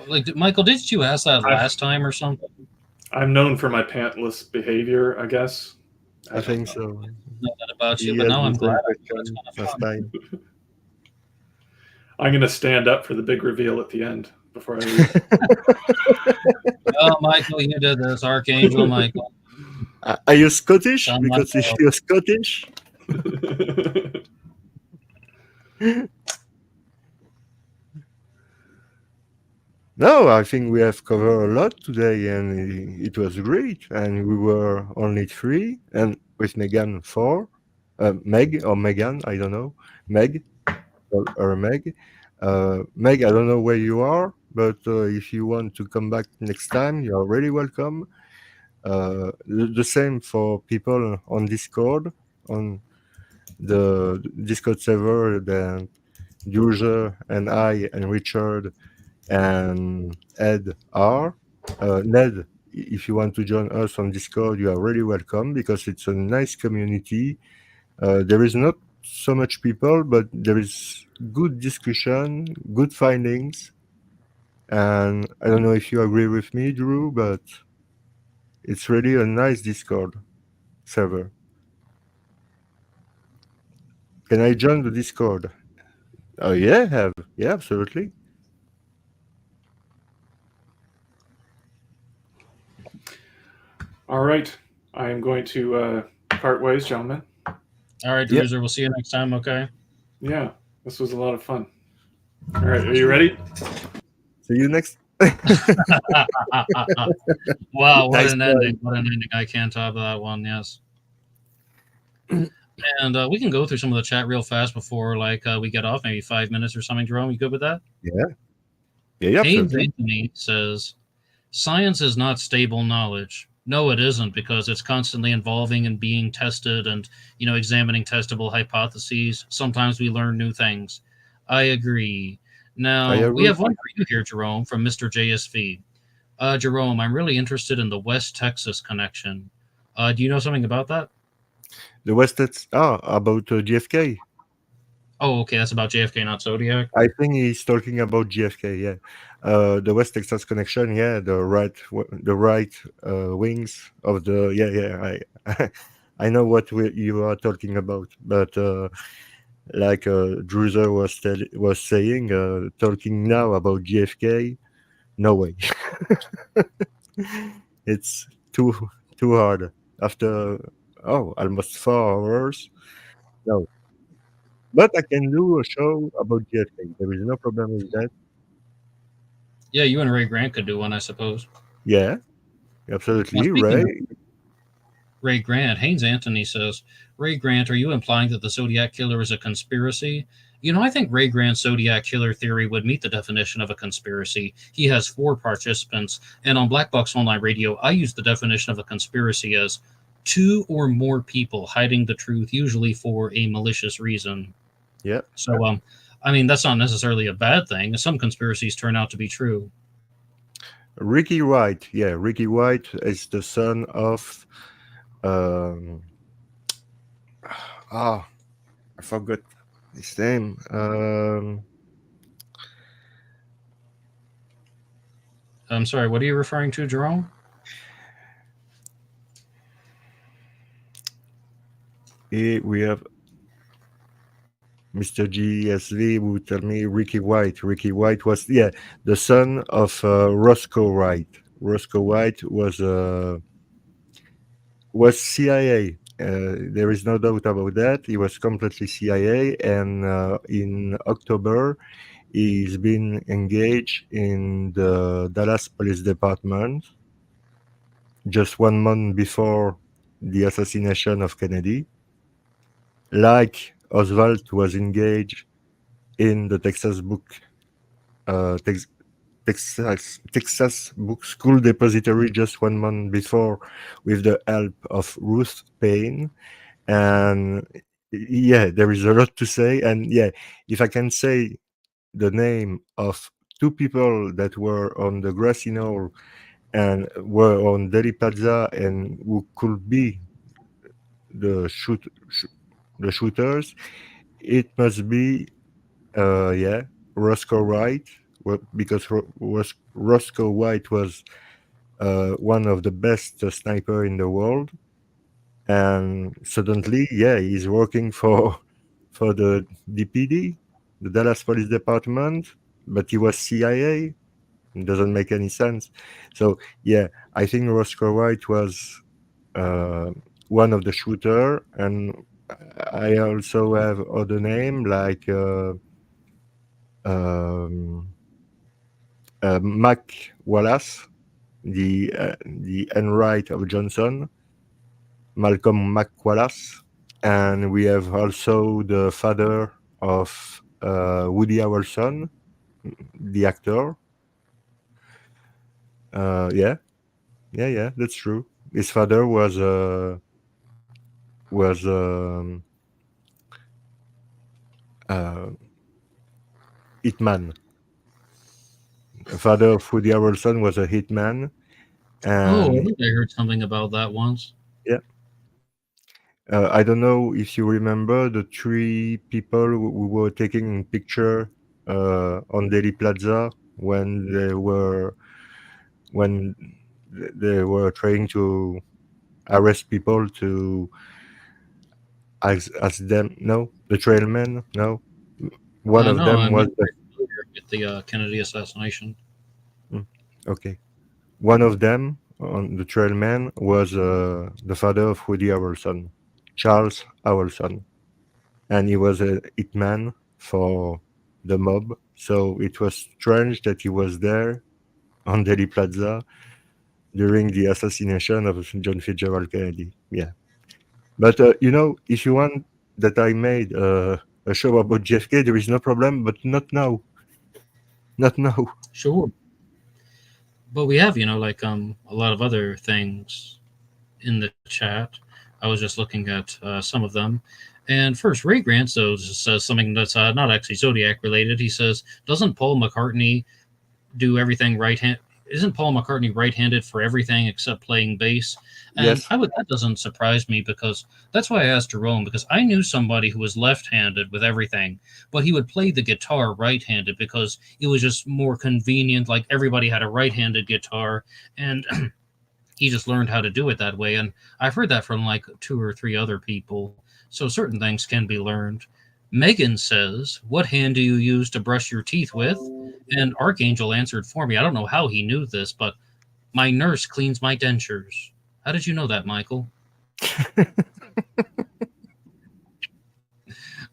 Speaker 3: Like, Michael, didn't you ask that last time or something?
Speaker 2: I'm known for my pantless behavior, I guess.
Speaker 1: I think so.
Speaker 3: Know that about you,
Speaker 1: He
Speaker 3: but
Speaker 1: had
Speaker 3: now I'm
Speaker 1: the same
Speaker 3: glad.
Speaker 1: question last time.
Speaker 2: I'm going to stand up for the big reveal at the end before I leave.
Speaker 3: Oh, Michael, you did this, Archangel Michael.
Speaker 1: Are you Scottish?
Speaker 3: Sound
Speaker 1: Because
Speaker 3: like
Speaker 1: if you're Scottish. No, I think we have covered a lot today, and it was great. And we were only 3, and with Megan 4. Meg or Megan, I don't know. Meg or Meg. Meg, I don't know where you are, but if you want to come back next time, you're really welcome. The same for people on Discord, on the Discord server, that Druzer and I and Richard and Ed are. Ned, if you want to join us on Discord, you are really welcome because it's a nice community. There is not so much people, but there is good discussion, good findings. And I don't know if you agree with me, Drew, but it's really a nice Discord server. Can I join the Discord? Oh, yeah, yeah, absolutely.
Speaker 2: All right. I am going to part ways, gentlemen.
Speaker 3: All right, Druzer, we'll see you next time, okay?
Speaker 2: Yeah, this was a lot of fun. All right, are you ready?
Speaker 1: See you next.
Speaker 3: Wow, what
Speaker 1: Nice
Speaker 3: an
Speaker 1: try.
Speaker 3: ending. What an ending. I can't top that one, yes. And we can go through some of the chat real fast before we get off, maybe 5 minutes or something. Jerome, you good with that?
Speaker 1: Yeah. Yeah,
Speaker 3: James
Speaker 1: absolutely.
Speaker 3: Anthony says, science is not stable knowledge. No, it isn't, because it's constantly evolving and being tested and, examining testable hypotheses. Sometimes we learn new things. I agree. Now, we have one for you here, Jerome, from Mr. JSV. Jerome, I'm really interested in the West Texas connection. Do you know something about that?
Speaker 1: The West, about JFK.
Speaker 3: Oh, okay, that's about JFK, not Zodiac.
Speaker 1: I think he's talking about JFK. Yeah, the West Texas connection. Yeah, the right wings of the. I I know what you are talking about, but like Druzer was saying, talking now about JFK. No way. It's too hard after almost 4 hours. No, but I can do a show about JFK. There is no problem with that.
Speaker 3: Yeah, you and Ray Grant could do one, I suppose.
Speaker 1: Yeah,
Speaker 3: Now,
Speaker 1: absolutely,
Speaker 3: speaking
Speaker 1: Ray.
Speaker 3: of Ray Grant, Haynes Anthony says, Ray Grant, are you implying that the Zodiac Killer is a conspiracy? You know, I think Ray Grant's Zodiac Killer theory would meet the definition of a conspiracy. He has 4 participants, and on Black Box Online Radio, I use the definition of a conspiracy as 2 or more people hiding the truth, usually for a malicious reason.
Speaker 1: Yeah.
Speaker 3: So, I mean, that's not necessarily a bad thing. Some conspiracies turn out to be true.
Speaker 1: Ricky White. Yeah, Ricky White is the son of. I forgot his name.
Speaker 3: I'm sorry, what are you referring to, Jerome?
Speaker 1: We have Mr. GSV who tell me Ricky White. Ricky White was the son of Roscoe White. Roscoe White was CIA. There is no doubt about that. He was completely CIA, and in October, he's been engaged in the Dallas Police Department just 1 month before the assassination of Kennedy. Like Oswald was engaged in the Texas Book School Depository just 1 month before, with the help of Ruth Payne. And yeah, there is a lot to say. And yeah, if I can say the name of 2 people that were on the grassy knoll and were on Dealey Plaza and who could be the shooters, it must be Roscoe White, because Roscoe White was one of the best sniper in the world, and suddenly he's working for the DPD, the Dallas Police Department, but he was CIA. It doesn't make any sense. So I think Roscoe White was one of the shooter, and I also have other name like Mac Wallace, the Enright of Johnson, Malcolm Mac Wallace, and we have also the father of Woody Harrelson, the actor. That's true. His father was hitman. The father of Woody Harrelson was a hitman.
Speaker 3: I think I heard something about that once.
Speaker 1: Yeah. I don't know if you remember the 3 people who were taking a picture on Dealey Plaza when they were trying to arrest people to ask them. No, the trailmen. No, one of them was
Speaker 3: with the Kennedy assassination.
Speaker 1: Okay, one of them on the trailman was the father of Woody Harrelson, Charles Harrelson, and he was a hitman for the mob. So it was strange that he was there on Dealey Plaza during the assassination of John Fitzgerald Kennedy. Yeah, but if you want that I made a show about JFK, there is no problem, but not now. Not now.
Speaker 3: Sure. But we have, like a lot of other things in the chat. I was just looking at some of them. And first, Ray Grant says something that's not actually Zodiac related. He says, doesn't Paul McCartney do everything isn't Paul McCartney right-handed for everything except playing bass? And
Speaker 1: Yes.
Speaker 3: that doesn't surprise me, because that's why I asked Jerome, because I knew somebody who was left-handed with everything, but he would play the guitar right-handed because it was just more convenient. Like, everybody had a right-handed guitar, and he just learned how to do it that way. And I've heard that from like 2 or 3 other people. So certain things can be learned. Megan says, what hand do you use to brush your teeth with? And Archangel answered for me. I don't know how he knew this, but my nurse cleans my dentures. How did you know that, Michael?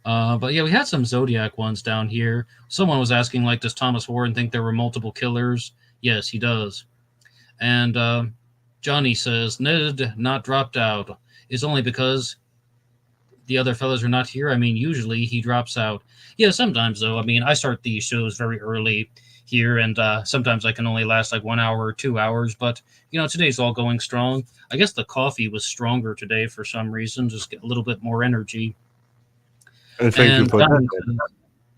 Speaker 3: But yeah, we had some Zodiac ones down here. Someone was asking, like, does Thomas Warren think there were multiple killers? Yes, he does. And Johnny says, Ned not dropped out. It's only because the other fellas are not here. I mean, usually he drops out. Yeah, sometimes, though. I mean, I start these shows very early here, and sometimes I can only last like 1 hour or 2 hours. But, you know, today's all going strong. I guess the coffee was stronger today for some reason, just get a little bit more energy.
Speaker 1: And thank you for that.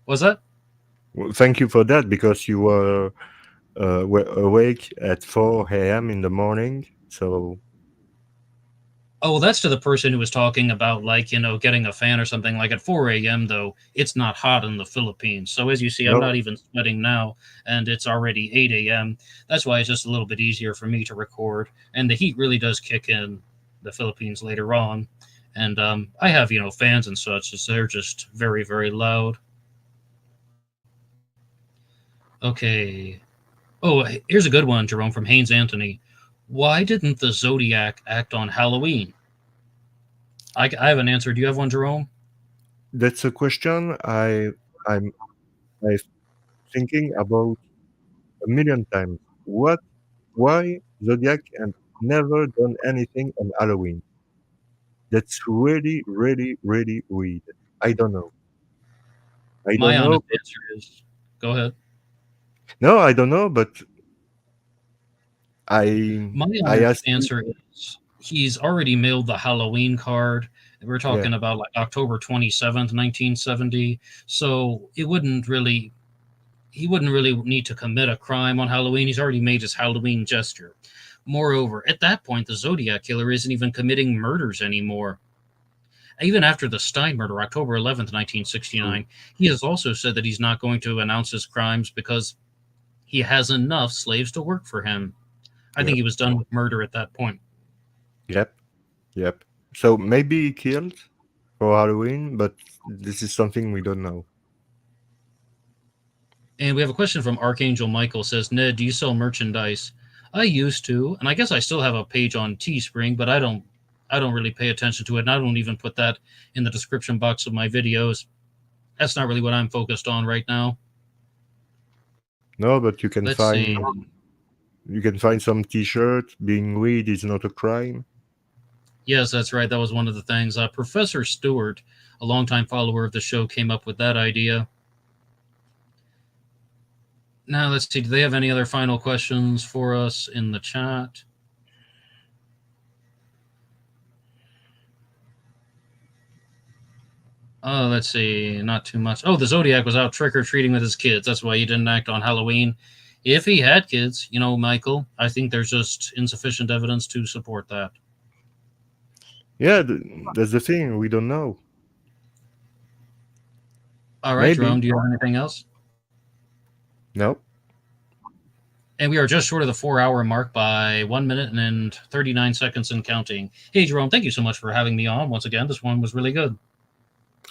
Speaker 3: Was that?
Speaker 1: Well, thank you for that, because you were awake at 4 a.m. in the morning. So.
Speaker 3: Oh, well, that's to the person who was talking about, like, you know, getting a fan or something. Like at 4 a.m., though, it's not hot in the Philippines. So as you see, I'm not even sweating now, and it's already 8 a.m. That's why it's just a little bit easier for me to record. And the heat really does kick in the Philippines later on. And I have, you know, fans and such, so they're just very, very loud. Okay. Oh, here's a good one, Jerome, from Haynes Anthony. Why didn't the Zodiac act on Halloween? I have an answer. Do you have one, Jerome?
Speaker 1: That's a question I'm thinking about a million times. Why Zodiac and never done anything on Halloween? That's really, really, really weird. I don't know.
Speaker 3: My honest answer is, go ahead.
Speaker 1: No, I don't know, but
Speaker 3: My honest answer is he's already mailed the Halloween card. We're talking about like October 27th, 1970. So he wouldn't really need to commit a crime on Halloween. He's already made his Halloween gesture. Moreover, at that point, the Zodiac Killer isn't even committing murders anymore. Even after the Stein murder, October 11th, 1969, he has also said that he's not going to announce his crimes because he has enough slaves to work for him. I think he was done with murder at that point.
Speaker 1: Yep. So maybe he killed for Halloween, but this is something we don't know.
Speaker 3: And we have a question from Archangel Michael. Says, Ned, do you sell merchandise? I used to, and I guess I still have a page on Teespring, but I don't really pay attention to it, and I don't even put that in the description box of my videos. That's not really what I'm focused on right now.
Speaker 1: No, but you can find some T-shirt. Being weed is not a crime.
Speaker 3: Yes, that's right. That was one of the things. Professor Stewart, a longtime follower of the show, came up with that idea. Now, let's see. Do they have any other final questions for us in the chat? Oh, let's see. Not too much. Oh, the Zodiac was out trick-or-treating with his kids. That's why he didn't act on Halloween. If he had kids, you know, Michael, I think there's just insufficient evidence to support that.
Speaker 1: Yeah, that's the thing. We don't know.
Speaker 3: All right, maybe. Jerome, do you have anything else?
Speaker 1: No.
Speaker 3: And we are just short of the 4-hour mark by 1 minute and 39 seconds and counting. Hey, Jerome, thank you so much for having me on. Once again, this one was really good.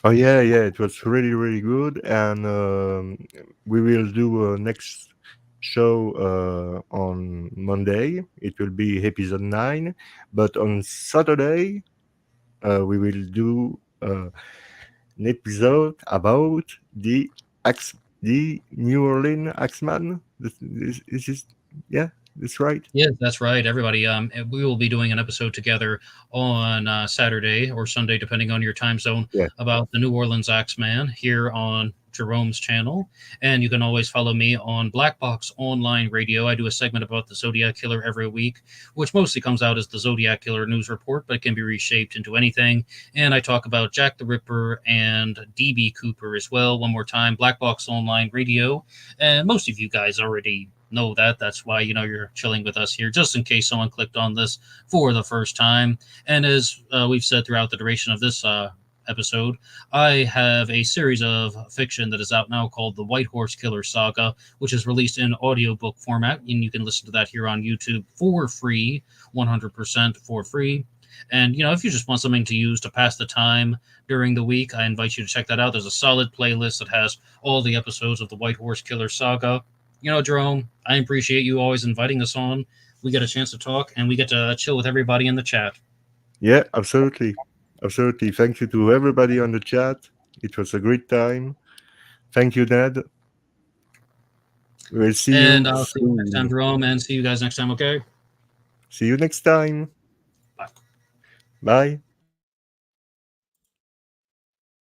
Speaker 1: Oh, yeah, it was really, really good. And we will do a next show on Monday. It will be episode 9. But on Saturday, we will do an episode about the New Orleans Axeman. This is, yeah, that's right.
Speaker 3: Yes, that's right, everybody. We will be doing an episode together on Saturday or Sunday, depending on your time zone, about the New Orleans Axeman here on Jerome's channel. And you can always follow me on Black Box Online Radio. I do a segment about the Zodiac Killer every week, which mostly comes out as the Zodiac Killer News Report, but it can be reshaped into anything. And I talk about Jack the Ripper and D.B. Cooper as well. One more time, Black Box Online Radio. And most of you guys already know that. That's why, you're chilling with us here, just in case someone clicked on this for the first time. And as we've said throughout the duration of this episode, I have a series of fiction that is out now called the White Horse Killer Saga, which is released in audiobook format, and you can listen to that here on YouTube for free, 100% for free. And, if you just want something to use to pass the time during the week, I invite you to check that out. There's a solid playlist that has all the episodes of the White Horse Killer Saga. Jerome, I appreciate you always inviting us on. We get a chance to talk, and we get to chill with everybody in the chat.
Speaker 1: Yeah, absolutely. Absolutely. Thank you to everybody on the chat. It was a great time. Thank you, Ned. We'll see you.
Speaker 3: And I'll see you next time, Jerome, and see you guys next time, okay?
Speaker 1: See you next time.
Speaker 3: Bye.
Speaker 1: Bye.